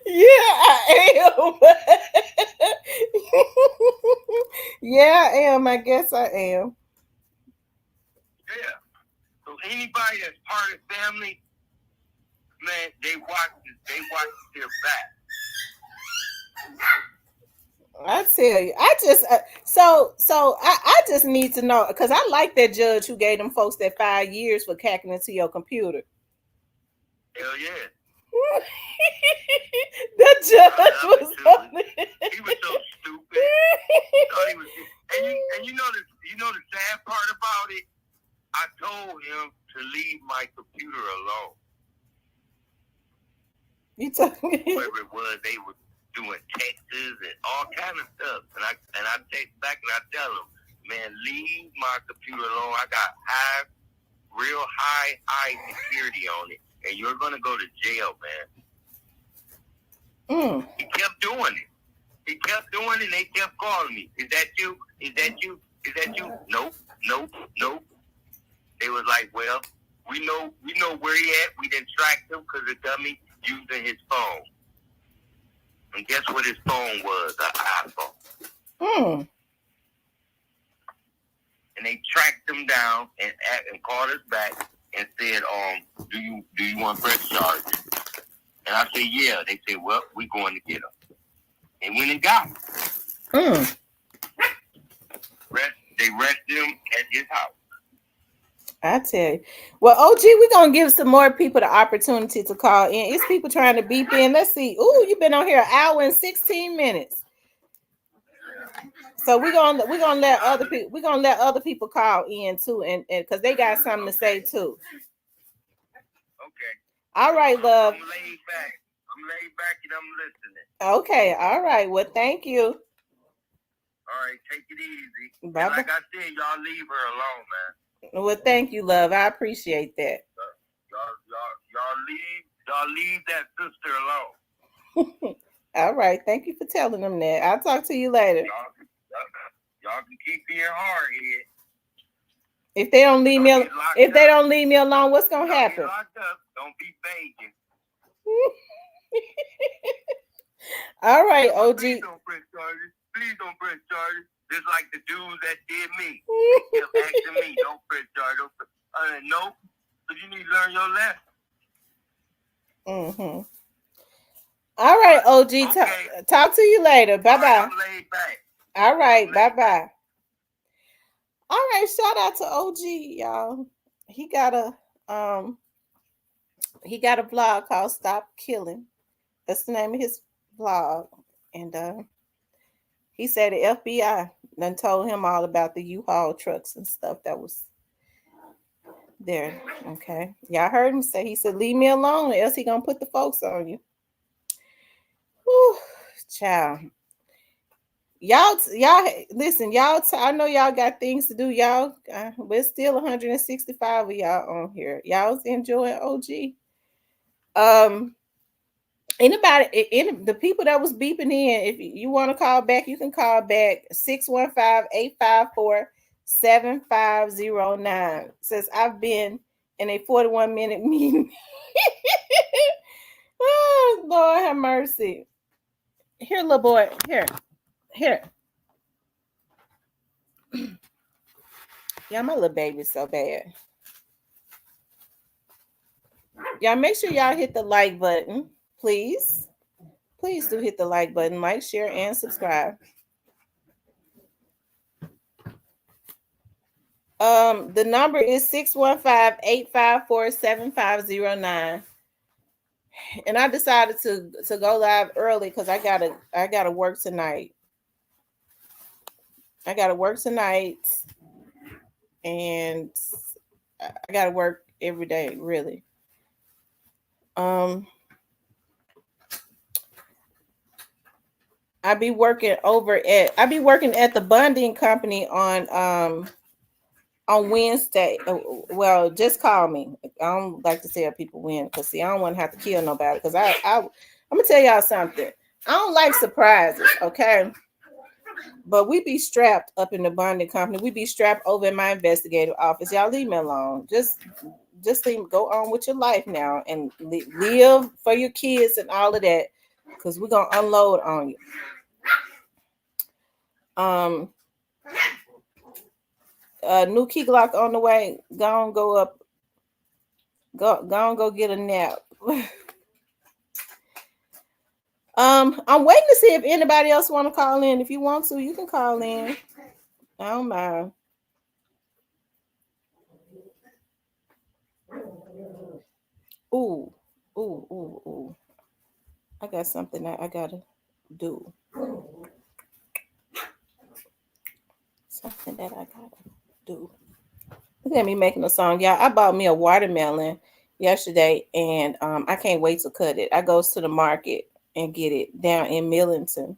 Yeah, I am. Yeah, I am. I guess I am. Yeah. So anybody that's part of the family, man, they watch their back. I tell you, I just I just need to know because I like that judge who gave them folks that 5 years for hacking into your computer. Hell yeah. The judge was on it. He was so stupid. He thought he was, and you know the sad part about it. I told him to leave my computer alone. You talking? Whatever it was, they were doing texts and all kind of stuff. And I text back and I tell them, man, leave my computer alone. I got real high security on it, and you're gonna go to jail, man. He kept doing it. He kept doing it, and they kept calling me. Is that you? Is that you? Is that you? Nope. They was like, well, we know where he at. We didn't track him because the dummy using his phone. And guess what his phone was? An iPhone. And they tracked him down and called us back and said, do you want press charges? And I said, yeah. They said, well, we're going to get him. And went and got him. They arrested him at his house. I tell you. Well, OG, we're going to give some more people the opportunity to call in. It's people trying to beep in. Let's see. Ooh, you've been on here an hour and 16 minutes. So we're gonna let other people call in too, and because they got something to say too. Okay. All right, love. I'm laid back and I'm listening. Okay, all right. Well, thank you. All right, take it easy. Bye. Like I said, y'all leave her alone, man. Well, thank you, love. I appreciate that. Y'all leave that sister alone. All right. Thank you for telling them that. I'll talk to you later. Y'all can keep being hard here. If they don't leave me alone, what's gonna happen? Locked up. Don't be begging. All right, OG. Please don't press charges. Please don't press charges. Just like the dudes that did me. They kept asking me, don't press charges. No. So you need to learn your lesson. All right, OG. Okay. Talk to you later. Bye bye. I'm laid back. All right. Bye bye. All right. Shout out to OG, y'all. He got a blog called Stop Killing. That's the name of his blog. And he said the FBI done told him all about the U-Haul trucks and stuff that was there. Okay. Y'all heard him say, he said, leave me alone or else he gonna put the folks on you. Whew, child. Y'all listen, y'all. I know y'all got things to do, y'all. But it's still 165 of y'all on here. Y'all's enjoying OG. Anybody, the people that was beeping in, if you want to call back, you can call back 615-854-7509. Says I've been in a 41-minute meeting. Oh, Lord have mercy. Here, little boy. Here. Yeah, my little baby's so bad. Y'all make sure y'all hit the like button, please. Please do hit the like button, like, share, and subscribe. The number is 615-854-7509. And I decided to go live early because I gotta work tonight. And I gotta work every day, really. I be working at the bonding company on Wednesday. Well, just call me. I don't like to tell people when, because see, I don't want to have to kill nobody. Because I'm gonna tell y'all something. I don't like surprises. Okay, But we be strapped up in the bonding company. We be strapped over in my investigative office. Y'all leave me alone. Just go on with your life now and live for your kids and all of that, because we're gonna unload on you. New key Glock on the way. Go up. Go get a nap. I'm waiting to see if anybody else want to call in. If you want to, you can call in. I don't mind. Ooh. I got something that I gotta do. Something that I gotta do. Look at me making a song, y'all. I bought me a watermelon yesterday, and I can't wait to cut it. I goes to the market and get it down in Millington.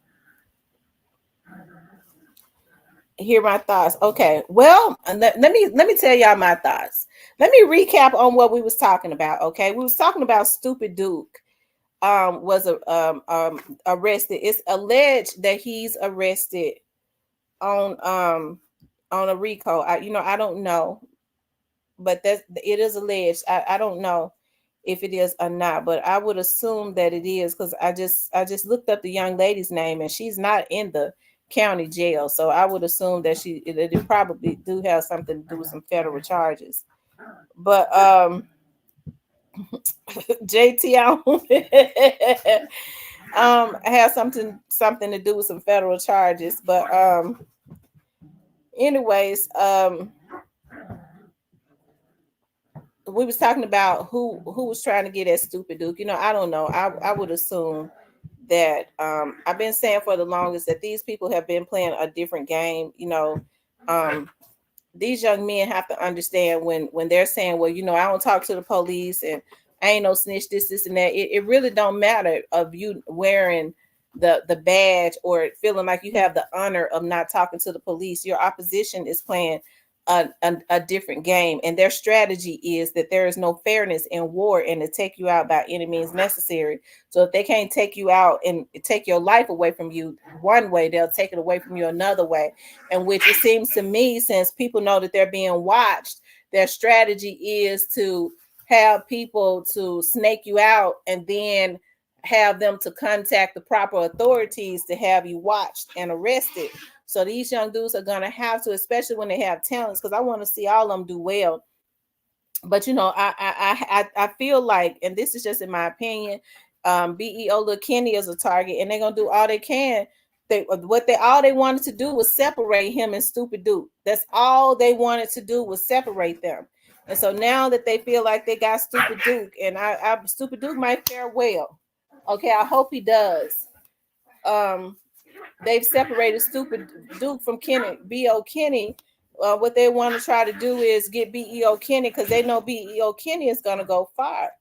Hear my thoughts. Okay, well, let me tell y'all my thoughts. Let me recap on what we was talking about. Okay, we was talking about Stupid Duke was arrested. It's alleged that he's arrested on a RICO. I don't know, but it is alleged. I don't know if it is or not, but I would assume that it is, because I just looked up the young lady's name, and she's not in the county jail, so I would assume that it probably do have something to do with some federal charges. But JT has something to do with some federal charges. But anyways, we was talking about who was trying to get at Stupid Duke. I don't know. I would assume that I've been saying for the longest that these people have been playing a different game. These young men have to understand when they're saying, well, I don't talk to the police and I ain't no snitch, this and that. It really don't matter of you wearing the badge or feeling like you have the honor of not talking to the police. Your opposition is playing a different game, and their strategy is that there is no fairness in war and to take you out by any means necessary. So if they can't take you out and take your life away from you one way, they'll take it away from you another way. And which it seems to me, since people know that they're being watched, their strategy is to have people to snake you out and then have them to contact the proper authorities to have you watched and arrested. So these young dudes are going to have to, especially when they have talents, because I want to see all of them do well. But, I feel like, and this is just in my opinion, BEO Lil Kenny is a target, and they're going to do all they can. All they wanted to do was separate him and Stupid Duke. That's all they wanted to do was separate them. And so now that they feel like they got Stupid Duke, and Stupid Duke might fare well. Okay, I hope he does. They've separated Stupid Duke from Kenny, B.O. Kenny. What they want to try to do is get B.E.O. Kenny, because they know B.E.O. Kenny is going to go far.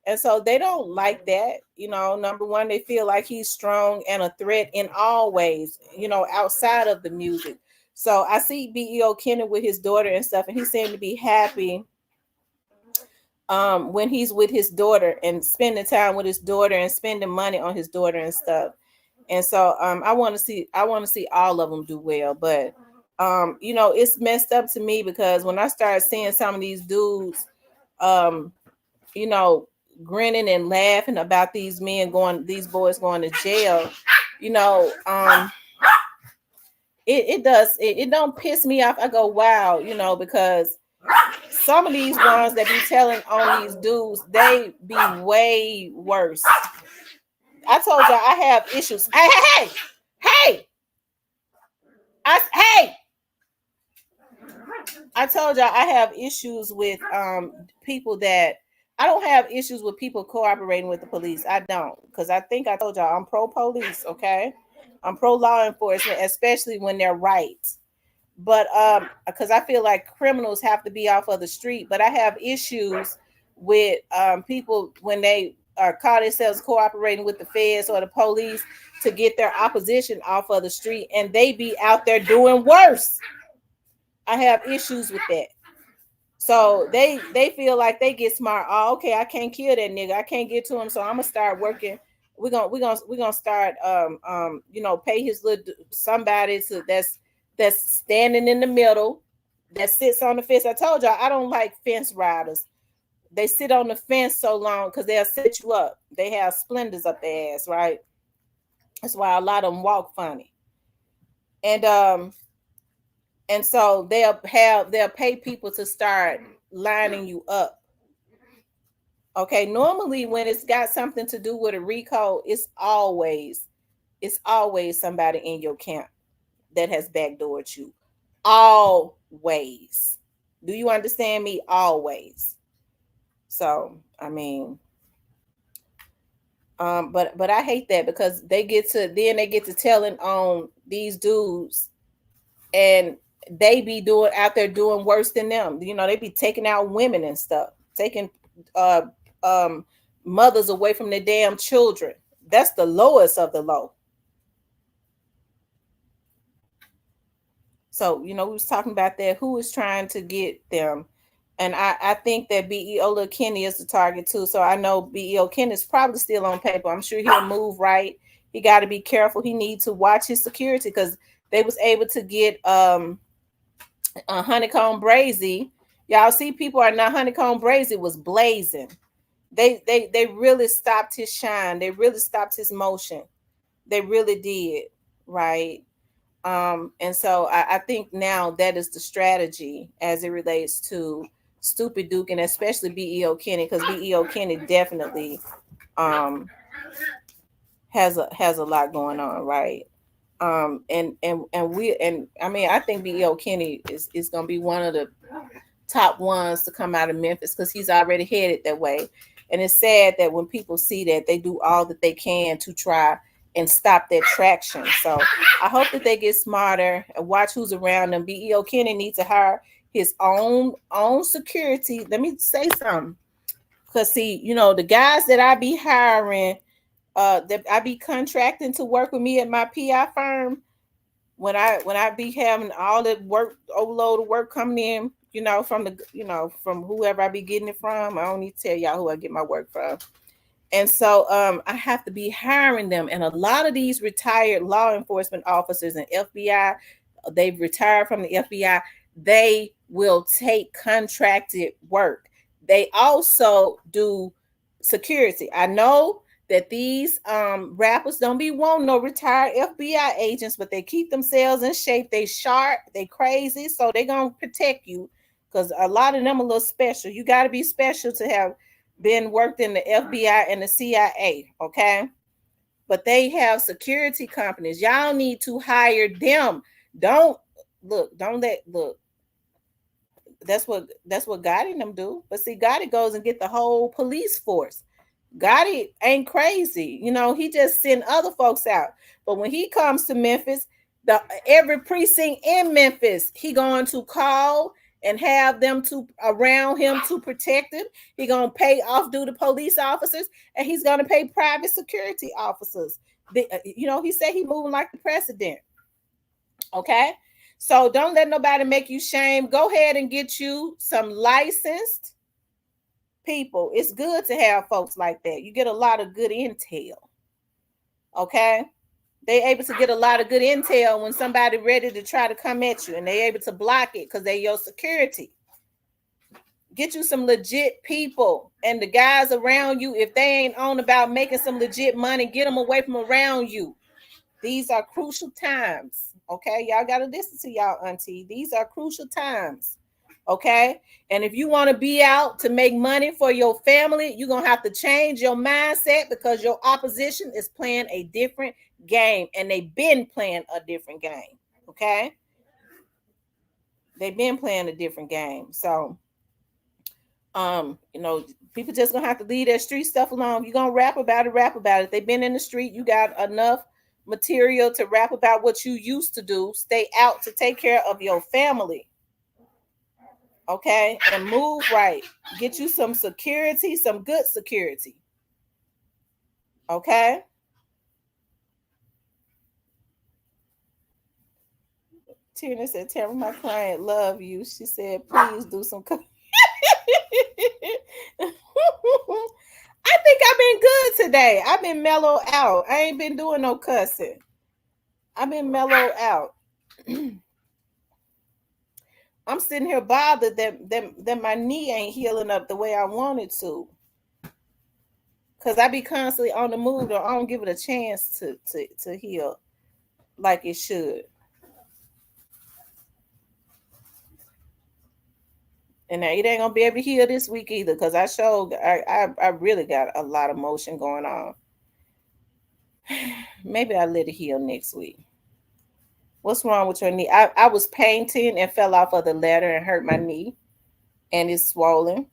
And so they don't like that. Number one, they feel like he's strong and a threat in all ways, outside of the music. So I see B.E.O. Kenny with his daughter and stuff, and he seemed to be happy when he's with his daughter and spending time with his daughter and spending money on his daughter and stuff. And so I want to see all of them do well. But it's messed up to me, because when I started seeing some of these dudes grinning and laughing about these boys going to jail, it don't piss me off. I go, wow, because some of these ones that be telling on these dudes, they be way worse. I told y'all I have issues. Hey! I told y'all I have issues with people that I don't have issues with people cooperating with the police. I don't, because I think I told y'all I'm pro police. Okay, I'm pro law enforcement, especially when they're right. But because I feel like criminals have to be off of the street. But I have issues with people when they call themselves cooperating with the feds or the police to get their opposition off of the street, and they be out there doing worse. I have issues with that. So they feel like they get smart. Oh, okay, I can't kill that nigga. I can't get to him, so I'm gonna start working we're gonna start pay his little somebody to that's standing in the middle, that sits on the fence. I told y'all I don't like fence riders. They sit on the fence so long because they'll set you up. They have splendors up their ass, right? That's why a lot of them walk funny. And so they'll pay people to start lining you up. Okay, normally when it's got something to do with a RICO, it's always somebody in your camp that has backdoored you. Always. Do you understand me? Always. So, I mean, but I hate that because they get to telling on these dudes, and they be out there doing worse than them. You know, they be taking out women and stuff, taking mothers away from their damn children. That's the lowest of the low. So, we was talking about that. Who is trying to get them? And I think that B.E.O. Kenny is the target too. So I know B.E.O. Kenny is probably still on paper. I'm sure he'll move right. He got to be careful. He needs to watch his security because they was able to get a Honeycomb Brazy. Y'all see, people are not. Honeycomb Brazy was blazing. They really stopped his shine. They really stopped his motion. They really did, right? And so I think now that is the strategy as it relates to Stupid Duke, and especially B.E.O. Kenny, because B.E.O. Kenny definitely has a lot going on, right? I mean, I think B.E.O. Kenny is gonna be one of the top ones to come out of Memphis because he's already headed that way. And it's sad that when people see that, they do all that they can to try and stop that traction. So I hope that they get smarter and watch who's around them. B.E.O. Kenny needs to hire his own security. Let me say something. Because see, the guys that I be hiring, that I be contracting to work with me at my PI firm, when I be having all that work, overload of work coming in, from whoever I be getting it from. I don't need to tell y'all who I get my work from. And so I have to be hiring them. And a lot of these retired law enforcement officers and FBI, they've retired from the FBI. They will take contracted work. They also do security. I know that these rappers don't be wanting no retired FBI agents, but they keep themselves in shape. They sharp, they crazy, so they gonna protect you because a lot of them are a little special. You got to be special to have been worked in the FBI and the CIA, okay? But they have security companies. Y'all need to hire them. Don't look. That's what Gotti and them do. But see, Gotti goes and get the whole police force. Gotti ain't crazy. He just send other folks out. But when he comes to Memphis, every precinct in Memphis, he going to call and have them to around him to protect him. He gonna pay off-duty police officers, and he's gonna pay private security officers. He said he moving like the president. Okay, so don't let nobody make you shame. Go ahead and get you some licensed people. It's good to have folks like that. You get a lot of good intel. Okay. They're able to get a lot of good intel when somebody ready to try to come at you, and they're able to block it because they're your security. Get you some legit people, and the guys around you, if they ain't on about making some legit money, get them away from around you. These are crucial times. Okay, y'all got to listen to y'all auntie. These are crucial times. Okay, and if you want to be out to make money for your family, you're gonna have to change your mindset because your opposition is playing a different game, and they've been playing a different game. Okay, they've been playing a different game. So people just gonna have to leave that street stuff alone. You're gonna rap about it. They've been in the street. You got enough material to rap about what you used to do. Stay out to take care of your family. Okay, and move right. Get you some security, some good security. Okay. Tina said, Tamara, my client love you. She said, please do some I think I've been good today. I've been mellow out. I ain't been doing no cussing. I've been mellow out. I'm sitting here bothered that my knee ain't healing up the way I wanted to. Cause I be constantly on the move, or I don't give it a chance to heal like it should. And now it ain't gonna be able to heal this week either, because I really got a lot of motion going on. Maybe I'll let it heal next week. What's wrong with your knee? I was painting and fell off of the ladder and hurt my knee, and it's swollen.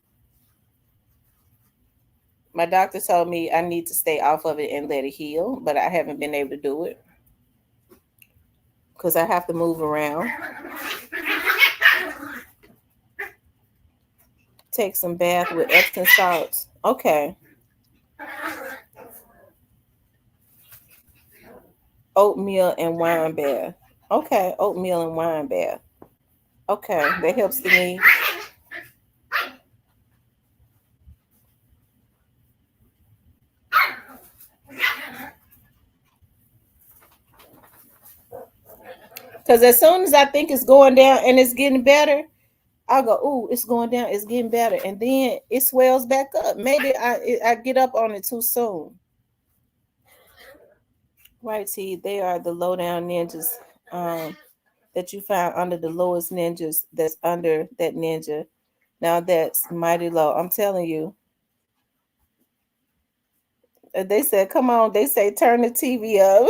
My doctor told me I need to stay off of it and let it heal, but I haven't been able to do it because I have to move around. Take some bath with Epsom salts. Okay. Oatmeal and wine bath. Okay, oatmeal and wine bath. Okay, that helps the knee. Because as soon as I think it's going down and it's getting better, I'll go, ooh, it's going down, it's getting better. And then it swells back up. Maybe I get up on it too soon. Right, T, they are the low down ninjas that you find under the lowest ninjas that's under that ninja. Now that's mighty low. I'm telling you. They said, come on. They say, turn the TV up.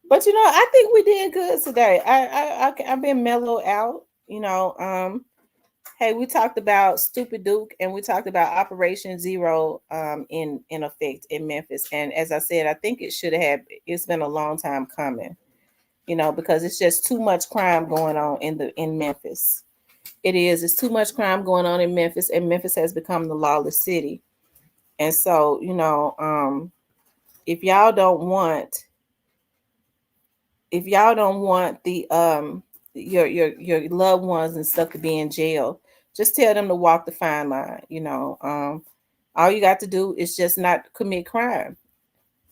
But you know, I think we did good today. I've been mellowed out. You know, hey, we talked about Stupid Duke and we talked about Operation Zero in effect in Memphis. And as I said, I think it should have. It's been a long time coming. You know, because it's just too much crime going on in Memphis. It is. It's too much crime going on in Memphis, and Memphis has become the lawless city. And so, you know, if y'all don't want the your loved ones and stuff to be in jail, just tell them to walk the fine line. You know, all you got to do is just not commit crime.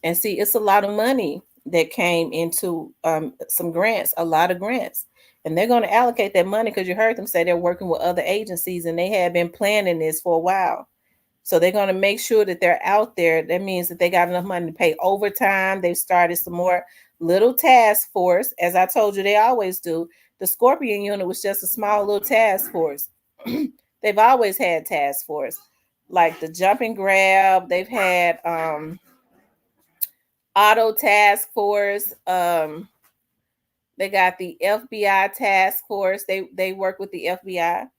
And see, it's a lot of money that came into some grants, a lot of grants. And they're going to allocate that money because you heard them say they're working with other agencies and they have been planning this for a while. So they're going to make sure that they're out there. That means that they got enough money to pay overtime. They've started some more little task force. As I told you, they always do. The Scorpion unit was just a small little task force. They've always had task force. Like the jump and grab. They've had auto task force. They got the FBI task force. They work with the FBI.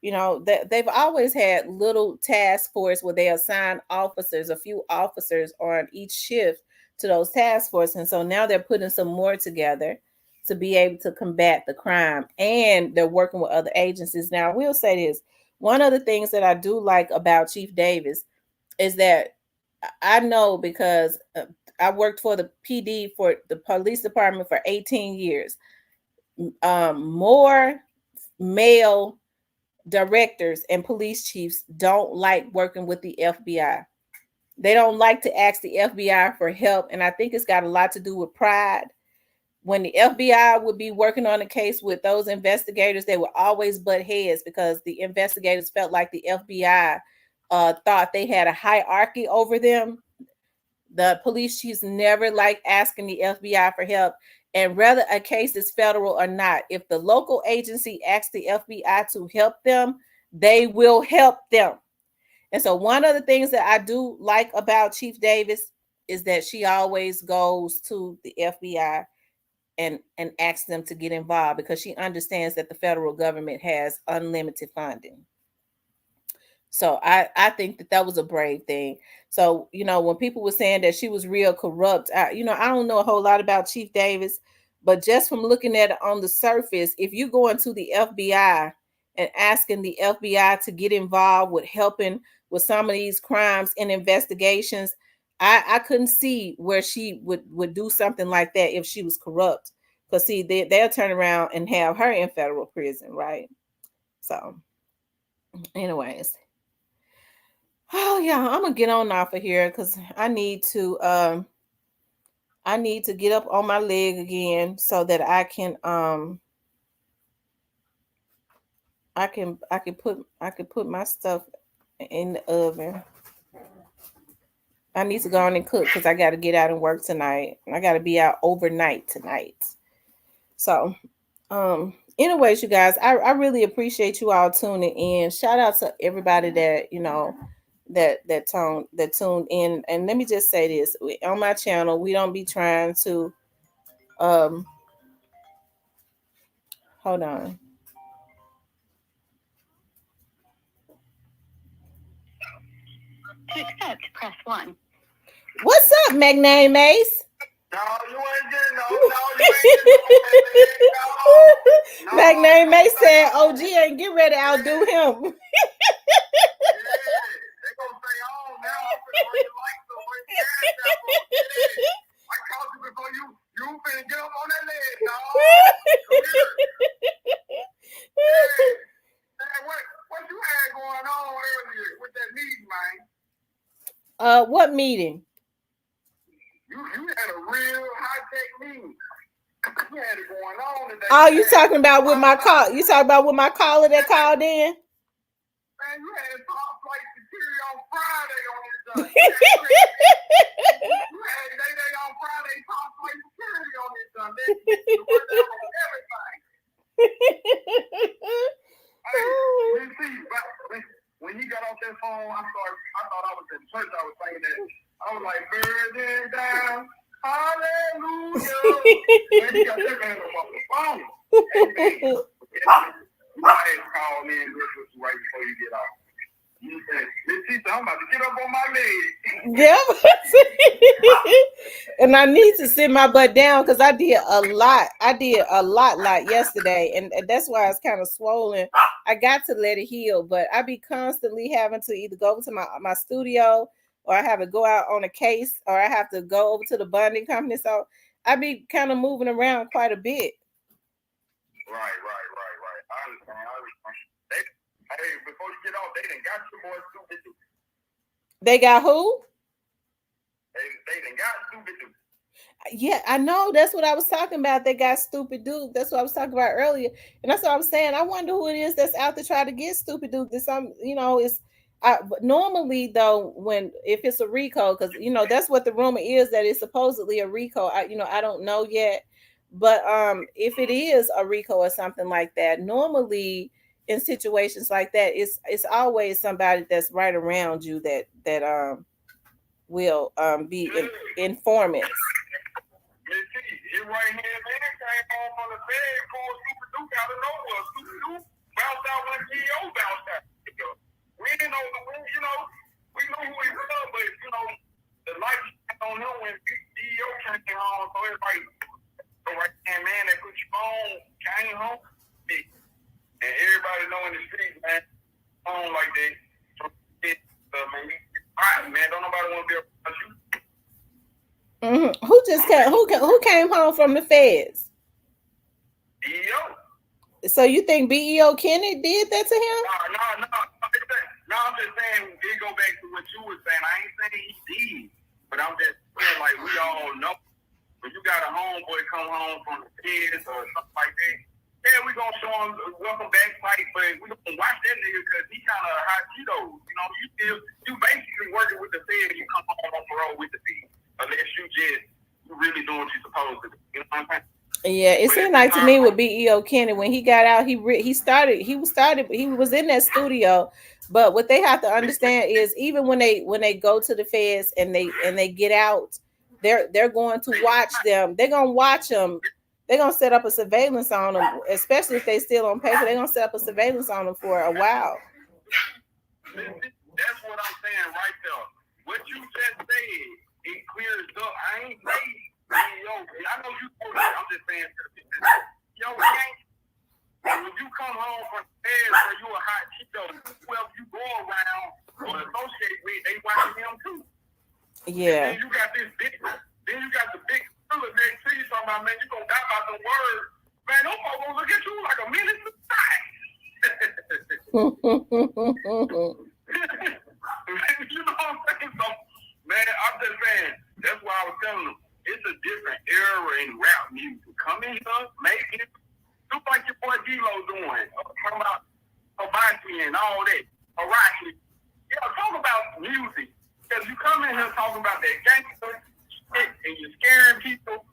You know, they've always had little task force where they assign officers, a few officers on each shift to those task force. And so now they're putting some more together to be able to combat the crime. And they're working with other agencies. Now, I will say this. One of the things that I do like about Chief Davis is that I know, because I worked for the PD, for the police department, for 18 years. More male directors and police chiefs don't like working with the FBI. They don't like to ask the FBI for help. And I think it's got a lot to do with pride. When the FBI would be working on a case with those investigators, they would always butt heads because the investigators felt like the FBI thought they had a hierarchy over them. The police chiefs never like asking the FBI for help. And whether a case is federal or not, if the local agency asks the FBI to help them, they will help them. And so one of the things that I do like about Chief Davis is that she always goes to the FBI and asks them to get involved, because she understands that the federal government has unlimited funding. So I think that was a brave thing. So, you know, when people were saying that she was real corrupt, I don't know a whole lot about Chief Davis, but just from looking at it on the surface, if you go into the FBI and asking the FBI to get involved with helping with some of these crimes and investigations, I couldn't see where she would do something like that if she was corrupt. Because see, they'll turn around and have her in federal prison, right? So, anyways. Oh yeah, I'm gonna get on off of here because I need to get up on my leg again so that I can I can put my stuff in the oven. I need to go on and cook because I got to get out and work tonight. I got to be out overnight tonight. So, anyways, you guys, I really appreciate you all tuning in. Shout out to everybody that that tuned in. And let me just say this: on my channel, we don't be trying to hold on. To accept, press 1. What's up, McName Mace? No, you ain't getting no. McName Mace said OG ain't get ready to outdo him. Yeah, they gonna say, oh, now I'm gonna bring the lights up, bring the gas up. I called you before you finna get up on that leg, dog. Hey, what you had going on earlier with that meeting, man? What meeting? You had a real high-tech meeting. You had it going on today. Oh, you talking about with my call? You talking about with my caller that called in? Man, you had top flight security on Friday on this done. You had day on Friday, top flight security on this done. They worked out on everything. Hey, you see, when you got off that phone, I thought I was in church. I was saying that. I was like, burden down, hallelujah. Man, you got that man on the phone. Hey, man, you had to call in right before you get off. You said, I'm about to get up on my leg. Yeah. And I need to sit my butt down because I did a lot. Like yesterday. And that's why it's kind of swollen. I got to let it heal, but I be constantly having to either go over to my studio, or I have to go out on a case, or I have to go over to the bonding company. So I be kind of moving around quite a bit. Right. I understand. Hey, before you get off, they done got you boys stupid. They got who? They done got stupid. Yeah, I know. That's what I was talking about. They got stupid dude. That's what I was talking about earlier. And that's what I was saying. I wonder who it is that's out to try to get stupid dude. There's some, it's normally though, if it's a RICO, because that's what the rumor is, that it's supposedly a RICO. I don't know yet. But if it is a RICO or something like that, normally in situations like that, it's always somebody that's right around you that will be informants. His right hand man came home from the bed, pulled Super Duke out of nowhere. Super Duke bounced out when CEO bounced out. We didn't know we know who he was, but the light on him when CEO came home, so everybody, the right hand man that put you on came home. And everybody know in the street, man, home like that. Man, don't nobody want to be around you. Mm-hmm. Who came home from the feds? BEO. So you think BEO Kenny did that to him? No. I'm just saying, it go back to what you were saying. I ain't saying he did, but I'm just saying, like, we all know when you got a homeboy come home from the feds or something like that, yeah, we gonna show him welcome back fight, but we gonna watch that nigga because he kind of hot Cheetos. You basically working with the feds. You come home on parole with the feds. Unless you really doing what you're supposed to do. You know what I'm saying? Yeah, it seemed like to me with BEO Kenny, when he got out, he was in that studio. But what they have to understand is, even when they go to the feds and they get out, they're going to watch them. They're gonna watch them. They're gonna set up a surveillance on them, especially if they still on paper. They're gonna set up a surveillance on them for a while. That's what I'm saying right there. What you just said, it clears up. I ain't saying, I know you told me. I'm just saying to the people, when you come home from the feds where you a hot Cheeto, whoever you go around or associate with, they watching him too. Yeah. And then you got the big fella next to you talking about, man, you gonna die by the word. Man, those folks gonna look at you like a minute to die. talking about that gangster shit and you're scaring people,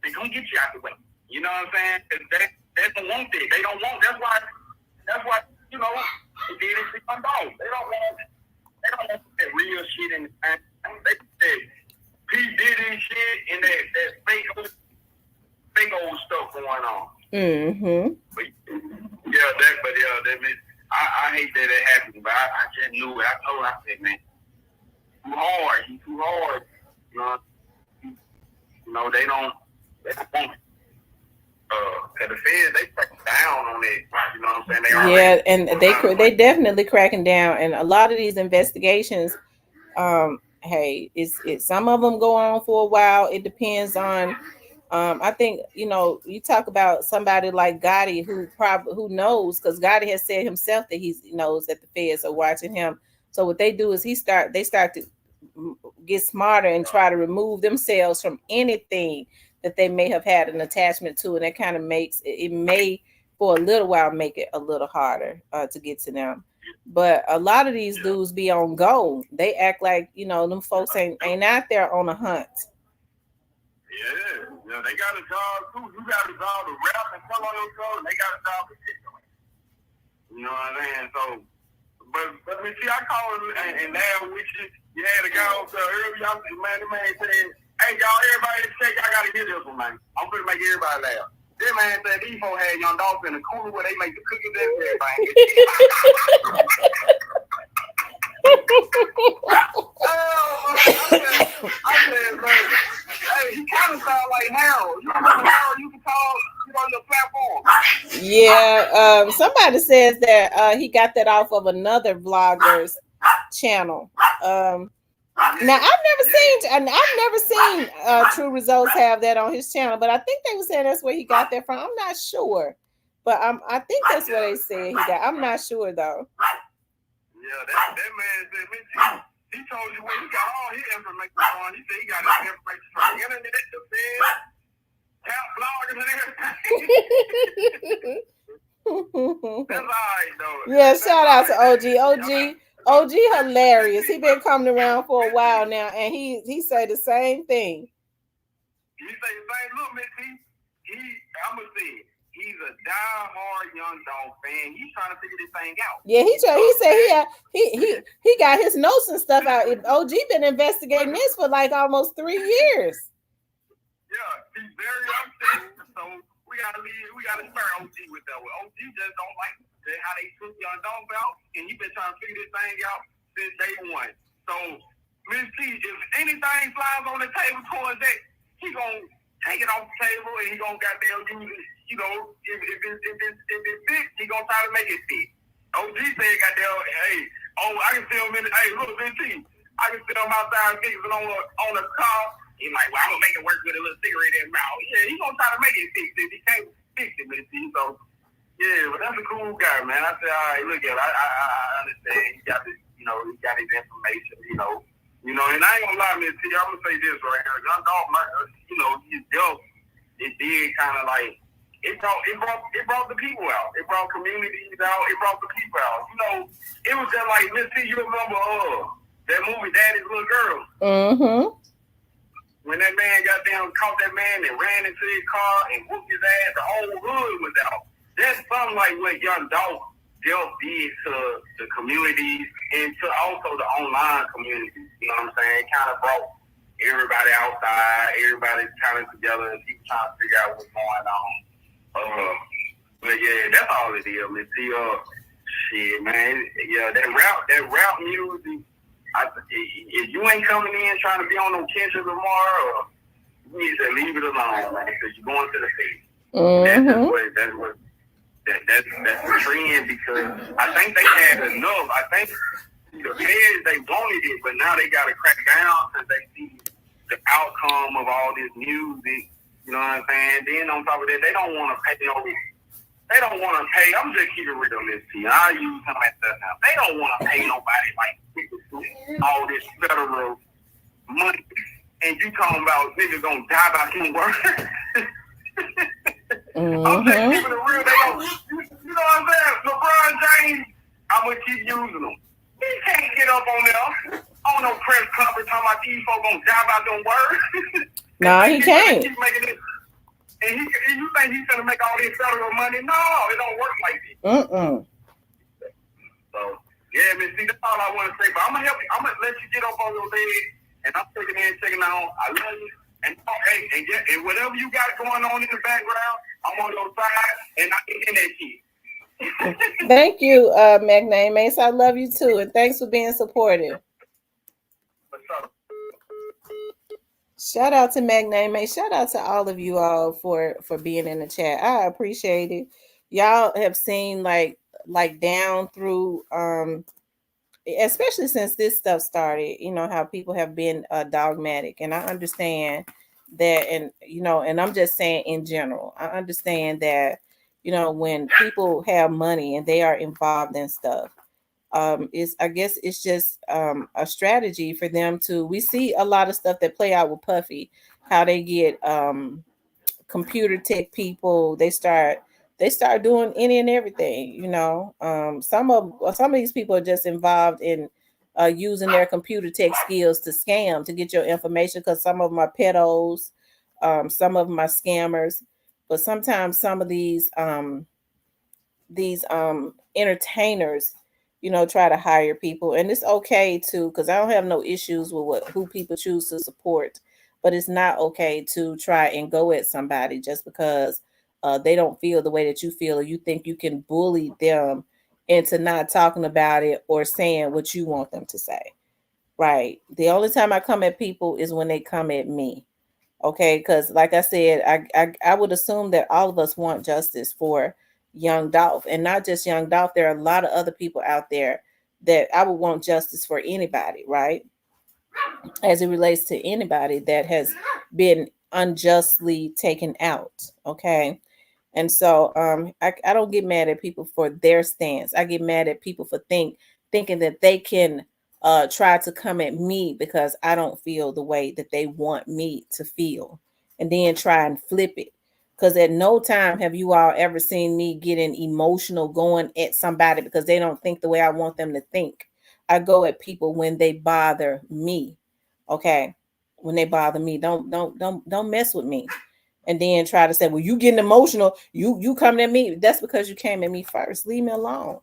they gonna get you out the way. You know what I'm saying? They don't want it. They don't want. That's why you know they did it to my dog. They don't want that real shit in the time. They said P Diddy shit and that fake old stuff going on. Mm-hmm. But that means I hate that it happened, but I just knew it. I said, man, he's too hard. You know, they don't want it. And the feds, they cracking down on it. You know what I'm saying? Yeah, and they definitely cracking down. And a lot of these investigations, hey, it's some of them go on for a while. It depends on. I think, you know, you talk about somebody like Gotti who knows, because Gotti has said himself that he knows that the feds are watching him. So what they do is they start to get smarter and try to remove themselves from anything that they may have had an attachment to, and that kind of makes it may for a little while make it a little harder to get to them. But a lot of these dudes be on go. They act like, you know, them folks ain't out there on a hunt. Yeah, they got a job too. You got a job to rap and tell on your show, and they got a job to kick them. You know what I'm saying? So, but me see, I called and now with you had a guy on earlier. The man said, "Hey y'all, everybody check. I gotta hear this one, man. I'm gonna make everybody laugh." This man said these folks had young dogs in the cooler where they make the cookies and everything. I said, man, hey, he kind of sound like Harold. You remember Harold? You can call on your platform. Yeah, somebody says that he got that off of another vlogger's channel. Now I've never seen True Results have that on his channel, but I think they were saying that's where he got that from. I'm not sure, but I think that's what they said he got. I'm not sure though. Yeah, that man said he told you where he got all his information from. He said he got his information from the internet, the feds, bloggers, and everything. That's all right though. Yeah, shout out to OG. OG hilarious. He been coming around for a while now, and he say the same thing. He say the same. Look, Missy, I'm gonna say he's a die-hard Young Dog fan. He's trying to figure this thing out. Yeah, he said he got his notes and stuff out. OG been investigating this for like almost 3 years. Yeah, he's very upset. So we gotta spare OG with that one. OG just don't like how they took Young Dog out, and he been trying to figure this thing out since day one. So, Miss T, if anything flies on the table towards that, he gonna take it off the table and he gonna goddamn use it. You know, if it fits, he gonna try to make it fit. OG said, goddamn, hey, I can see him hey, look, Miss T, I can see him outside fixing on a car. He like, well, I'm gonna make it work with a little cigarette in his mouth. Yeah, he gonna try to make it fix if he can't fix it, Miss T. So, yeah, but that's a cool guy, man. I said, all right, look at it. I understand. He got his, he got his information, and I ain't gonna lie, Miss T, I'm gonna say this right here. Young Dog, his death, it did kind of like, it brought the people out. It brought communities out. It brought the people out. It was just like, Miss T, you remember that movie, Daddy's Little Girl? Mm-hmm. When that man got down, caught that man and ran into his car and whooped his ass, the whole hood was out. That's something like what Young Dog did to the communities and to also the online communities. You know what I'm saying? It kind of brought everybody outside, everybody kind of together, and people trying to figure out what's going on. But yeah, that's all it is. Let's see, shit, man. Yeah, that rap music. If you ain't coming in trying to be on no Kendrick Lamar, you need to leave it alone, man, because you're going to the face. Mm-hmm. That's the trend, because I think they had enough. I think the feds, they wanted it, but now they got to crack down because they see the outcome of all this music. You know what I'm saying? Then on top of that, they don't want to pay. They don't want to pay. I'm just keeping it real on this team. I use some of that stuff now. They don't want to pay nobody like all this federal money, and you talking about niggas gonna die by some work. I'm just keeping it real. They don't, you know what I'm saying? LeBron James, I'm gonna keep using them. He can't get up on there. on no press conference talking about these folks gonna die about them words. No, he can't. Keep making it, and you think he's gonna make all this federal money? No, it don't work like this. So yeah, man, see, that's all I want to say. But I'm gonna help you. I'm gonna let you get up on your leg, and I'm taking in, checking out. I love you, and and whatever you got going on in the background, I'm on your side, and I can in that shit. Thank you, Magname Mace. I love you too, and thanks for being supportive. Shout out to Magname Mace. Shout out to all of you all for being in the chat. I appreciate it. Y'all have seen like down through especially since this stuff started, you know, how people have been dogmatic, and I understand that, and you know, and I'm just saying in general, I understand that, you know, when people have money and they are involved in stuff, I guess it's just a strategy for them to. We see a lot of stuff that play out with Puffy, how they get computer tech people. They start doing any and everything. You know, some of these people are just involved in using their computer tech skills to scam, to get your information, because some of them are pedos, some of them are scammers, but sometimes some of these entertainers, you know, try to hire people, and it's okay to, because I don't have no issues with who people choose to support, but it's not okay to try and go at somebody just because they don't feel the way that you feel, or you think you can bully them into not talking about it or saying what you want them to say. Right. The only time I come at people is when they come at me. Okay, because like I said, I would assume that all of us want justice for Young Dolph, and not just Young Dolph. There are a lot of other people out there that I would want justice for anybody, right? As it relates to anybody that has been unjustly taken out. Okay. And so I don't get mad at people for their stance. I get mad at people for thinking that they can try to come at me because I don't feel the way that they want me to feel, and then try and flip it. Because at no time have you all ever seen me getting emotional going at somebody because they don't think the way I want them to think. I go at people when they bother me. Okay. When they bother me, don't mess with me. And then try to say, well, you getting emotional, you coming at me. That's because you came at me first. Leave me alone.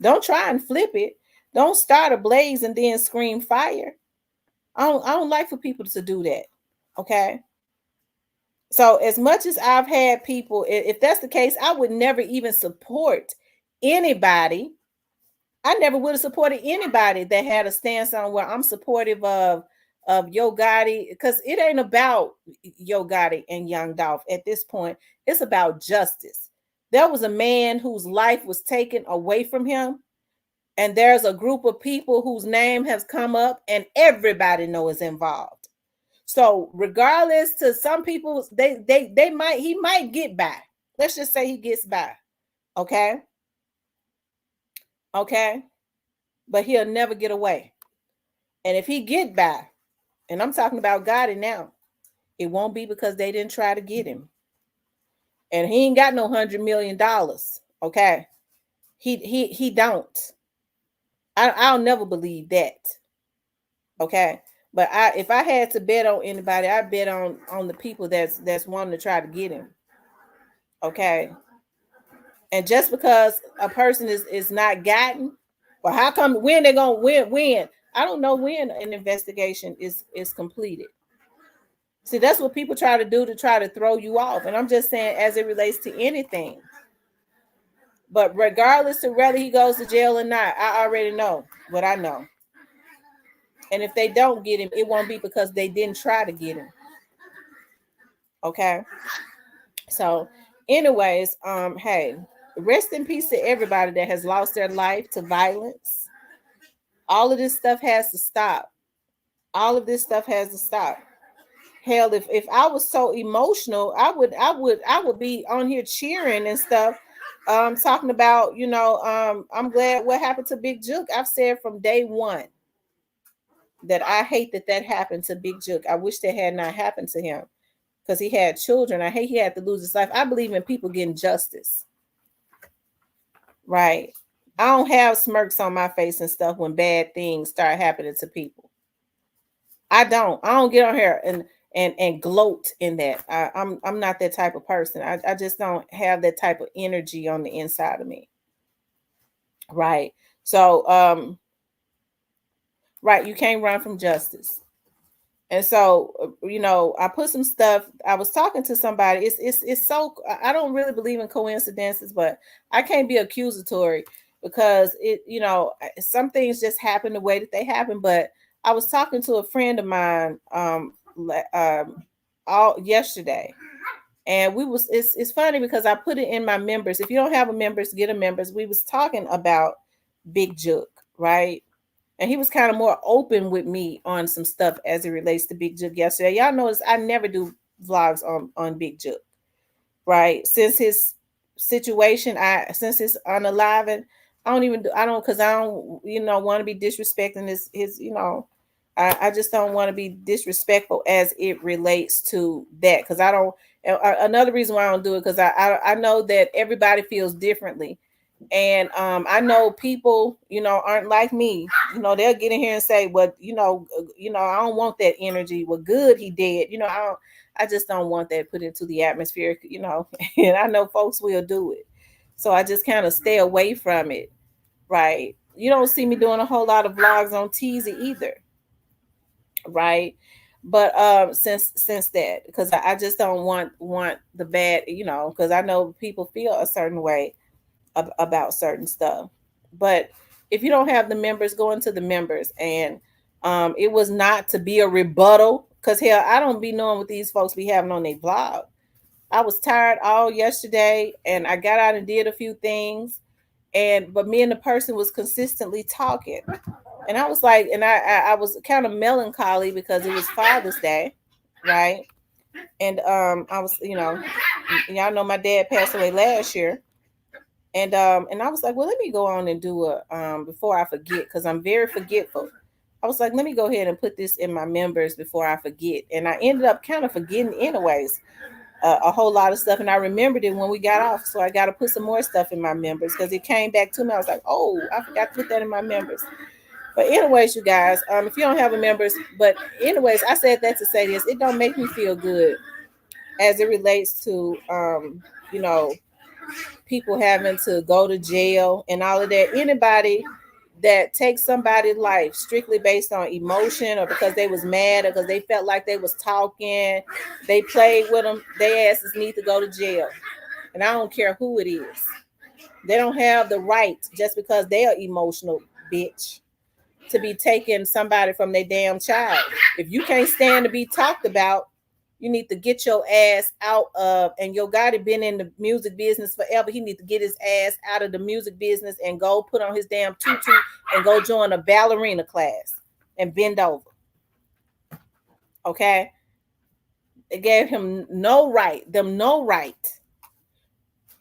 Don't try and flip it. Don't start a blaze and then scream fire. I don't like for people to do that. Okay. So as much as I've had people, if that's the case, I would never even support anybody. I never would have supported anybody that had a stance on where I'm supportive of Yo Gotti, because it ain't about Yo Gotti and Young Dolph at this point. It's about justice. There was a man whose life was taken away from him, and there's a group of people whose name has come up, and everybody knows is involved. So regardless, to some people, he might get by. Let's just say he gets by. Okay. But he'll never get away. And if he get by, and I'm talking about Gotti now, it won't be because they didn't try to get him. And he ain't got no $100 million. Okay. He don't. I'll never believe that. Okay. But if I had to bet on anybody, I bet on the people that's wanting to try to get him. Okay. And just because a person is not gotten, well, how come when they're gonna win? I don't know when an investigation is completed. See, that's what people try to do to try to throw you off. And I'm just saying, as it relates to anything. But regardless of whether he goes to jail or not, I already know what I know. And if they don't get him, it won't be because they didn't try to get him. Okay. So, anyways, hey, rest in peace to everybody that has lost their life to violence. All of this stuff has to stop. All of this stuff has to stop. Hell, if I was so emotional, I would be on here cheering and stuff, talking about, you know, I'm glad what happened to Big Juke. I've said from day one that I hate that happened to Big Juke. I wish that had not happened to him because he had children. I hate he had to lose his life. I believe in people getting justice. Right. I don't have smirks on my face and stuff when bad things start happening to people. I don't get on here and gloat in that. I'm not that type of person. I just don't have that type of energy on the inside of me. Right. So right, you can't run from justice. And so, I put some stuff. I was talking to somebody. It's so, I don't really believe in coincidences, but I can't be accusatory because some things just happen the way that they happen. But I was talking to a friend of mine all yesterday, and it's funny because I put it in my members. If you don't have a members, get a members. We was talking about Big Jook, right? And he was kind of more open with me on some stuff as it relates to Big Jook yesterday. Y'all notice I never do vlogs on Big Jook, right? Since his situation, since his unaliving, I don't want to be disrespecting his I just don't want to be disrespectful as it relates to that, because I don't. Another reason why I don't do it, because I know that everybody feels differently. And I know people, aren't like me. They'll get in here and say, "Well, I don't want that energy. Well, good, he did. I just don't want that put into the atmosphere. And I know folks will do it, so I just kind of stay away from it. Right? You don't see me doing a whole lot of vlogs on Teasy either, right? But since that, because I just don't want the bad, because I know people feel a certain way about certain stuff. But if you don't have the members, go into the members. And it was not to be a rebuttal, because hell, I don't be knowing what these folks be having on their vlog. I was tired all yesterday, and I got out and did a few things, but me and the person was consistently talking, and I was like, and I was kind of melancholy because it was Father's Day, right? And I was, y'all know my dad passed away last year. And I was like, well, let me go on and do before I forget, because I'm very forgetful. I was like, let me go ahead and put this in my members before I forget. And I ended up kind of forgetting anyways, a whole lot of stuff. And I remembered it when we got off. So I got to put some more stuff in my members, because it came back to me. I was like, oh, I forgot to put that in my members. But anyways, you guys, if you don't have a members, but anyways, I said that to say this, it don't make me feel good as it relates to, people having to go to jail and all of that. Anybody that takes somebody's life strictly based on emotion, or because they was mad, or because they felt like they was talking, they played with them, their asses need to go to jail. And I don't care who it is. They don't have the right, just because they are emotional, bitch, to be taking somebody from their damn child. If you can't stand to be talked about, you need to get your ass out of, and your guy that been in the music business forever, he need to get his ass out of the music business and go put on his damn tutu and go join a ballerina class and bend over. Okay? They gave him no right.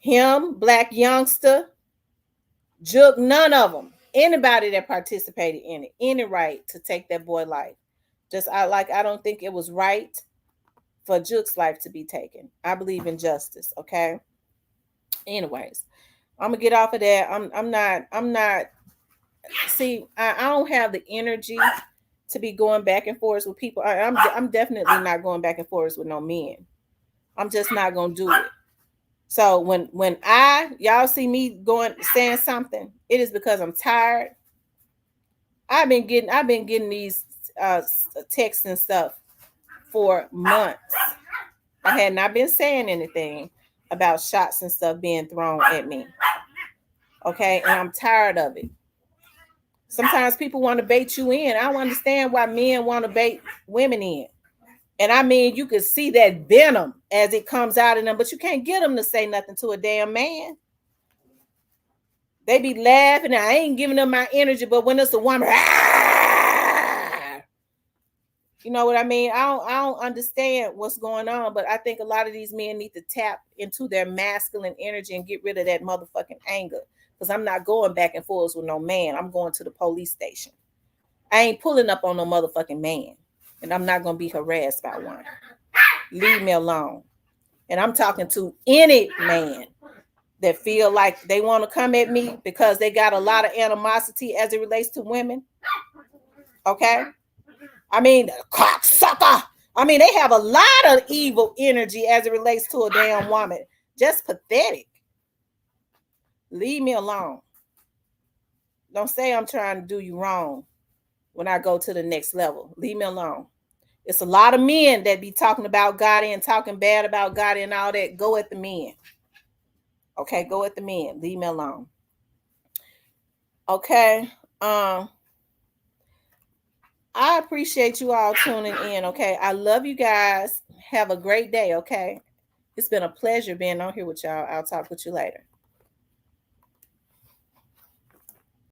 Him, Black Youngster, Jook, none of them. Anybody that participated in it, any right to take that boy life. I don't think it was right for Jook's life to be taken. I believe in justice, okay? Anyways, I'm gonna get off of that. I'm not see, I don't have the energy to be going back and forth with people. I'm definitely not going back and forth with no men. I'm just not gonna do it. So when y'all see me saying something, it is because I'm tired. I've been getting these texts and stuff for months. I had not been saying anything about shots and stuff being thrown at me. Okay, and I'm tired of it. Sometimes people want to bait you in. I don't understand why men want to bait women in. And I mean, you can see that venom as it comes out of them, but you can't get them to say nothing to a damn man. They be laughing. I ain't giving them my energy, but when it's a woman, you know what I mean? I don't understand what's going on, but I think a lot of these men need to tap into their masculine energy and get rid of that motherfucking anger. Because I'm not going back and forth with no man. I'm going to the police station. I ain't pulling up on no motherfucking man. And I'm not going to be harassed by one. Leave me alone. And I'm talking to any man. that feel like they want to come at me because they got a lot of animosity as it relates to women. Okay? I mean, cocksucker. I mean, they have a lot of evil energy as it relates to a damn woman. Just pathetic. Leave me alone. Don't say I'm trying to do you wrong when I go to the next level. Leave me alone. It's a lot of men that be talking about God and talking bad about God and all that. Go at the men. Okay, go at the men. Leave me alone. Okay. I appreciate you all tuning in. Okay. I love you guys. Have a great day. Okay. It's been a pleasure being on here with y'all. I'll talk with you later.